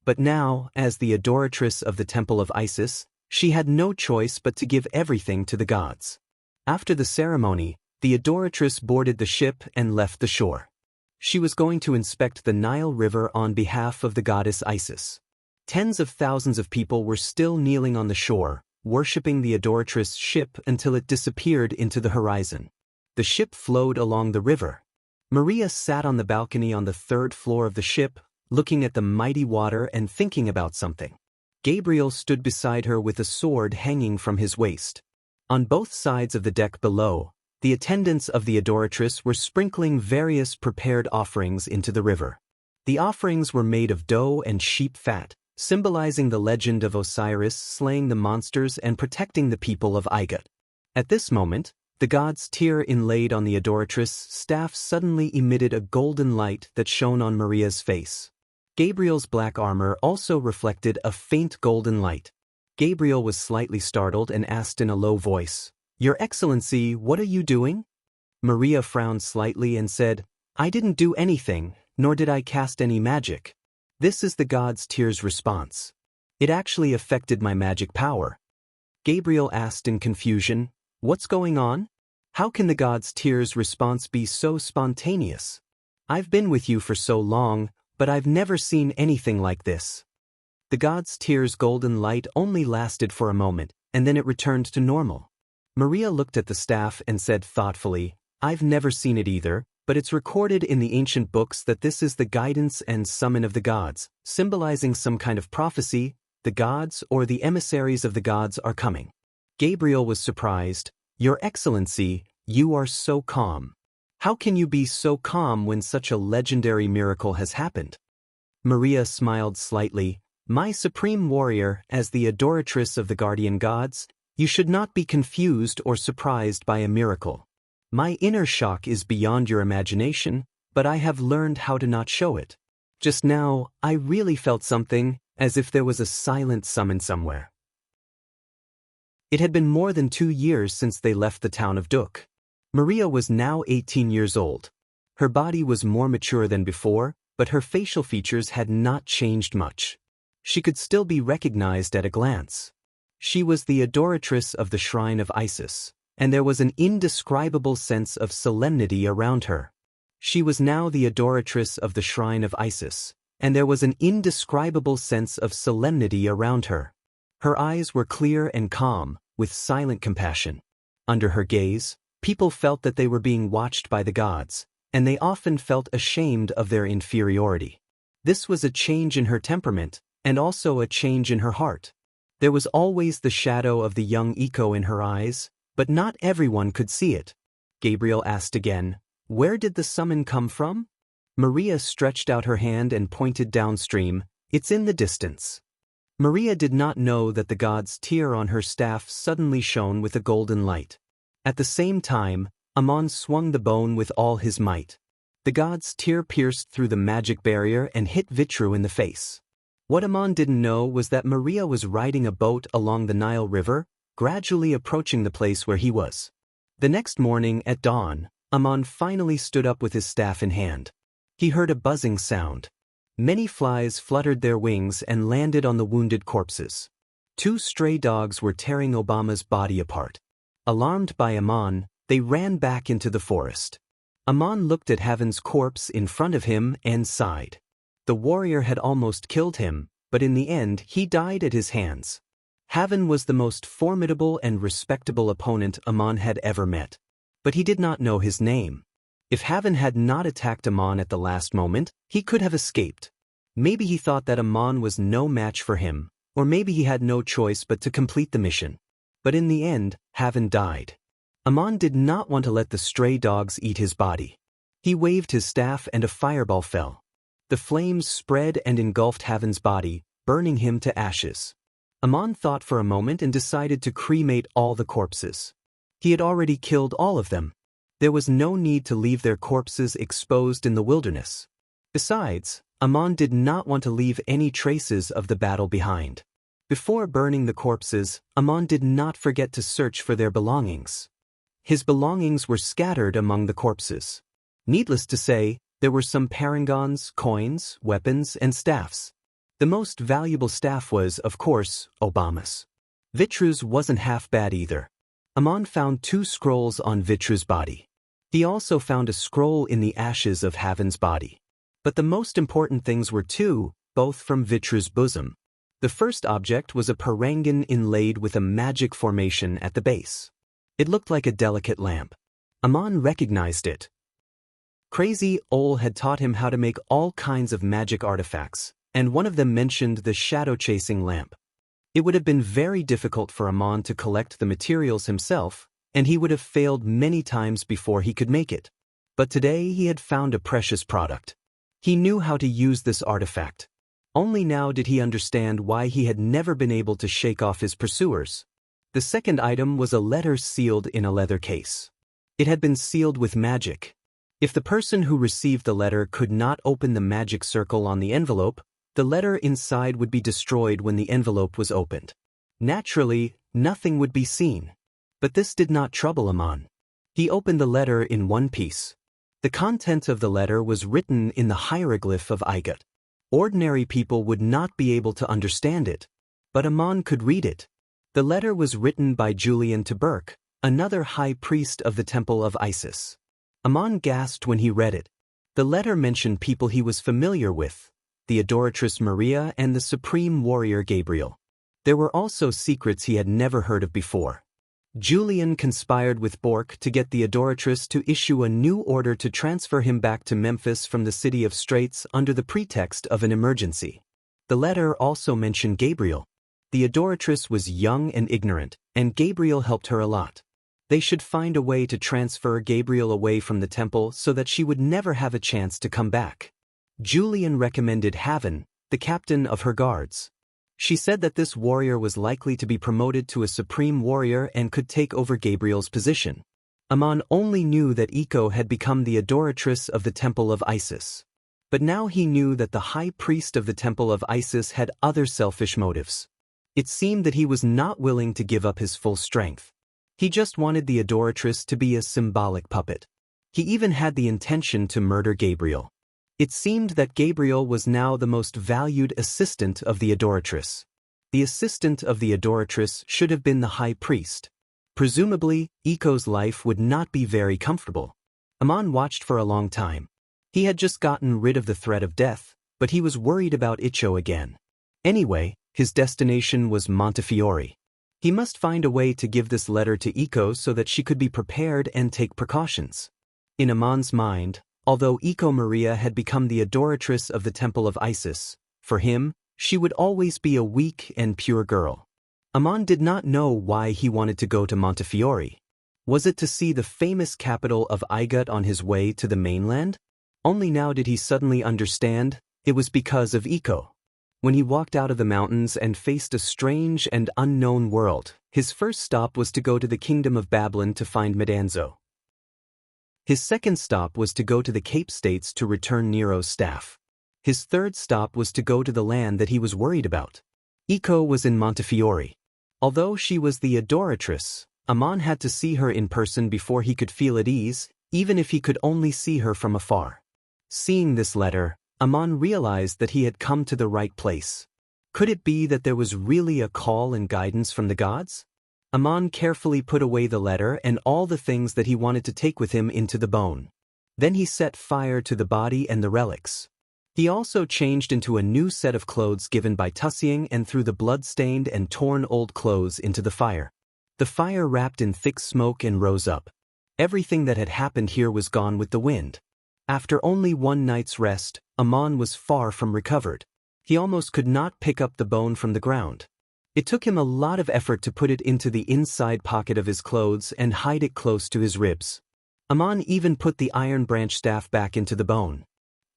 But now, as the adoratress of the Temple of Isis, she had no choice but to give everything to the gods. After the ceremony, the adoratress boarded the ship and left the shore. She was going to inspect the Nile River on behalf of the goddess Isis. Tens of thousands of people were still kneeling on the shore, worshipping the adoratress' ship until it disappeared into the horizon. The ship flowed along the river. Maria sat on the balcony on the 3rd floor of the ship, looking at the mighty water and thinking about something. Gabriel stood beside her with a sword hanging from his waist. On both sides of the deck below, The attendants of the adoratress were sprinkling various prepared offerings into the river. The offerings were made of dough and sheep fat, symbolizing the legend of Osiris slaying the monsters and protecting the people of Igut. At this moment, the god's tear inlaid on the adoratress' staff suddenly emitted a golden light that shone on Maria's face. Gabriel's black armor also reflected a faint golden light. Gabriel was slightly startled and asked in a low voice, "Your Excellency, what are you doing?" Maria frowned slightly and said, "I didn't do anything, nor did I cast any magic." This is the god's tear's response. It actually affected my magic power. Gabriel asked in confusion, "What's going on? How can the god's tear's response be so spontaneous? I've been with you for so long, but I've never seen anything like this." The god's tear's golden light only lasted for a moment, and then it returned to normal. Maria looked at the staff and said thoughtfully, "I've never seen it either, but it's recorded in the ancient books that this is the guidance and summon of the gods, symbolizing some kind of prophecy. The gods or the emissaries of the gods are coming." Gabriel was surprised. "Your Excellency, you are so calm. How can you be so calm when such a legendary miracle has happened?" Maria smiled slightly. "My supreme warrior, as the adoratress of the guardian gods, you should not be confused or surprised by a miracle. My inner shock is beyond your imagination, but I have learned how to not show it. Just now, I really felt something, as if there was a silent summon somewhere." It had been more than 2 years since they left the town of Duk. Maria was now 18 years old. Her body was more mature than before, but her facial features had not changed much. She could still be recognized at a glance. She was the adoratress of the shrine of Isis, and there was an indescribable sense of solemnity around her. She was now the adoratress of the shrine of Isis, and there was an indescribable sense of solemnity around her. Her eyes were clear and calm, with silent compassion. Under her gaze, people felt that they were being watched by the gods, and they often felt ashamed of their inferiority. This was a change in her temperament, and also a change in her heart. There was always the shadow of the young echo in her eyes, but not everyone could see it. Gabriel asked again, "Where did the summon come from?" Maria stretched out her hand and pointed downstream. "It's in the distance." Maria did not know that the god's tear on her staff suddenly shone with a golden light. At the same time, Ammon swung the bone with all his might. The god's tear pierced through the magic barrier and hit Vitru in the face. What Ammon didn't know was that Maria was riding a boat along the Nile River, gradually approaching the place where he was. The next morning at dawn, Ammon finally stood up with his staff in hand. He heard a buzzing sound. Many flies fluttered their wings and landed on the wounded corpses. 2 stray dogs were tearing Obama's body apart. Alarmed by Ammon, they ran back into the forest. Ammon looked at Haven's corpse in front of him and sighed. The warrior had almost killed him, but in the end he died at his hands. Haven was the most formidable and respectable opponent Ammon had ever met. But he did not know his name. If Haven had not attacked Ammon at the last moment, he could have escaped. Maybe he thought that Ammon was no match for him, or maybe he had no choice but to complete the mission. But in the end, Haven died. Ammon did not want to let the stray dogs eat his body. He waved his staff and a fireball fell. The flames spread and engulfed Haven's body, burning him to ashes. Ammon thought for a moment and decided to cremate all the corpses. He had already killed all of them. There was no need to leave their corpses exposed in the wilderness. Besides, Ammon did not want to leave any traces of the battle behind. Before burning the corpses, Ammon did not forget to search for their belongings. His belongings were scattered among the corpses. Needless to say, there were some parangons, coins, weapons, and staffs. The most valuable staff was, of course, Obama's. Vitru's wasn't half bad either. Ammon found 2 scrolls on Vitru's body. He also found a scroll in the ashes of Haven's body. But the most important things were 2, both from Vitru's bosom. The first object was a parangon inlaid with a magic formation at the base. It looked like a delicate lamp. Ammon recognized it. Crazy Ol had taught him how to make all kinds of magic artifacts, and one of them mentioned the shadow-chasing lamp. It would have been very difficult for Ammon to collect the materials himself, and he would have failed many times before he could make it. But today he had found a precious product. He knew how to use this artifact. Only now did he understand why he had never been able to shake off his pursuers. The second item was a letter sealed in a leather case. It had been sealed with magic. If the person who received the letter could not open the magic circle on the envelope, the letter inside would be destroyed when the envelope was opened. Naturally, nothing would be seen. But this did not trouble Aman. He opened the letter in one piece. The content of the letter was written in the hieroglyph of Igut. Ordinary people would not be able to understand it, but Aman could read it. The letter was written by Julian to Burke, another high priest of the temple of Isis. Aman gasped when he read it. The letter mentioned people he was familiar with, the adoratress Maria and the supreme warrior Gabriel. There were also secrets he had never heard of before. Julian conspired with Bork to get the adoratress to issue a new order to transfer him back to Memphis from the city of Straits under the pretext of an emergency. The letter also mentioned Gabriel. The adoratress was young and ignorant, and Gabriel helped her a lot. They should find a way to transfer Gabriel away from the temple so that she would never have a chance to come back. Julian recommended Haven, the captain of her guards. She said that this warrior was likely to be promoted to a supreme warrior and could take over Gabriel's position. Aman only knew that Echo had become the adoratress of the temple of Isis. But now he knew that the high priest of the temple of Isis had other selfish motives. It seemed that he was not willing to give up his full strength. He just wanted the adoratress to be a symbolic puppet. He even had the intention to murder Gabriel. It seemed that Gabriel was now the most valued assistant of the adoratress. The assistant of the adoratress should have been the high priest. Presumably, Echo's life would not be very comfortable. Aman watched for a long time. He had just gotten rid of the threat of death, but he was worried about Icho again. Anyway, his destination was Montefiore. He must find a way to give this letter to Echo so that she could be prepared and take precautions. In Aman's mind, although Echo Maria had become the adoratress of the temple of Isis, for him, she would always be a weak and pure girl. Aman did not know why he wanted to go to Montefiore. Was it to see the famous capital of Igut on his way to the mainland? Only now did he suddenly understand, it was because of Echo. When he walked out of the mountains and faced a strange and unknown world, his first stop was to go to the kingdom of Babylon to find Medanzo. His second stop was to go to the Cape States to return Nero's staff. His third stop was to go to the land that he was worried about. Echo was in Montefiore. Although she was the adoratress, Aman had to see her in person before he could feel at ease, even if he could only see her from afar. Seeing this letter, Aman realized that he had come to the right place. Could it be that there was really a call and guidance from the gods? Aman carefully put away the letter and all the things that he wanted to take with him into the bone. Then he set fire to the body and the relics. He also changed into a new set of clothes given by Tussiang and threw the blood-stained and torn old clothes into the fire. The fire wrapped in thick smoke and rose up. Everything that had happened here was gone with the wind. After only one night's rest, Aman was far from recovered. He almost could not pick up the bone from the ground. It took him a lot of effort to put it into the inside pocket of his clothes and hide it close to his ribs. Aman even put the iron branch staff back into the bone.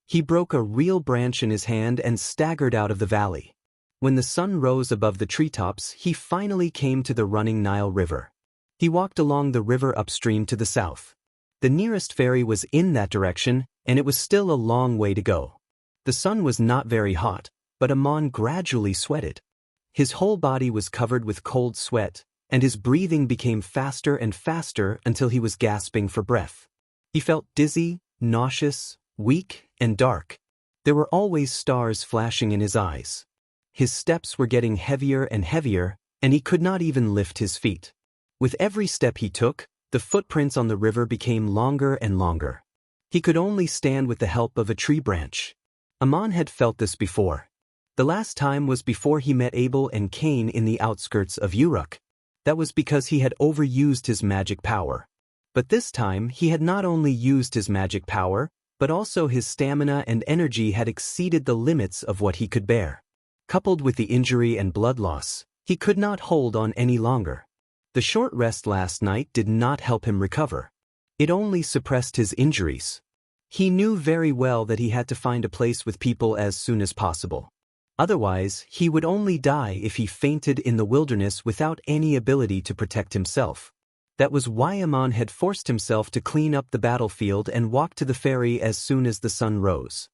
He broke a real branch in his hand and staggered out of the valley. When the sun rose above the treetops, he finally came to the running Nile River. He walked along the river upstream to the south. The nearest ferry was in that direction, and it was still a long way to go. The sun was not very hot, but Aman gradually sweated. His whole body was covered with cold sweat, and his breathing became faster and faster until he was gasping for breath. He felt dizzy, nauseous, weak, and dark. There were always stars flashing in his eyes. His steps were getting heavier and heavier, and he could not even lift his feet. With every step he took, the footprints on the river became longer and longer. He could only stand with the help of a tree branch. Aman had felt this before. The last time was before he met Abel and Cain in the outskirts of Uruk. That was because he had overused his magic power. But this time he had not only used his magic power, but also his stamina and energy had exceeded the limits of what he could bear. Coupled with the injury and blood loss, he could not hold on any longer. The short rest last night did not help him recover. It only suppressed his injuries. He knew very well that he had to find a place with people as soon as possible. Otherwise, he would only die if he fainted in the wilderness without any ability to protect himself. That was why Aman had forced himself to clean up the battlefield and walk to the ferry as soon as the sun rose.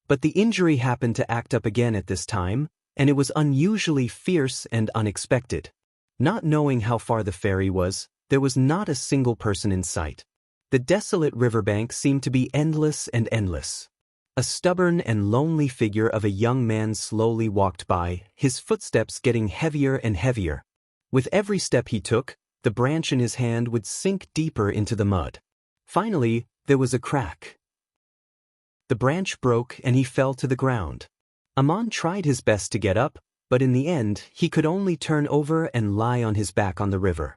But the injury happened to act up again at this time, and it was unusually fierce and unexpected. Not knowing how far the ferry was, there was not a single person in sight. The desolate riverbank seemed to be endless and endless. A stubborn and lonely figure of a young man slowly walked by, his footsteps getting heavier and heavier. With every step he took, the branch in his hand would sink deeper into the mud. Finally, there was a crack. The branch broke and he fell to the ground. Aman tried his best to get up, but in the end, he could only turn over and lie on his back on the river.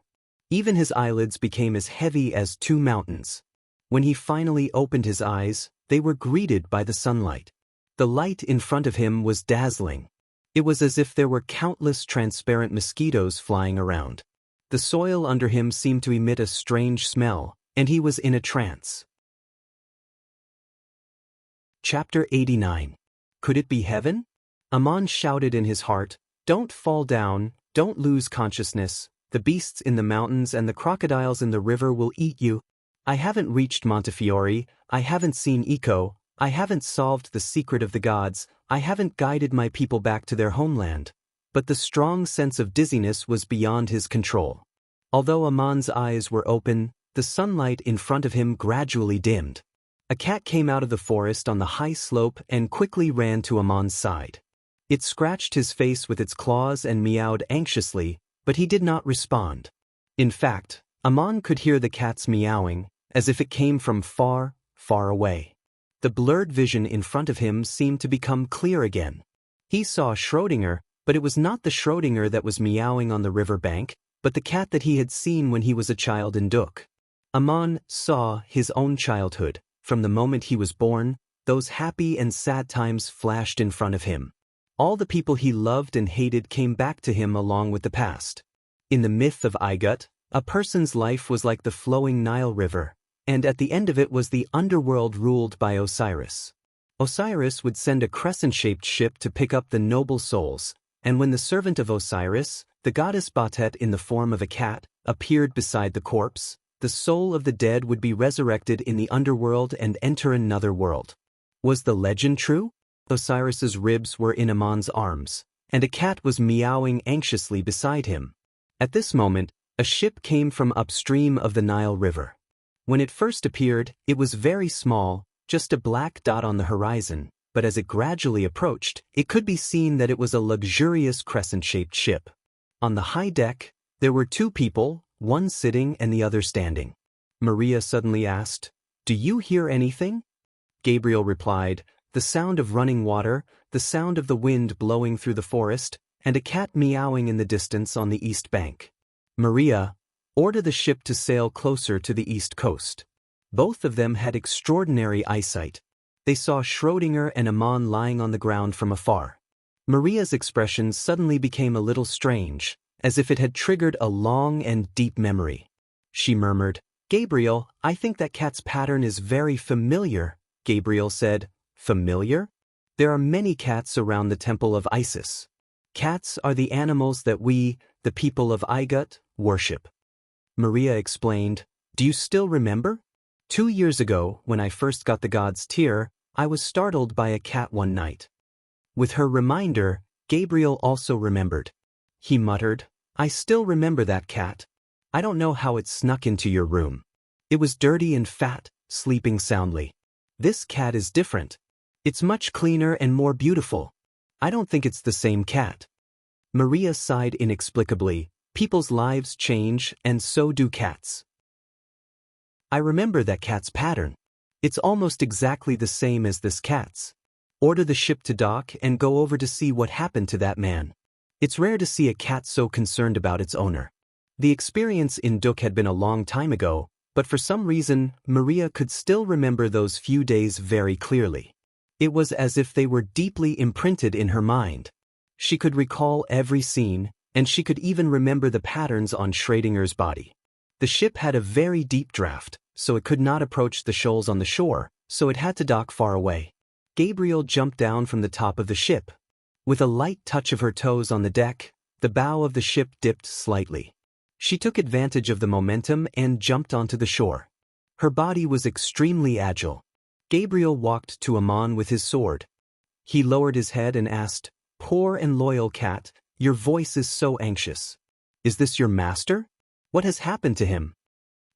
Even his eyelids became as heavy as 2 mountains. When he finally opened his eyes, they were greeted by the sunlight. The light in front of him was dazzling. It was as if there were countless transparent mosquitoes flying around. The soil under him seemed to emit a strange smell, and he was in a trance. Chapter 89. Could it be heaven? Aman shouted in his heart, "Don't fall down, don't lose consciousness. The beasts in the mountains and the crocodiles in the river will eat you. I haven't reached Montefiore, I haven't seen Eco, I haven't solved the secret of the gods, I haven't guided my people back to their homeland." But the strong sense of dizziness was beyond his control. Although Aman's eyes were open, the sunlight in front of him gradually dimmed. A cat came out of the forest on the high slope and quickly ran to Aman's side. It scratched his face with its claws and meowed anxiously, but he did not respond. In fact, Aman could hear the cat's meowing, as if it came from far, far away. The blurred vision in front of him seemed to become clear again. He saw Schrödinger, but it was not the Schrödinger that was meowing on the river bank, but the cat that he had seen when he was a child in Duk. Aman saw his own childhood. From the moment he was born, those happy and sad times flashed in front of him. All the people he loved and hated came back to him along with the past. In the myth of Igut, a person's life was like the flowing Nile River, and at the end of it was the underworld ruled by Osiris. Osiris would send a crescent-shaped ship to pick up the noble souls, and when the servant of Osiris, the goddess Batet in the form of a cat, appeared beside the corpse, the soul of the dead would be resurrected in the underworld and enter another world. Was the legend true? Osiris's ribs were in Aman's arms, and a cat was meowing anxiously beside him. At this moment, a ship came from upstream of the Nile River. When it first appeared, it was very small, just a black dot on the horizon, but as it gradually approached, it could be seen that it was a luxurious crescent-shaped ship. On the high deck, there were 2 people, one sitting and the other standing. Maria suddenly asked, "Do you hear anything?" Gabriel replied, "The sound of running water, the sound of the wind blowing through the forest, and a cat meowing in the distance on the east bank." Maria, order the ship to sail closer to the east coast. Both of them had extraordinary eyesight. They saw Schrödinger and Aman lying on the ground from afar. Maria's expression suddenly became a little strange, as if it had triggered a long and deep memory. She murmured, "Gabriel, I think that cat's pattern is very familiar." Gabriel said, "Familiar? There are many cats around the temple of Isis. Cats are the animals that we, the people of Igut, worship." Maria explained, "Do you still remember? 2 years ago, when I first got the god's tear, I was startled by a cat one night." With her reminder, Gabriel also remembered. He muttered, "I still remember that cat. I don't know how it snuck into your room. It was dirty and fat, sleeping soundly. This cat is different. It's much cleaner and more beautiful. I don't think it's the same cat." Maria sighed inexplicably. People's lives change, and so do cats. "I remember that cat's pattern. It's almost exactly the same as this cat's. Order the ship to dock and go over to see what happened to that man. It's rare to see a cat so concerned about its owner." The experience in Duk had been a long time ago, but for some reason, Maria could still remember those few days very clearly. It was as if they were deeply imprinted in her mind. She could recall every scene, and she could even remember the patterns on Schrodinger's body. The ship had a very deep draft, so it could not approach the shoals on the shore, so it had to dock far away. Gabriel jumped down from the top of the ship. With a light touch of her toes on the deck, the bow of the ship dipped slightly. She took advantage of the momentum and jumped onto the shore. Her body was extremely agile. Gabriel walked to Amon with his sword. He lowered his head and asked, "Poor and loyal cat, your voice is so anxious. Is this your master? What has happened to him?"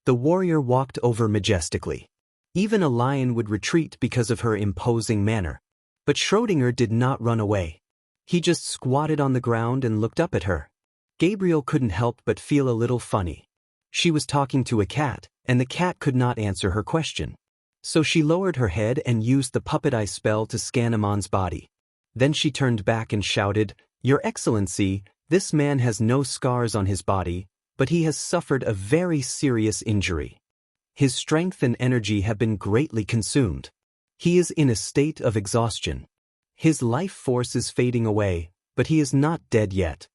The warrior walked over majestically. Even a lion would retreat because of her imposing manner. But Schrödinger did not run away. He just squatted on the ground and looked up at her. Gabriel couldn't help but feel a little funny. She was talking to a cat, and the cat could not answer her question. So she lowered her head and used the puppet eye spell to scan Amon's body. Then she turned back and shouted, "Your Excellency, this man has no scars on his body, but he has suffered a very serious injury. His strength and energy have been greatly consumed. He is in a state of exhaustion. His life force is fading away, but he is not dead yet."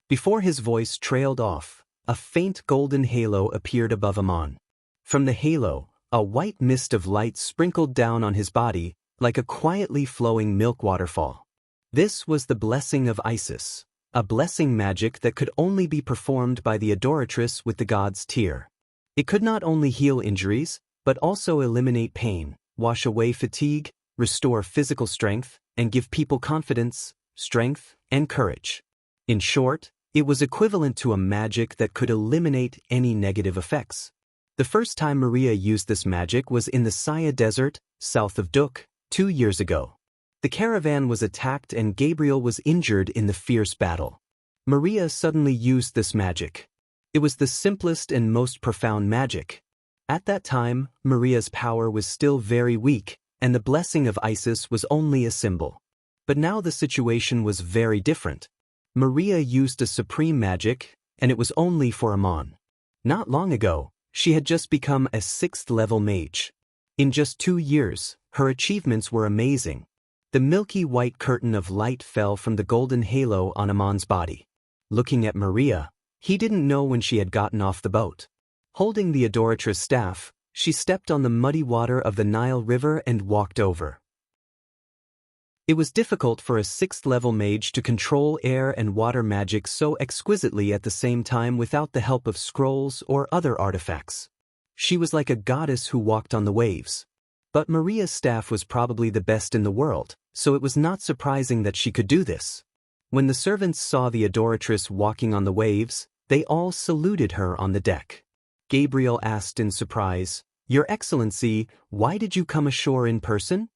Before his voice trailed off, a faint golden halo appeared above Amon. From the halo, a white mist of light sprinkled down on his body, like a quietly flowing milk waterfall. This was the blessing of Isis, a blessing magic that could only be performed by the adoratress with the god's tear. It could not only heal injuries, but also eliminate pain, wash away fatigue, restore physical strength, and give people confidence, strength, and courage. In short, it was equivalent to a magic that could eliminate any negative effects. The first time Maria used this magic was in the Saya Desert, south of Duk, 2 years ago. The caravan was attacked and Gabriel was injured in the fierce battle. Maria suddenly used this magic. It was the simplest and most profound magic. At that time, Maria's power was still very weak, and the blessing of Isis was only a symbol. But now the situation was very different. Maria used a supreme magic, and it was only for Amon. Not long ago, she had just become a 6th-level mage. In just 2 years, her achievements were amazing. The milky white curtain of light fell from the golden halo on Amon's body. Looking at Maria, he didn't know when she had gotten off the boat. Holding the adoratress staff, she stepped on the muddy water of the Nile River and walked over. It was difficult for a 6th-level mage to control air and water magic so exquisitely at the same time without the help of scrolls or other artifacts. She was like a goddess who walked on the waves. But Maria's staff was probably the best in the world, so it was not surprising that she could do this. When the servants saw the adoratress walking on the waves, they all saluted her on the deck. Gabriel asked in surprise, "Your Excellency, why did you come ashore in person?"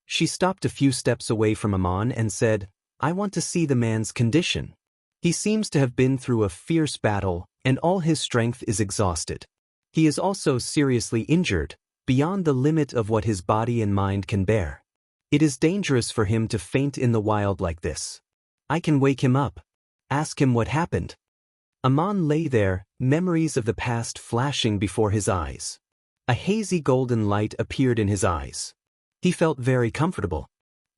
She stopped a few steps away from Amon and said, "I want to see the man's condition. He seems to have been through a fierce battle, and all his strength is exhausted. He is also seriously injured, beyond the limit of what his body and mind can bear. It is dangerous for him to faint in the wild like this. I can wake him up. Ask him what happened." Amon lay there, memories of the past flashing before his eyes. A hazy golden light appeared in his eyes. He felt very comfortable.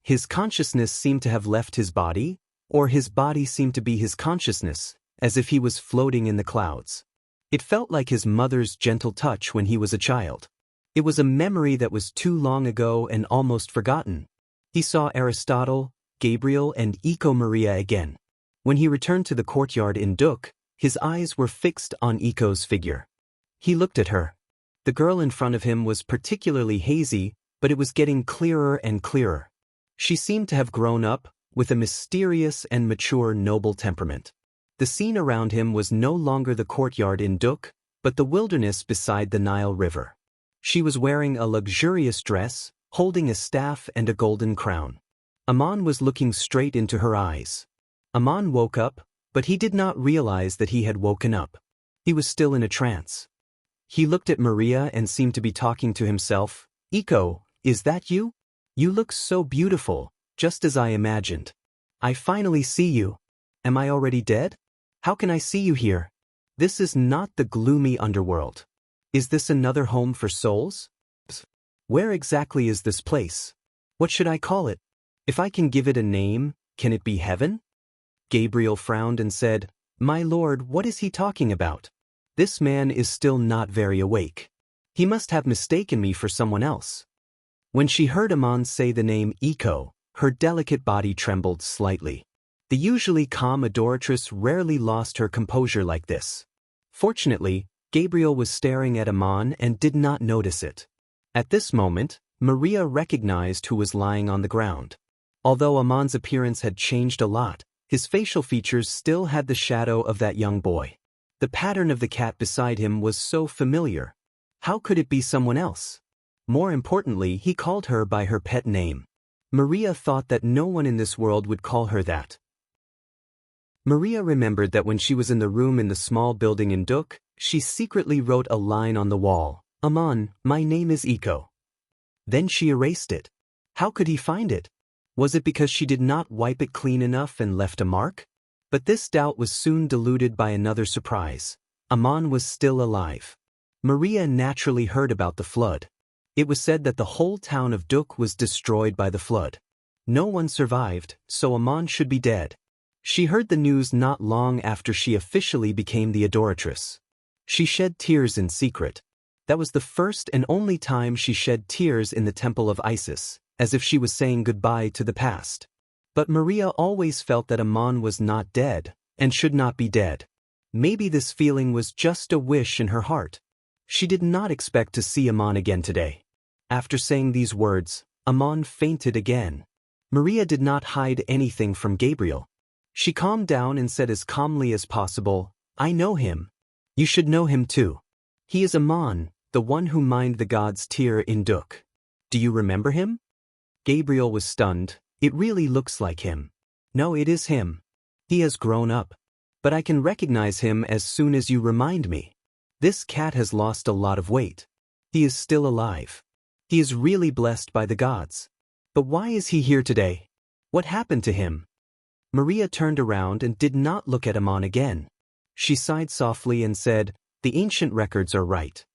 His consciousness seemed to have left his body, or his body seemed to be his consciousness, as if he was floating in the clouds. It felt like his mother's gentle touch when he was a child. It was a memory that was too long ago and almost forgotten. He saw Aristotle, Gabriel, and Eco Maria again. When he returned to the courtyard in Duk, his eyes were fixed on Eco's figure. He looked at her. The girl in front of him was particularly hazy, but it was getting clearer and clearer. She seemed to have grown up, with a mysterious and mature noble temperament. The scene around him was no longer the courtyard in Duk, but the wilderness beside the Nile River. She was wearing a luxurious dress, holding a staff and a golden crown. Amon was looking straight into her eyes. Amon woke up, but he did not realize that he had woken up. He was still in a trance. He looked at Maria and seemed to be talking to himself. "Eco, is that you? You look so beautiful, just as I imagined. I finally see you. Am I already dead? How can I see you here? This is not the gloomy underworld. Is this another home for souls? Where exactly is this place? What should I call it? If I can give it a name, can it be heaven?" Gabriel frowned and said, My lord, what is he talking about? This man is still not very awake. He must have mistaken me for someone else. When she heard Aman say the name Eco, her delicate body trembled slightly. The usually calm adoratress rarely lost her composure like this. Fortunately, Gabriel was staring at Aman and did not notice it. At this moment, Maria recognized who was lying on the ground. Although Aman's appearance had changed a lot, his facial features still had the shadow of that young boy. The pattern of the cat beside him was so familiar. How could it be someone else? More importantly, he called her by her pet name. Maria thought that no one in this world would call her that. Maria remembered that when she was in the room in the small building in Duk, she secretly wrote a line on the wall, "Aman, my name is Eco." Then she erased it. How could he find it? Was it because she did not wipe it clean enough and left a mark? But this doubt was soon diluted by another surprise. Aman was still alive. Maria naturally heard about the flood. It was said that the whole town of Duk was destroyed by the flood. No one survived, so Aman should be dead. She heard the news not long after she officially became the adoratress. She shed tears in secret. That was the first and only time she shed tears in the temple of Isis, as if she was saying goodbye to the past. But Maria always felt that Aman was not dead, and should not be dead. Maybe this feeling was just a wish in her heart. She did not expect to see Aman again today. After saying these words, Aman fainted again. Maria did not hide anything from Gabriel. She calmed down and said as calmly as possible, "I know him. You should know him too. He is Aman, the one who mined the god's tear in Duk. Do you remember him?" Gabriel was stunned. "It really looks like him." "No, it is him. He has grown up. But I can recognize him as soon as you remind me. This cat has lost a lot of weight. He is still alive. He is really blessed by the gods. But why is he here today? What happened to him?" Maria turned around and did not look at Aman again. She sighed softly and said, "The ancient records are right.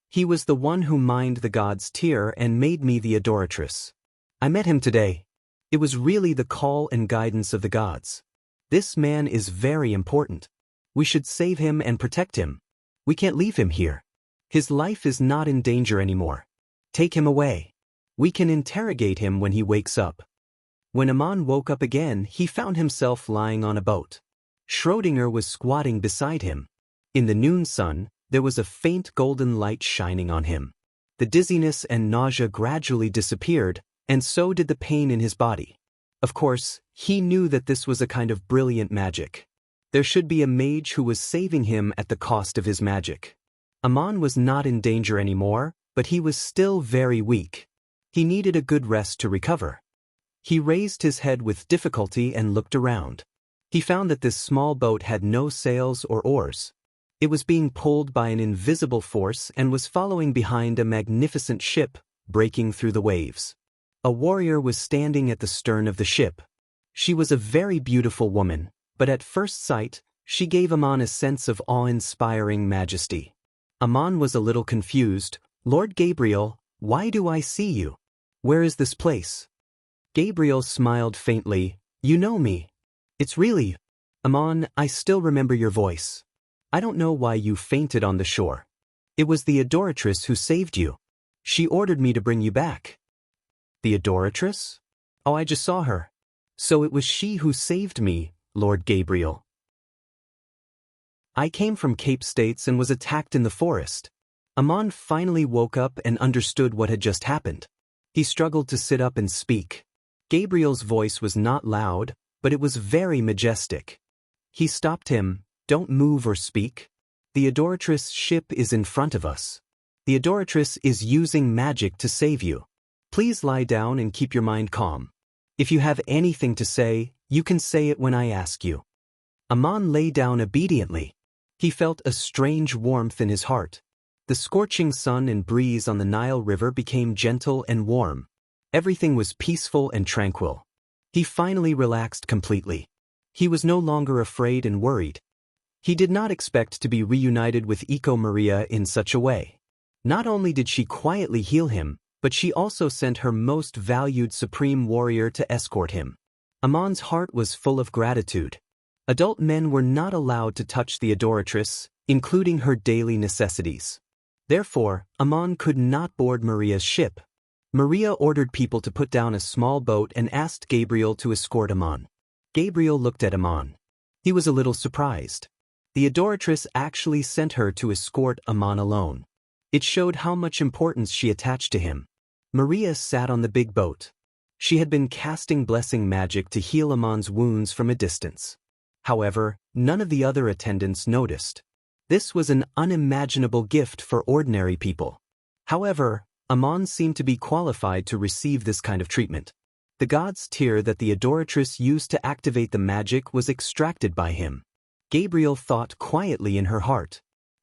He was the one who mined the god's tear and made me the adoratress. I met him today. It was really the call and guidance of the gods. This man is very important. We should save him and protect him. We can't leave him here. His life is not in danger anymore. Take him away. We can interrogate him when he wakes up." When Aman woke up again, he found himself lying on a boat. Schrödinger was squatting beside him. In the noon sun, there was a faint golden light shining on him. The dizziness and nausea gradually disappeared, and so did the pain in his body. Of course, he knew that this was a kind of brilliant magic. There should be a mage who was saving him at the cost of his magic. Aman was not in danger anymore, but he was still very weak. He needed a good rest to recover. He raised his head with difficulty and looked around. He found that this small boat had no sails or oars. It was being pulled by an invisible force and was following behind a magnificent ship, breaking through the waves. A warrior was standing at the stern of the ship. She was a very beautiful woman, but at first sight, she gave Aman a sense of awe-inspiring majesty. Aman was a little confused. "Lord Gabriel, why do I see you? Where is this place?" Gabriel smiled faintly. "You know me. It's really Aman, I still remember your voice. I don't know why you fainted on the shore. It was the adoratress who saved you. She ordered me to bring you back." "The adoratress? Oh, I just saw her. So it was she who saved me, Lord Gabriel." "I came from Cape States and was attacked in the forest." Aman finally woke up and understood what had just happened. He struggled to sit up and speak. Gabriel's voice was not loud, but it was very majestic. He stopped him. "Don't move or speak. The adoratress ship is in front of us. The adoratress is using magic to save you. Please lie down and keep your mind calm. If you have anything to say, you can say it when I ask you." Aman lay down obediently. He felt a strange warmth in his heart. The scorching sun and breeze on the Nile River became gentle and warm. Everything was peaceful and tranquil. He finally relaxed completely. He was no longer afraid and worried. He did not expect to be reunited with Eco Maria in such a way. Not only did she quietly heal him, but she also sent her most valued supreme warrior to escort him. Aman's heart was full of gratitude. Adult men were not allowed to touch the adoratress, including her daily necessities. Therefore, Aman could not board Maria's ship. Maria ordered people to put down a small boat and asked Gabriel to escort Aman. Gabriel looked at Aman. He was a little surprised. The adoratress actually sent her to escort Aman alone. It showed how much importance she attached to him. Maria sat on the big boat. She had been casting blessing magic to heal Aman's wounds from a distance. However, none of the other attendants noticed. This was an unimaginable gift for ordinary people. However, Aman seemed to be qualified to receive this kind of treatment. The god's tear that the adoratress used to activate the magic was extracted by him. Gabriel thought quietly in her heart.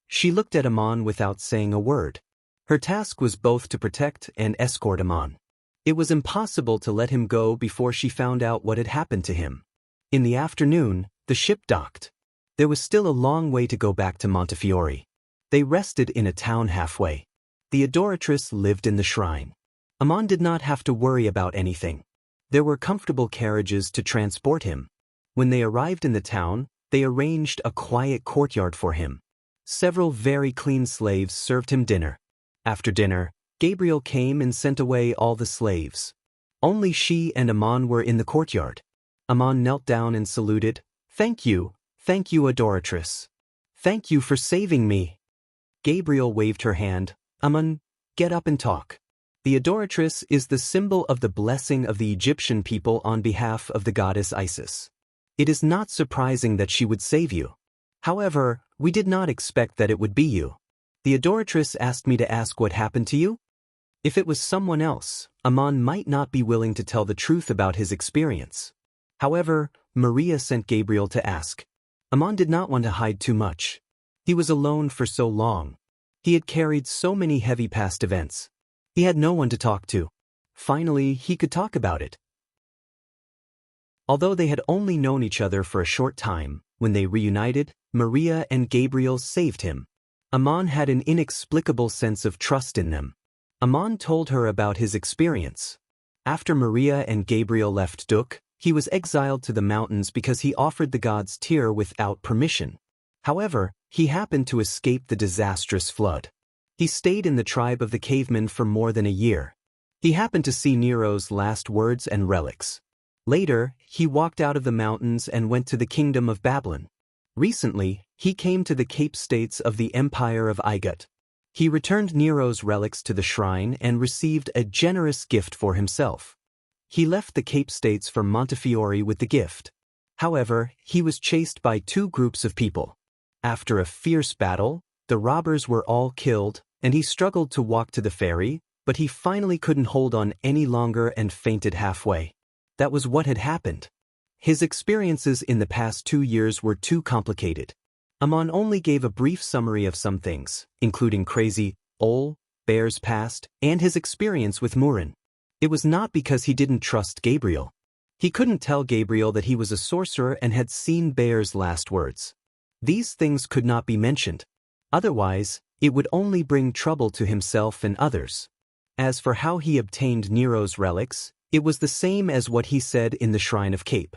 She looked at Aman without saying a word. Her task was both to protect and escort Aman. It was impossible to let him go before she found out what had happened to him. In the afternoon, the ship docked. There was still a long way to go back to Montefiore. They rested in a town halfway. The adoratress lived in the shrine. Aman did not have to worry about anything. There were comfortable carriages to transport him. When they arrived in the town, they arranged a quiet courtyard for him. Several very clean slaves served him dinner. After dinner, Gabriel came and sent away all the slaves. Only she and Aman were in the courtyard. Aman knelt down and saluted. Thank you, adoratress. Thank you for saving me." Gabriel waved her hand. "Aman, get up and talk. The adoratress is the symbol of the blessing of the Egyptian people on behalf of the goddess Isis. It is not surprising that she would save you. However, we did not expect that it would be you. The adoratress asked me to ask what happened to you. If it was someone else, Aman might not be willing to tell the truth about his experience. However, Maria sent Gabriel to ask. Aman did not want to hide too much. He was alone for so long. He had carried so many heavy past events. He had no one to talk to. Finally, he could talk about it. Although they had only known each other for a short time, when they reunited, Maria and Gabriel saved him. Aman had an inexplicable sense of trust in them. Aman told her about his experience. After Maria and Gabriel left Duk, he was exiled to the mountains because he offered the gods tear without permission. However, he happened to escape the disastrous flood. He stayed in the tribe of the cavemen for more than a year. He happened to see Nero's last words and relics. Later, he walked out of the mountains and went to the kingdom of Babylon. Recently, he came to the Cape States of the Empire of Igut. He returned Nero's relics to the shrine and received a generous gift for himself. He left the Cape States for Montefiore with the gift. However, he was chased by two groups of people. After a fierce battle, the robbers were all killed, and he struggled to walk to the ferry, but he finally couldn't hold on any longer and fainted halfway. That was what had happened. His experiences in the past 2 years were too complicated. Aman only gave a brief summary of some things, including crazy, bear's past, and his experience with Murin. It was not because he didn't trust Gabriel. He couldn't tell Gabriel that he was a sorcerer and had seen Bear's last words. These things could not be mentioned. Otherwise, it would only bring trouble to himself and others. As for how he obtained Nero's relics, it was the same as what he said in the Shrine of Cape.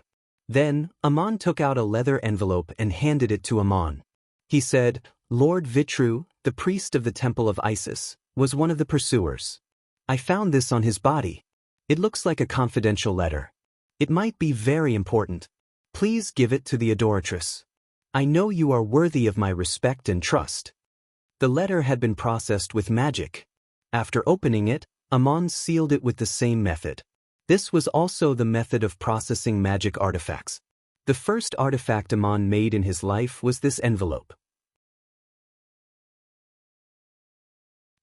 Then, Aman took out a leather envelope and handed it to Aman. He said, "Lord Vitru, the priest of the temple of Isis, was one of the pursuers. I found this on his body. It looks like a confidential letter. It might be very important. Please give it to the adoratress. I know you are worthy of my respect and trust." The letter had been processed with magic. After opening it, Aman sealed it with the same method. This was also the method of processing magic artifacts. The first artifact Aman made in his life was this envelope.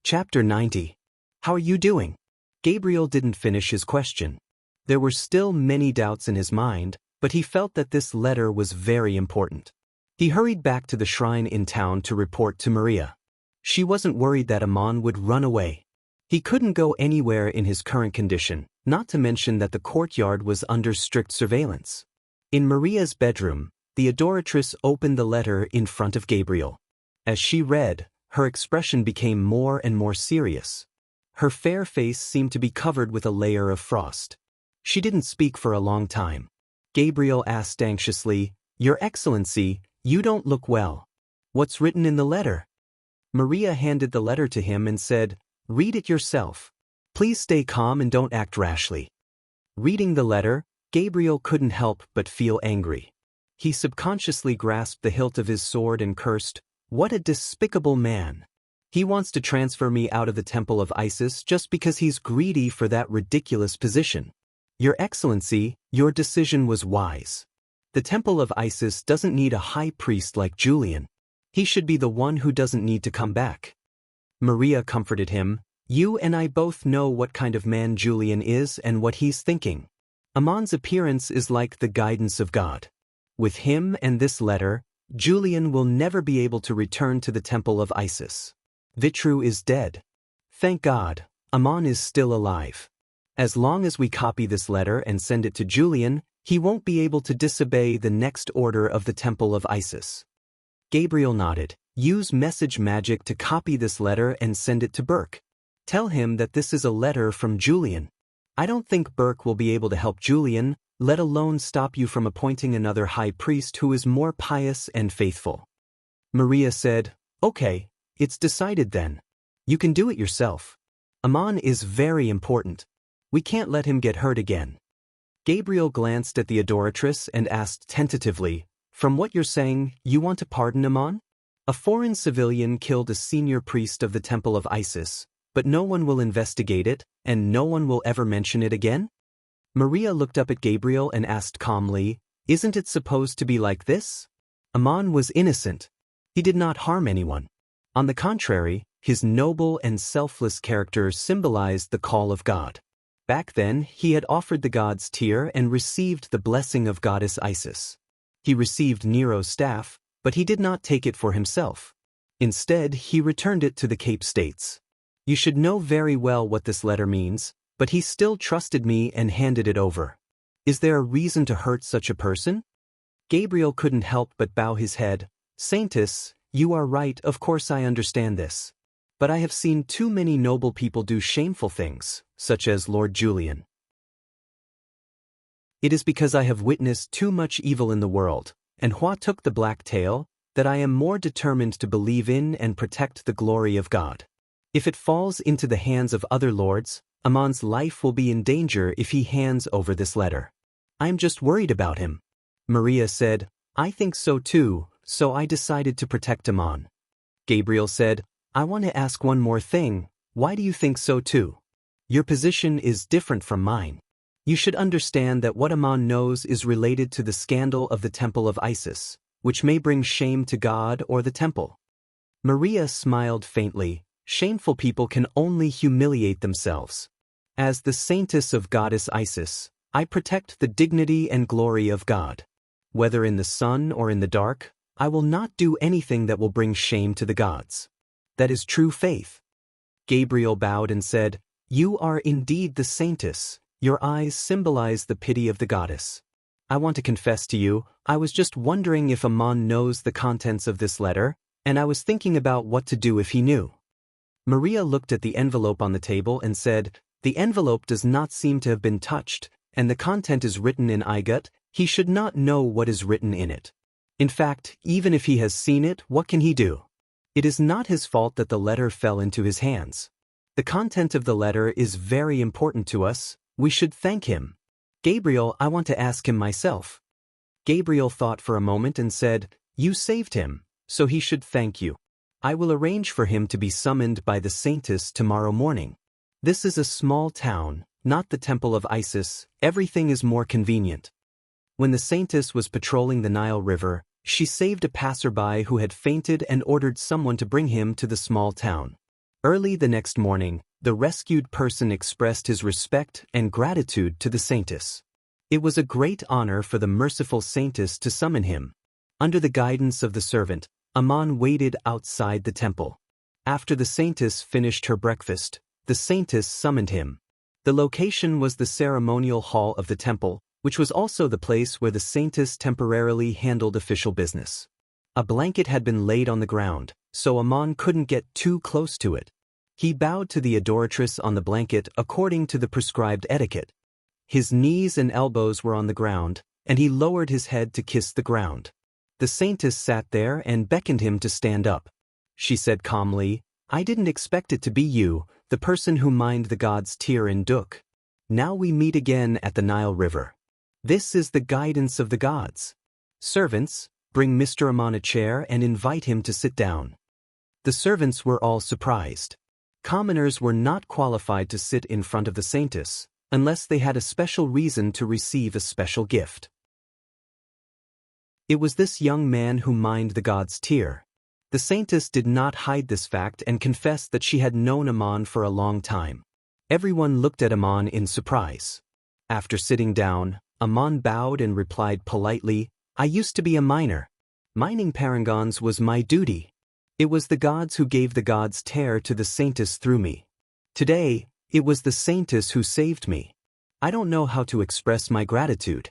Chapter 90. How are you doing? Gabriel didn't finish his question. There were still many doubts in his mind, but he felt that this letter was very important. He hurried back to the shrine in town to report to Maria. She wasn't worried that Aman would run away. He couldn't go anywhere in his current condition, not to mention that the courtyard was under strict surveillance. In Maria's bedroom, the adoratress opened the letter in front of Gabriel. As she read, her expression became more and more serious. Her fair face seemed to be covered with a layer of frost. She didn't speak for a long time. Gabriel asked anxiously, Your Excellency, you don't look well. What's written in the letter? Maria handed the letter to him and said, "Read it yourself. Please stay calm and don't act rashly." Reading the letter, Gabriel couldn't help but feel angry. He subconsciously grasped the hilt of his sword and cursed, "What a despicable man! He wants to transfer me out of the temple of Isis just because he's greedy for that ridiculous position. Your Excellency, your decision was wise. The temple of Isis doesn't need a high priest like Julian. He should be the one who doesn't need to come back." Maria comforted him, "You and I both know what kind of man Julian is and what he's thinking. Amon's appearance is like the guidance of God. With him and this letter, Julian will never be able to return to the temple of Isis. Vitru is dead. Thank God, Amon is still alive. As long as we copy this letter and send it to Julian, he won't be able to disobey the next order of the temple of Isis." Gabriel nodded. "Use message magic to copy this letter and send it to Burke. Tell him that this is a letter from Julian. I don't think Burke will be able to help Julian, let alone stop you from appointing another high priest who is more pious and faithful." Maria said, "Okay, it's decided then. You can do it yourself. Amon is very important. We can't let him get hurt again." Gabriel glanced at the adoratress and asked tentatively, "From what you're saying, you want to pardon Amon? A foreign civilian killed a senior priest of the temple of Isis, but no one will investigate it, and no one will ever mention it again?" Maria looked up at Gabriel and asked calmly, "Isn't it supposed to be like this? Amon was innocent. He did not harm anyone. On the contrary, his noble and selfless character symbolized the call of God. Back then, he had offered the gods Tyr and received the blessing of goddess Isis. He received Nero's staff, but he did not take it for himself. Instead, he returned it to the Cape States. You should know very well what this letter means, but he still trusted me and handed it over. Is there a reason to hurt such a person?" Gabriel couldn't help but bow his head. "Saintess, you are right, of course I understand this. But I have seen too many noble people do shameful things, such as Lord Julian. It is because I have witnessed too much evil in the world, and Hua took the black tail, that I am more determined to believe in and protect the glory of God. If it falls into the hands of other lords, Amon's life will be in danger if he hands over this letter. I am just worried about him." Maria said, "I think so too, so I decided to protect Amon." Gabriel said, "I want to ask one more thing. Why do you think so too? Your position is different from mine. You should understand that what Amon knows is related to the scandal of the temple of Isis, which may bring shame to God or the temple." Maria smiled faintly. "Shameful people can only humiliate themselves. As the saintess of goddess Isis, I protect the dignity and glory of God. Whether in the sun or in the dark, I will not do anything that will bring shame to the gods. That is true faith." Gabriel bowed and said, "You are indeed the saintess. Your eyes symbolize the pity of the goddess. I want to confess to you, I was just wondering if Amon knows the contents of this letter, and I was thinking about what to do if he knew." Maria looked at the envelope on the table and said, "The envelope does not seem to have been touched, and the content is written in Igut. He should not know what is written in it. In fact, even if he has seen it, what can he do? It is not his fault that the letter fell into his hands. The content of the letter is very important to us. We should thank him. Gabriel, I want to ask him myself." Gabriel thought for a moment and said, "You saved him, so he should thank you. I will arrange for him to be summoned by the saintess tomorrow morning. This is a small town, not the temple of Isis. Everything is more convenient." When the saintess was patrolling the Nile River, she saved a passerby who had fainted and ordered someone to bring him to the small town. Early the next morning, the rescued person expressed his respect and gratitude to the saintess. It was a great honor for the merciful saintess to summon him. Under the guidance of the servant, Amon waited outside the temple. After the saintess finished her breakfast, the saintess summoned him. The location was the ceremonial hall of the temple, which was also the place where the saintess temporarily handled official business. A blanket had been laid on the ground, so Amon couldn't get too close to it. He bowed to the adoratress on the blanket according to the prescribed etiquette. His knees and elbows were on the ground, and he lowered his head to kiss the ground. The saintess sat there and beckoned him to stand up. She said calmly, "I didn't expect it to be you, the person who mined the gods Tyr and Duk. Now we meet again at the Nile River. This is the guidance of the gods. Servants, bring Mr. Aman a chair and invite him to sit down." The servants were all surprised. Commoners were not qualified to sit in front of the saintess, unless they had a special reason to receive a special gift. It was this young man who mined the gods Tyr. The saintess did not hide this fact and confessed that she had known Aman for a long time. Everyone looked at Aman in surprise. After sitting down, Aman bowed and replied politely, "I used to be a miner. Mining paragons was my duty. It was the gods who gave the gods Tyr to the saintess through me. Today, it was the saintess who saved me. I don't know how to express my gratitude."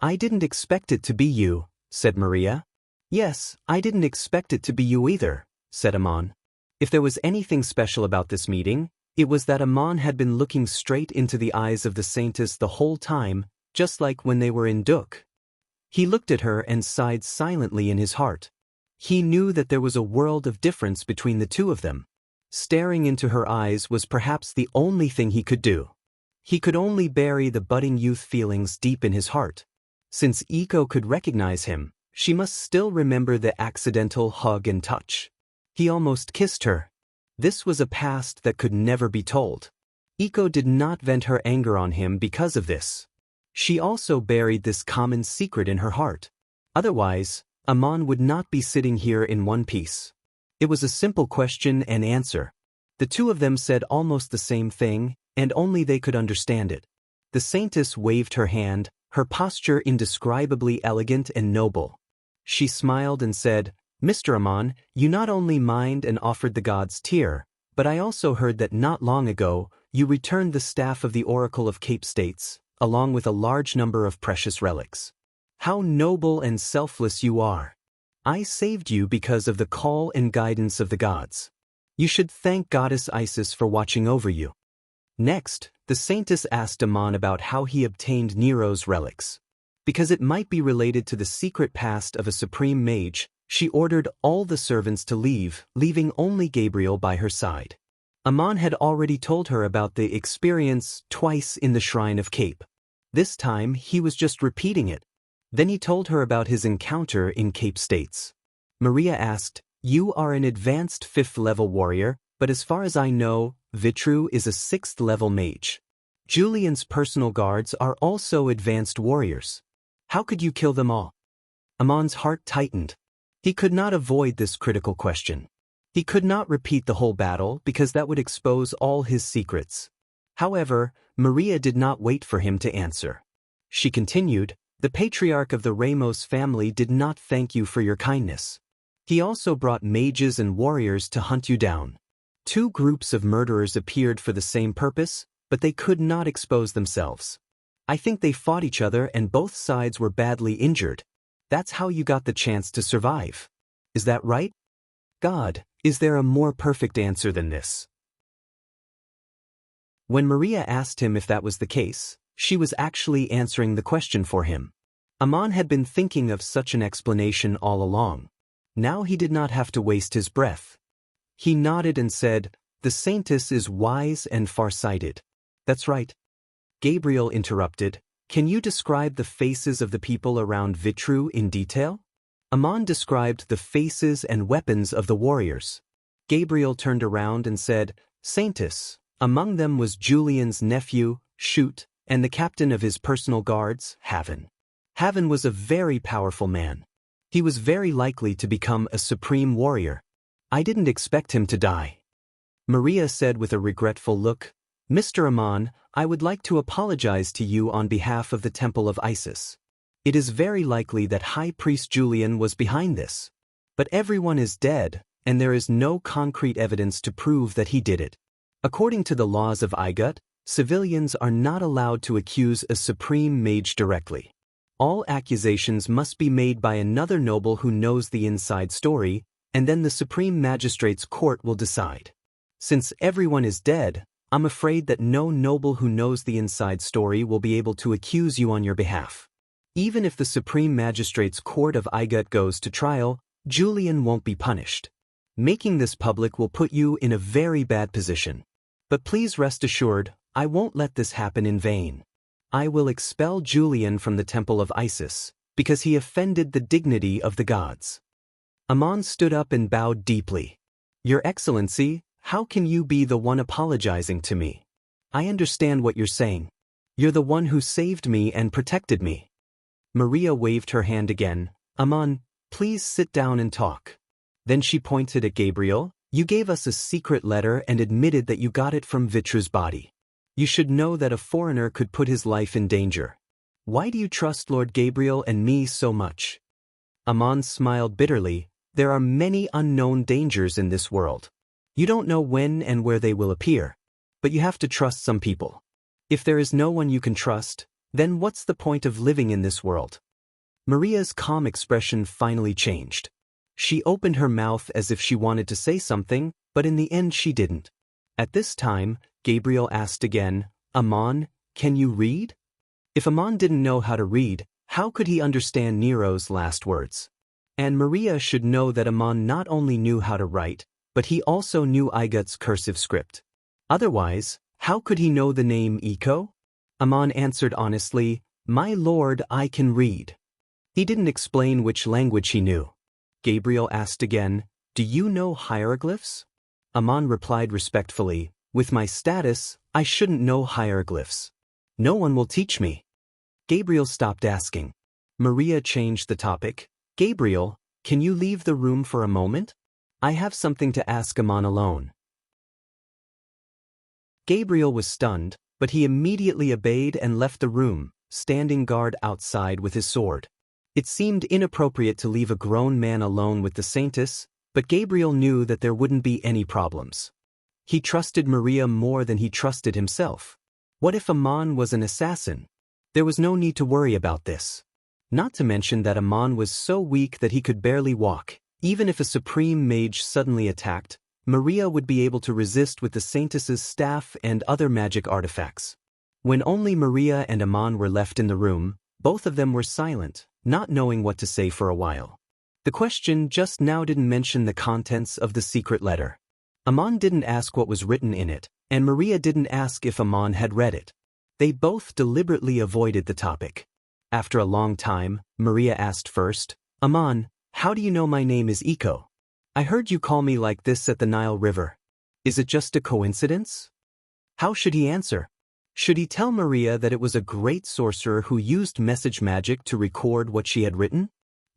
"I didn't expect it to be you," said Maria. "Yes, I didn't expect it to be you either," said Aman. If there was anything special about this meeting, it was that Aman had been looking straight into the eyes of the saintess the whole time, just like when they were in Duk. He looked at her and sighed silently in his heart. He knew that there was a world of difference between the two of them. Staring into her eyes was perhaps the only thing he could do. He could only bury the budding youth feelings deep in his heart. Since Iko could recognize him, she must still remember the accidental hug and touch. He almost kissed her. This was a past that could never be told. Iko did not vent her anger on him because of this. She also buried this common secret in her heart. Otherwise, Aman would not be sitting here in one piece. It was a simple question and answer. The two of them said almost the same thing, and only they could understand it. The saintess waved her hand, her posture indescribably elegant and noble. She smiled and said, "Mr. Aman, you not only mined and offered the gods Tyr, but I also heard that not long ago, you returned the staff of the Oracle of Cape States, along with a large number of precious relics. How noble and selfless you are. I saved you because of the call and guidance of the gods. You should thank Goddess Isis for watching over you." Next, the saintess asked Aman about how he obtained Nero's relics. Because it might be related to the secret past of a supreme mage, she ordered all the servants to leave, leaving only Gabriel by her side. Aman had already told her about the experience twice in the Shrine of Cape. This time, he was just repeating it. Then he told her about his encounter in Cape States. Maria asked, "You are an advanced 5th-level warrior, but as far as I know, Vitru is a 6th-level mage. Julian's personal guards are also advanced warriors. How could you kill them all?" Aman's heart tightened. He could not avoid this critical question. He could not repeat the whole battle because that would expose all his secrets. However, Maria did not wait for him to answer. She continued, "The patriarch of the Ramos family did not thank you for your kindness. He also brought mages and warriors to hunt you down. 2 groups of murderers appeared for the same purpose, but they could not expose themselves. I think they fought each other and both sides were badly injured. That's how you got the chance to survive. Is that right? God, is there a more perfect answer than this?" When Maria asked him if that was the case, she was actually answering the question for him. Aman had been thinking of such an explanation all along. Now he did not have to waste his breath. He nodded and said, "The saintess is wise and far-sighted." "That's right." Gabriel interrupted, "Can you describe the faces of the people around Vitru in detail?" Aman described the faces and weapons of the warriors. Gabriel turned around and said, "Saintess, among them was Julian's nephew, Shoot, and the captain of his personal guards, Haven. Haven was a very powerful man. He was very likely to become a supreme warrior. I didn't expect him to die." Maria said with a regretful look, "Mr. Aman, I would like to apologize to you on behalf of the Temple of Isis. It is very likely that High Priest Julian was behind this. But everyone is dead, and there is no concrete evidence to prove that he did it. According to the laws of Igut, civilians are not allowed to accuse a supreme mage directly. All accusations must be made by another noble who knows the inside story, and then the Supreme Magistrate's court will decide. Since everyone is dead, I'm afraid that no noble who knows the inside story will be able to accuse you on your behalf. Even if the Supreme Magistrate's Court of Igut goes to trial, Julian won't be punished. Making this public will put you in a very bad position. But please rest assured, I won't let this happen in vain. I will expel Julian from the Temple of Isis, because he offended the dignity of the gods. Amon stood up and bowed deeply. Your Excellency, how can you be the one apologizing to me? I understand what you're saying. You're the one who saved me and protected me. Maria waved her hand again. Amon, please sit down and talk. Then she pointed at Gabriel. You gave us a secret letter and admitted that you got it from Vitru's body. You should know that a foreigner could put his life in danger. Why do you trust Lord Gabriel and me so much? Amon smiled bitterly. There are many unknown dangers in this world. You don't know when and where they will appear. But you have to trust some people. If there is no one you can trust, then what's the point of living in this world? Maria's calm expression finally changed. She opened her mouth as if she wanted to say something, but in the end she didn't. At this time, Gabriel asked again, Amon, can you read? If Amon didn't know how to read, how could he understand Nero's last words? And Maria should know that Amon not only knew how to write, but he also knew Igut's cursive script. Otherwise, how could he know the name Eco? Amon answered honestly, My lord, I can read. He didn't explain which language he knew. Gabriel asked again, Do you know hieroglyphs? Amon replied respectfully, With my status, I shouldn't know hieroglyphs. No one will teach me. Gabriel stopped asking. Maria changed the topic. Gabriel, can you leave the room for a moment? I have something to ask Amon alone. Gabriel was stunned, but he immediately obeyed and left the room, standing guard outside with his sword. It seemed inappropriate to leave a grown man alone with the saintess, but Gabriel knew that there wouldn't be any problems. He trusted Maria more than he trusted himself. What if Amon was an assassin? There was no need to worry about this. Not to mention that Amon was so weak that he could barely walk. Even if a supreme mage suddenly attacked, Maria would be able to resist with the saintess's staff and other magic artifacts. When only Maria and Amon were left in the room, both of them were silent, not knowing what to say for a while. The question just now didn't mention the contents of the secret letter. Amon didn't ask what was written in it, and Maria didn't ask if Amon had read it. They both deliberately avoided the topic. After a long time, Maria asked first, Amon, how do you know my name is Eco? I heard you call me like this at the Nile River. Is it just a coincidence? How should he answer? Should he tell Maria that it was a great sorcerer who used message magic to record what she had written?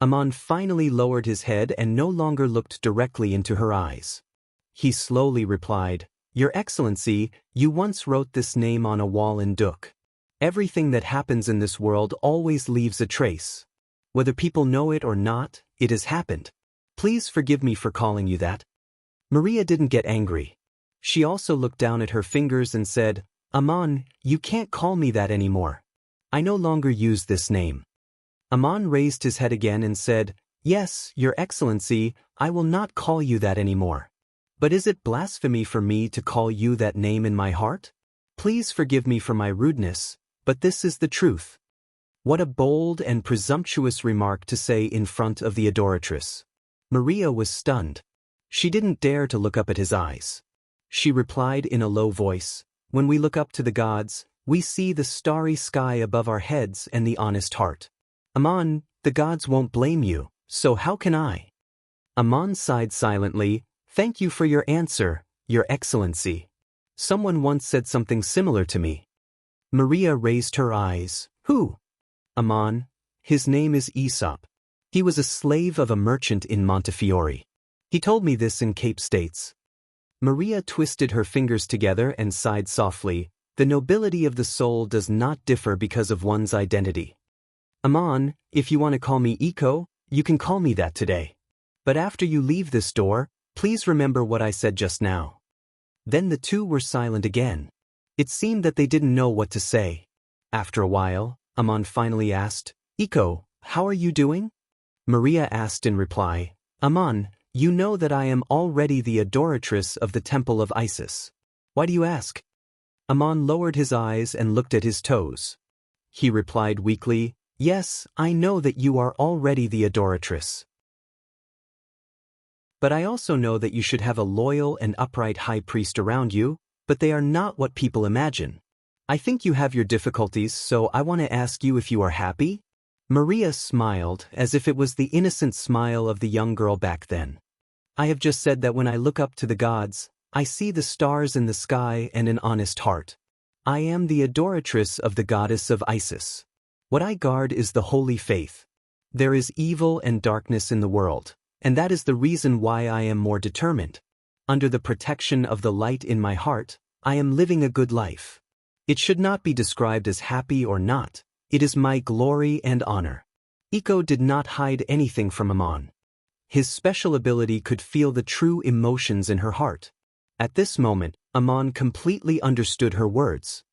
Amon finally lowered his head and no longer looked directly into her eyes. He slowly replied, Your Excellency, you once wrote this name on a wall in Duk. Everything that happens in this world always leaves a trace. Whether people know it or not, it has happened. Please forgive me for calling you that. Maria didn't get angry. She also looked down at her fingers and said, Amon, you can't call me that anymore. I no longer use this name. Amon raised his head again and said, Yes, Your Excellency, I will not call you that anymore. But is it blasphemy for me to call you that name in my heart? Please forgive me for my rudeness, but this is the truth. What a bold and presumptuous remark to say in front of the adoratress. Maria was stunned. She didn't dare to look up at his eyes. She replied in a low voice, When we look up to the gods, we see the starry sky above our heads and the honest heart. Amon, the gods won't blame you, so how can I? Amon sighed silently, Thank you for your answer, Your Excellency. Someone once said something similar to me. Maria raised her eyes. Who? Amon. His name is Aesop. He was a slave of a merchant in Montefiore. He told me this in Cape States. Maria twisted her fingers together and sighed softly. The nobility of the soul does not differ because of one's identity. Amon, if you want to call me Eco, you can call me that today. But after you leave this door, please remember what I said just now. Then the two were silent again. It seemed that they didn't know what to say. After a while, Amon finally asked, Eco, how are you doing? Maria asked in reply, Amon, you know that I am already the adoratress of the temple of Isis. Why do you ask? Amon lowered his eyes and looked at his toes. He replied weakly, Yes, I know that you are already the adoratress. But I also know that you should have a loyal and upright high priest around you, but they are not what people imagine. I think you have your difficulties, so I want to ask you if you are happy? Maria smiled, as if it was the innocent smile of the young girl back then. I have just said that when I look up to the gods, I see the stars in the sky and an honest heart. I am the adoratress of the goddess of Isis. What I guard is the holy faith. There is evil and darkness in the world, and that is the reason why I am more determined. Under the protection of the light in my heart, I am living a good life. It should not be described as happy or not. It is my glory and honor. Iko did not hide anything from Amon. His special ability could feel the true emotions in her heart. At this moment, Amon completely understood her words.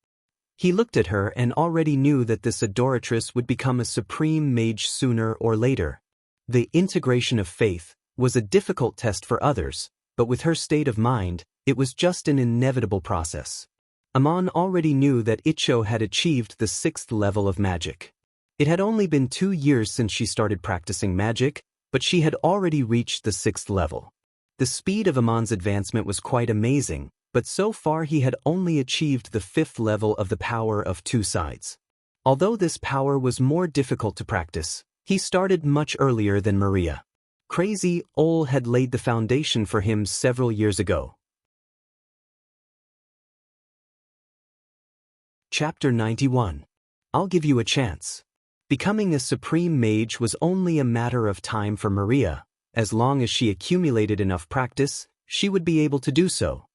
He looked at her and already knew that this adoratress would become a supreme mage sooner or later. The integration of faith was a difficult test for others, but with her state of mind, it was just an inevitable process. Amon already knew that Icho had achieved the 6th level of magic. It had only been 2 years since she started practicing magic, but she had already reached the 6th level. The speed of Amon's advancement was quite amazing, but so far he had only achieved the 5th level of the power of 2 sides. Although this power was more difficult to practice, he started much earlier than Maria. Crazy Ol had laid the foundation for him several years ago. Chapter 91. I'll give you a chance. Becoming a supreme mage was only a matter of time for Maria. As long as she accumulated enough practice, she would be able to do so.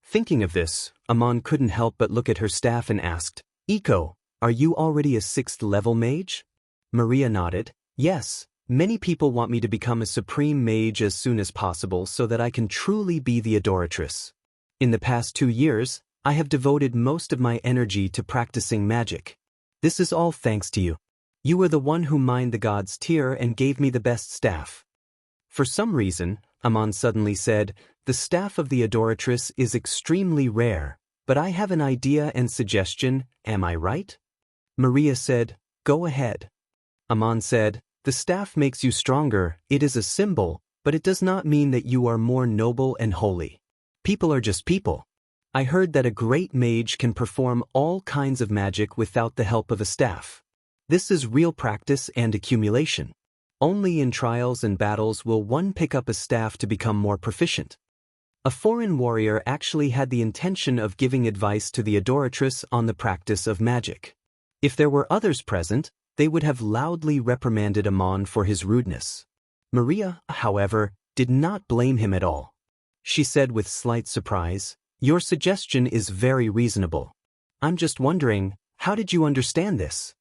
Thinking of this, Amon couldn't help but look at her staff and asked, Iko, are you already a 6th level mage? Maria nodded. Yes, many people want me to become a supreme mage as soon as possible so that I can truly be the adoratress. In the past 2 years, I have devoted most of my energy to practicing magic. This is all thanks to you. You were the one who mined the god's tear and gave me the best staff. For some reason, Amon suddenly said, the staff of the adoratress is extremely rare, but I have an idea and suggestion, am I right? Maria said, go ahead. Amon said, the staff makes you stronger, it is a symbol, but it does not mean that you are more noble and holy. People are just people. I heard that a great mage can perform all kinds of magic without the help of a staff. This is real practice and accumulation. Only in trials and battles will one pick up a staff to become more proficient. A foreign warrior actually had the intention of giving advice to the adoratress on the practice of magic. If there were others present, they would have loudly reprimanded Amon for his rudeness. Maria, however, did not blame him at all. She said with slight surprise, your suggestion is very reasonable. I'm just wondering, how did you understand this?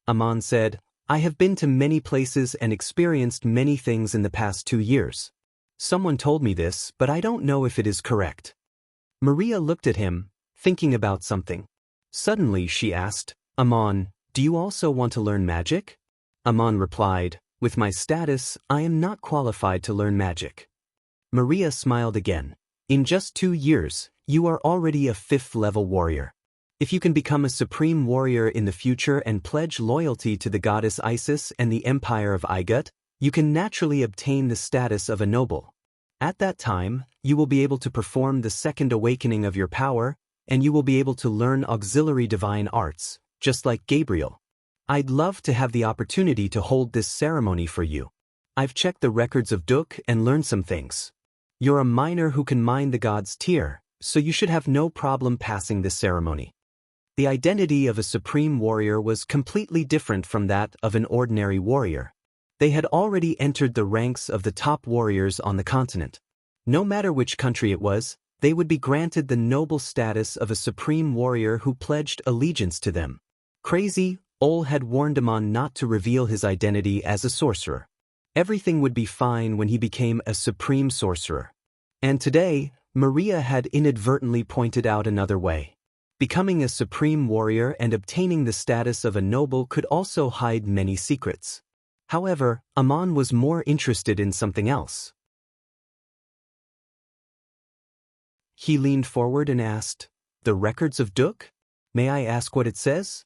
Amon said, I have been to many places and experienced many things in the past 2 years. Someone told me this, but I don't know if it is correct. Maria looked at him, thinking about something. Suddenly she asked, Amon, do you also want to learn magic? Amon replied, with my status, I am not qualified to learn magic. Maria smiled again. In just 2 years, you are already a 5th level warrior. If you can become a supreme warrior in the future and pledge loyalty to the goddess Isis and the empire of Igut, you can naturally obtain the status of a noble. At that time, you will be able to perform the 2nd awakening of your power, and you will be able to learn auxiliary divine arts, just like Gabriel. I'd love to have the opportunity to hold this ceremony for you. I've checked the records of Duk and learned some things. You're a miner who can mine the god's tear, so you should have no problem passing this ceremony. The identity of a supreme warrior was completely different from that of an ordinary warrior. They had already entered the ranks of the top warriors on the continent. No matter which country it was, they would be granted the noble status of a supreme warrior who pledged allegiance to them. Crazy Ol had warned Amon not to reveal his identity as a sorcerer. Everything would be fine when he became a supreme sorcerer. And today, Maria had inadvertently pointed out another way. Becoming a supreme warrior and obtaining the status of a noble could also hide many secrets. However, Amon was more interested in something else. He leaned forward and asked, the records of Duk? May I ask what it says?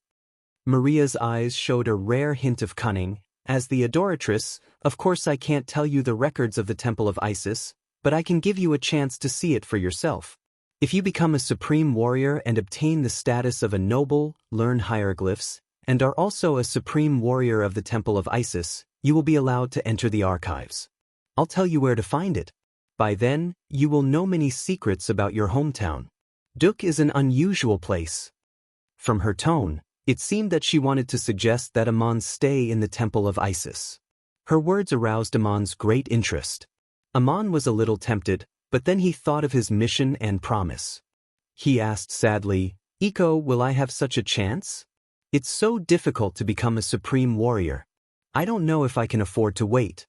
Maria's eyes showed a rare hint of cunning. As the adoratress, of course I can't tell you the records of the Temple of Isis, but I can give you a chance to see it for yourself. If you become a supreme warrior and obtain the status of a noble, learn hieroglyphs, and are also a supreme warrior of the Temple of Isis, you will be allowed to enter the archives. I'll tell you where to find it. By then, you will know many secrets about your hometown. Duk is an unusual place. From her tone, it seemed that she wanted to suggest that Aman stay in the Temple of Isis. Her words aroused Aman's great interest. Aman was a little tempted, but then he thought of his mission and promise. He asked sadly, "Iko, will I have such a chance? It's so difficult to become a supreme warrior. I don't know if I can afford to wait."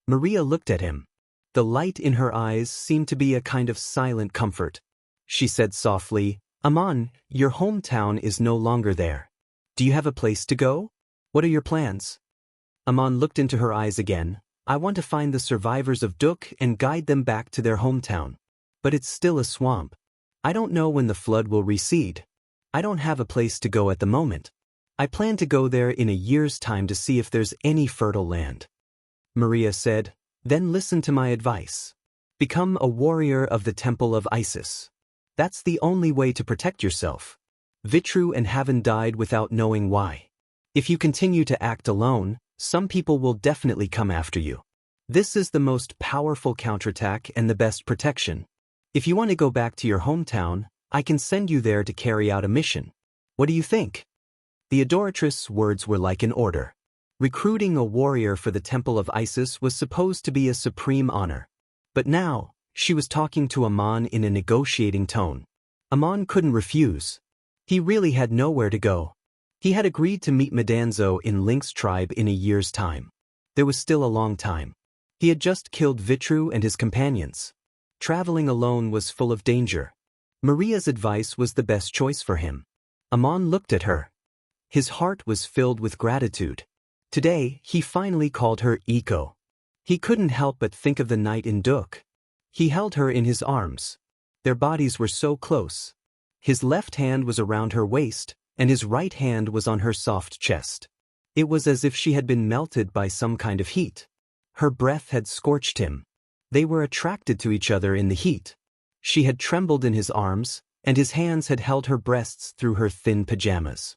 Maria looked at him. The light in her eyes seemed to be a kind of silent comfort. She said softly, "Aman, your hometown is no longer there. Do you have a place to go? What are your plans?" Aman looked into her eyes again. "I want to find the survivors of Duk and guide them back to their hometown. But it's still a swamp. I don't know when the flood will recede. I don't have a place to go at the moment. I plan to go there in a year's time to see if there's any fertile land." Maria said, "Then listen to my advice. Become a warrior of the Temple of Isis. That's the only way to protect yourself. Vitru and Haven died without knowing why. If you continue to act alone, some people will definitely come after you. This is the most powerful counterattack and the best protection. If you want to go back to your hometown, I can send you there to carry out a mission. What do you think?" The adoratress' words were like an order. Recruiting a warrior for the Temple of Isis was supposed to be a supreme honor. But now, she was talking to Aman in a negotiating tone. Aman couldn't refuse. He really had nowhere to go. He had agreed to meet Medanzo in Link's tribe in a year's time. There was still a long time. He had just killed Vitru and his companions. Traveling alone was full of danger. Maria's advice was the best choice for him. Aman looked at her. His heart was filled with gratitude. Today, he finally called her Iko. He couldn't help but think of the night in Duk. He held her in his arms. Their bodies were so close. His left hand was around her waist, and his right hand was on her soft chest. It was as if she had been melted by some kind of heat. Her breath had scorched him. They were attracted to each other in the heat. She had trembled in his arms, and his hands had held her breasts through her thin pajamas.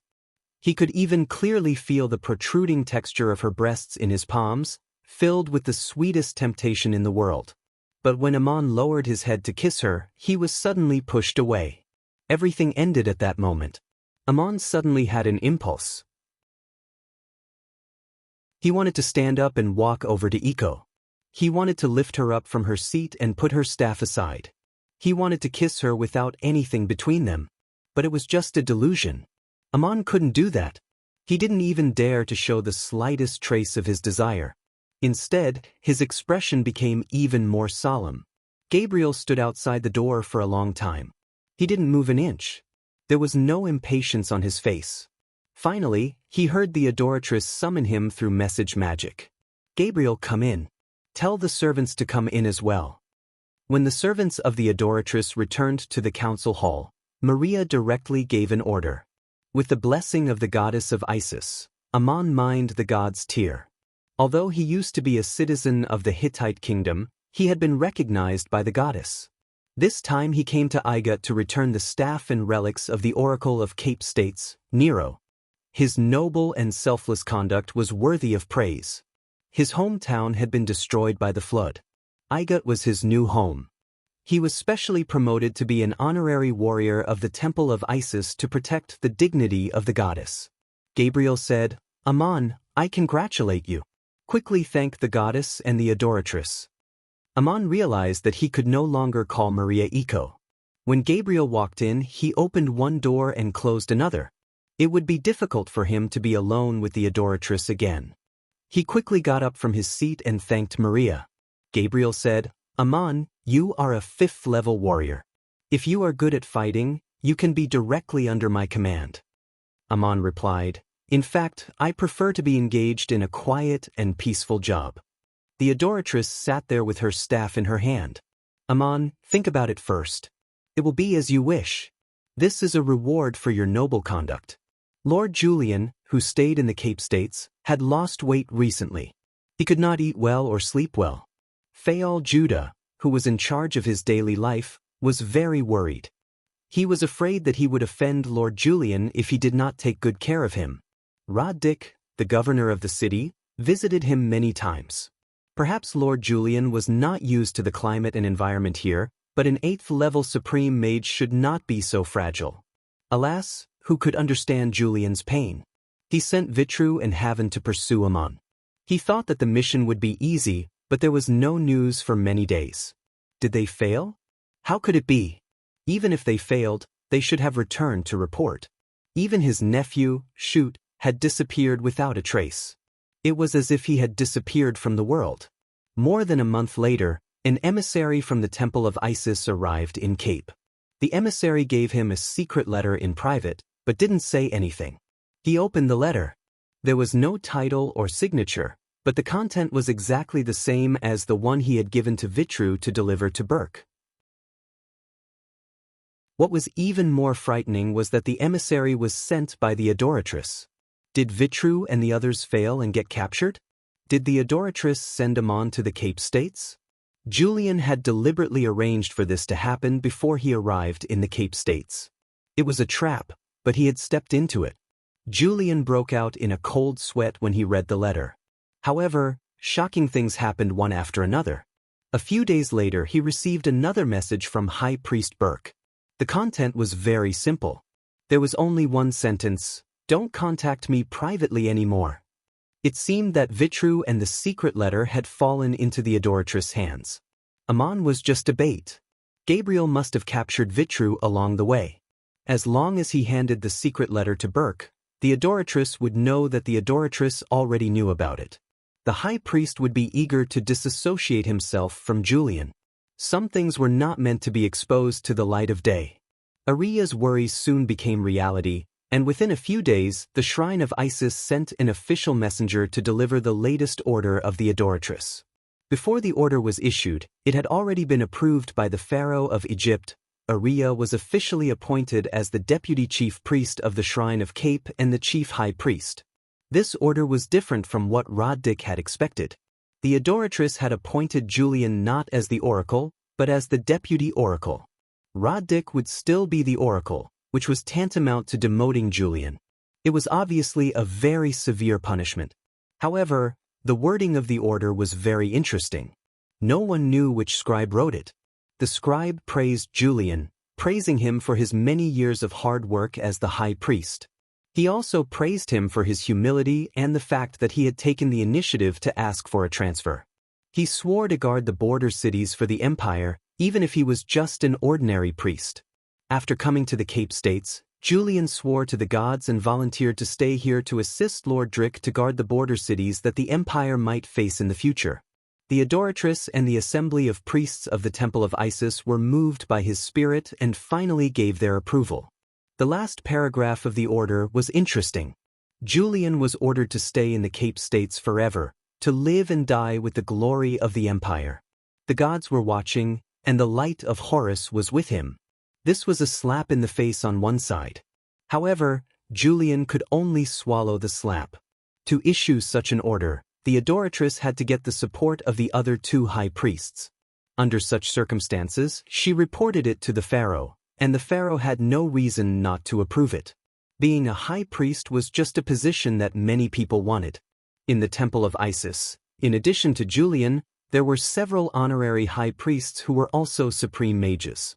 He could even clearly feel the protruding texture of her breasts in his palms, filled with the sweetest temptation in the world. But when Aman lowered his head to kiss her, he was suddenly pushed away. Everything ended at that moment. Aman suddenly had an impulse. He wanted to stand up and walk over to Iko. He wanted to lift her up from her seat and put her staff aside. He wanted to kiss her without anything between them. But it was just a delusion. Aman couldn't do that. He didn't even dare to show the slightest trace of his desire. Instead, his expression became even more solemn. Gabriel stood outside the door for a long time. He didn't move an inch. There was no impatience on his face. Finally, he heard the adoratress summon him through message magic. "Gabriel, come in. Tell the servants to come in as well." When the servants of the adoratress returned to the council hall, Maria directly gave an order. With the blessing of the goddess of Isis, Aman mined the god's tear. Although he used to be a citizen of the Hittite kingdom, he had been recognized by the goddess. This time he came to Iga to return the staff and relics of the Oracle of Cape States, Nero. His noble and selfless conduct was worthy of praise. His hometown had been destroyed by the flood. Iga was his new home. He was specially promoted to be an honorary warrior of the Temple of Isis to protect the dignity of the goddess. Gabriel said, "Aman, I congratulate you. Quickly thank the goddess and the adoratress." Aman realized that he could no longer call Maria Iko. When Gabriel walked in, he opened one door and closed another. It would be difficult for him to be alone with the adoratress again. He quickly got up from his seat and thanked Maria. Gabriel said, "Aman, you are a 5th-level warrior. If you are good at fighting, you can be directly under my command." Aman replied, "In fact, I prefer to be engaged in a quiet and peaceful job." The adoratress sat there with her staff in her hand. "Aman, think about it first. It will be as you wish. This is a reward for your noble conduct. Lord Julian, who stayed in the Cape States, had lost weight recently. He could not eat well or sleep well. Fayal Judah, who was in charge of his daily life, was very worried. He was afraid that he would offend Lord Julian if he did not take good care of him. Dick, the governor of the city, visited him many times. Perhaps Lord Julian was not used to the climate and environment here, but an 8th-level supreme mage should not be so fragile. Alas, who could understand Julian's pain? He sent Vitru and Haven to pursue Amon. He thought that the mission would be easy, but there was no news for many days. Did they fail? How could it be? Even if they failed, they should have returned to report. Even his nephew, Shoot, had disappeared without a trace. It was as if he had disappeared from the world. More than a month later, an emissary from the Temple of Isis arrived in Cape. The emissary gave him a secret letter in private, but didn't say anything. He opened the letter. There was no title or signature, but the content was exactly the same as the one he had given to Vitru to deliver to Burke. What was even more frightening was that the emissary was sent by the Adoratress. Did Vitru and the others fail and get captured? Did the Adoratress send Amon to the Cape States? Julian had deliberately arranged for this to happen before he arrived in the Cape States. It was a trap, but he had stepped into it. Julian broke out in a cold sweat when he read the letter. However, shocking things happened one after another. A few days later he received another message from High Priest Burke. The content was very simple. There was only one sentence: "Don't contact me privately anymore." It seemed that Vitru and the secret letter had fallen into the Adoratress' hands. Amon was just a bait. Gabriel must have captured Vitru along the way. As long as he handed the secret letter to Burke, the Adoratress would know that the Adoratress already knew about it. The High Priest would be eager to disassociate himself from Julian. Some things were not meant to be exposed to the light of day. Aria's worries soon became reality, and within a few days, the Shrine of Isis sent an official messenger to deliver the latest order of the Adoratress. Before the order was issued, it had already been approved by the Pharaoh of Egypt. Aria was officially appointed as the deputy chief priest of the Shrine of Cape and the chief high priest. This order was different from what Dick had expected. The Adoratress had appointed Julian not as the oracle, but as the deputy oracle. Dick would still be the oracle, which was tantamount to demoting Julian. It was obviously a very severe punishment. However, the wording of the order was very interesting. No one knew which scribe wrote it. The scribe praised Julian, praising him for his many years of hard work as the high priest. He also praised him for his humility and the fact that he had taken the initiative to ask for a transfer. He swore to guard the border cities for the empire, even if he was just an ordinary priest. After coming to the Cape States, Julian swore to the gods and volunteered to stay here to assist Lord Drick to guard the border cities that the empire might face in the future. The Adoratress and the assembly of priests of the Temple of Isis were moved by his spirit and finally gave their approval. The last paragraph of the order was interesting. Julian was ordered to stay in the Cape States forever, to live and die with the glory of the empire. The gods were watching, and the light of Horus was with him. This was a slap in the face on one side. However, Julian could only swallow the slap. To issue such an order, the Adoratress had to get the support of the other two high priests. Under such circumstances, she reported it to the pharaoh, and the pharaoh had no reason not to approve it. Being a high priest was just a position that many people wanted. In the Temple of Isis, in addition to Julian, there were several honorary high priests who were also supreme mages.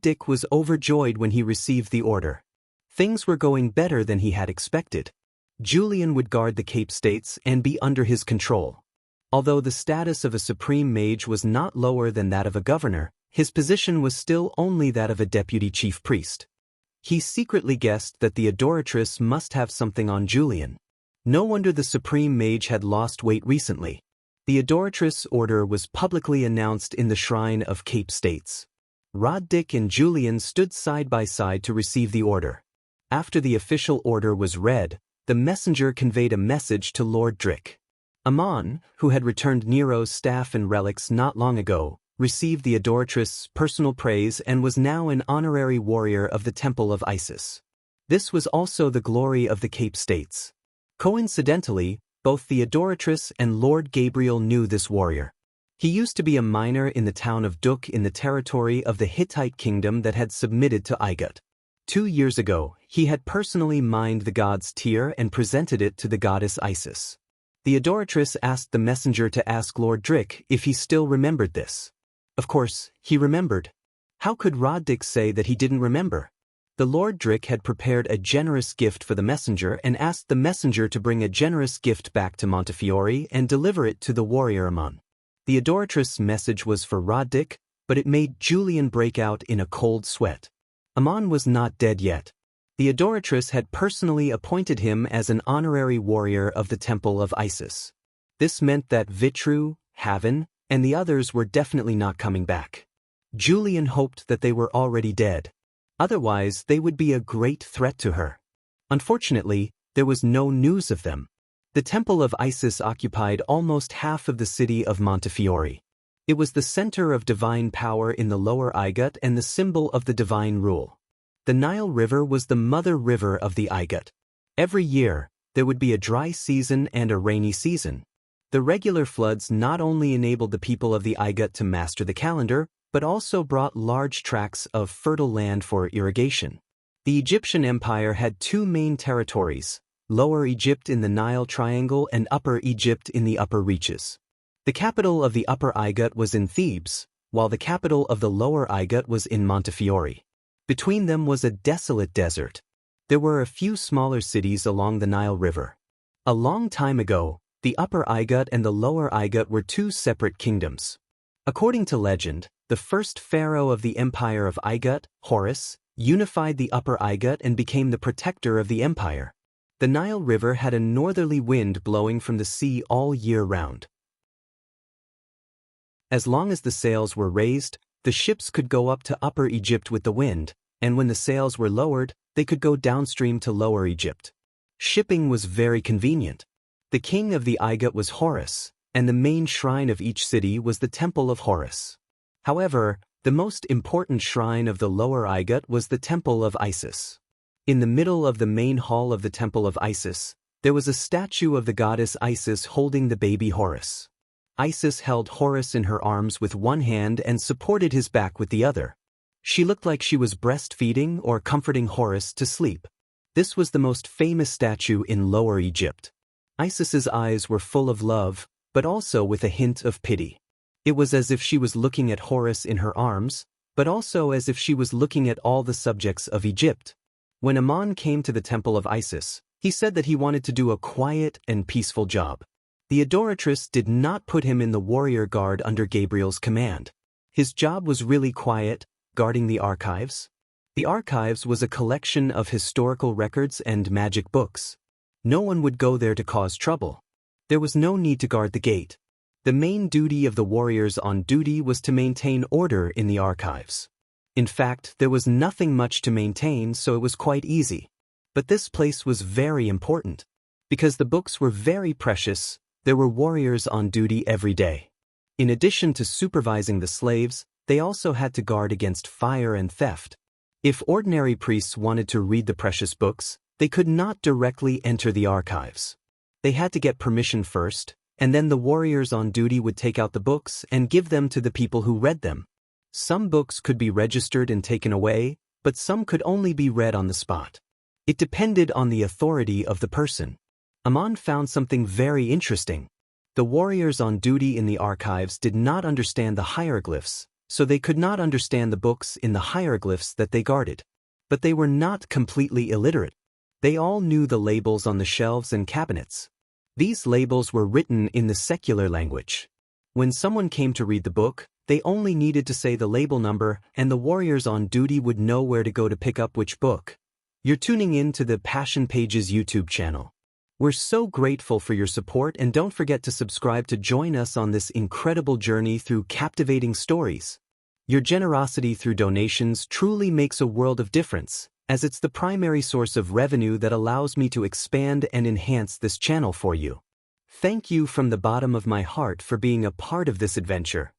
Dick was overjoyed when he received the order. Things were going better than he had expected. Julian would guard the Cape States and be under his control. Although the status of a supreme mage was not lower than that of a governor, his position was still only that of a deputy chief priest. He secretly guessed that the Adoratress must have something on Julian. No wonder the supreme mage had lost weight recently. The Adoratress' order was publicly announced in the Shrine of Cape States. Dick and Julian stood side by side to receive the order. After the official order was read, the messenger conveyed a message to Lord Drick. Amon, who had returned Nero's staff and relics not long ago, received the Adoratress' personal praise and was now an honorary warrior of the Temple of Isis. This was also the glory of the Cape States. Coincidentally, both the Adoratress and Lord Gabriel knew this warrior. He used to be a miner in the town of Duk in the territory of the Hittite kingdom that had submitted to Igut. 2 years ago, he had personally mined the god's tear and presented it to the goddess Isis. The Adoratress asked the messenger to ask Lord Drick if he still remembered this. Of course, he remembered. How could Roddick say that he didn't remember? The Lord Drick had prepared a generous gift for the messenger and asked the messenger to bring a generous gift back to Montefiore and deliver it to the warrior Amon. The Adoratress' message was for Roddick, but it made Julian break out in a cold sweat. Amon was not dead yet. The Adoratress had personally appointed him as an honorary warrior of the Temple of Isis. This meant that Vitru, Haven, and the others were definitely not coming back. Julian hoped that they were already dead. Otherwise, they would be a great threat to her. Unfortunately, there was no news of them. The Temple of Isis occupied almost half of the city of Montefiore. It was the center of divine power in the Lower Igut and the symbol of the divine rule. The Nile River was the mother river of the Igut. Every year, there would be a dry season and a rainy season. The regular floods not only enabled the people of the Igut to master the calendar, but also brought large tracts of fertile land for irrigation. The Egyptian Empire had 2 main territories, Lower Egypt in the Nile Triangle and Upper Egypt in the upper reaches. The capital of the Upper Igut was in Thebes, while the capital of the Lower Igut was in Montefiore. Between them was a desolate desert. There were a few smaller cities along the Nile River. A long time ago, the Upper Igut and the Lower Igut were 2 separate kingdoms. According to legend, the first pharaoh of the empire of Igut, Horus, unified the Upper Igut and became the protector of the empire. The Nile River had a northerly wind blowing from the sea all year round. As long as the sails were raised, the ships could go up to Upper Egypt with the wind, and when the sails were lowered, they could go downstream to Lower Egypt. Shipping was very convenient. The king of the Igut was Horus, and the main shrine of each city was the Temple of Horus. However, the most important shrine of the Lower Igut was the Temple of Isis. In the middle of the main hall of the Temple of Isis, there was a statue of the goddess Isis holding the baby Horus. Isis held Horus in her arms with one hand and supported his back with the other. She looked like she was breastfeeding or comforting Horus to sleep. This was the most famous statue in Lower Egypt. Isis's eyes were full of love, but also with a hint of pity. It was as if she was looking at Horus in her arms, but also as if she was looking at all the subjects of Egypt. When Amon came to the Temple of Isis, he said that he wanted to do a quiet and peaceful job. The Adoratress did not put him in the warrior guard under Gabriel's command. His job was really quiet, guarding the archives. The archives was a collection of historical records and magic books. No one would go there to cause trouble. There was no need to guard the gate. The main duty of the warriors on duty was to maintain order in the archives. In fact, there was nothing much to maintain, so it was quite easy. But this place was very important. Because the books were very precious, there were warriors on duty every day. In addition to supervising the slaves, they also had to guard against fire and theft. If ordinary priests wanted to read the precious books, they could not directly enter the archives. They had to get permission first, and then the warriors on duty would take out the books and give them to the people who read them. Some books could be registered and taken away, but some could only be read on the spot. It depended on the authority of the person. Amon found something very interesting. The warriors on duty in the archives did not understand the hieroglyphs, so they could not understand the books in the hieroglyphs that they guarded. But they were not completely illiterate. They all knew the labels on the shelves and cabinets. These labels were written in the secular language. When someone came to read the book, they only needed to say the label number, and the warriors on duty would know where to go to pick up which book. You're tuning in to the Passion Pages YouTube channel. We're so grateful for your support, and don't forget to subscribe to join us on this incredible journey through captivating stories. Your generosity through donations truly makes a world of difference, as it's the primary source of revenue that allows me to expand and enhance this channel for you. Thank you from the bottom of my heart for being a part of this adventure.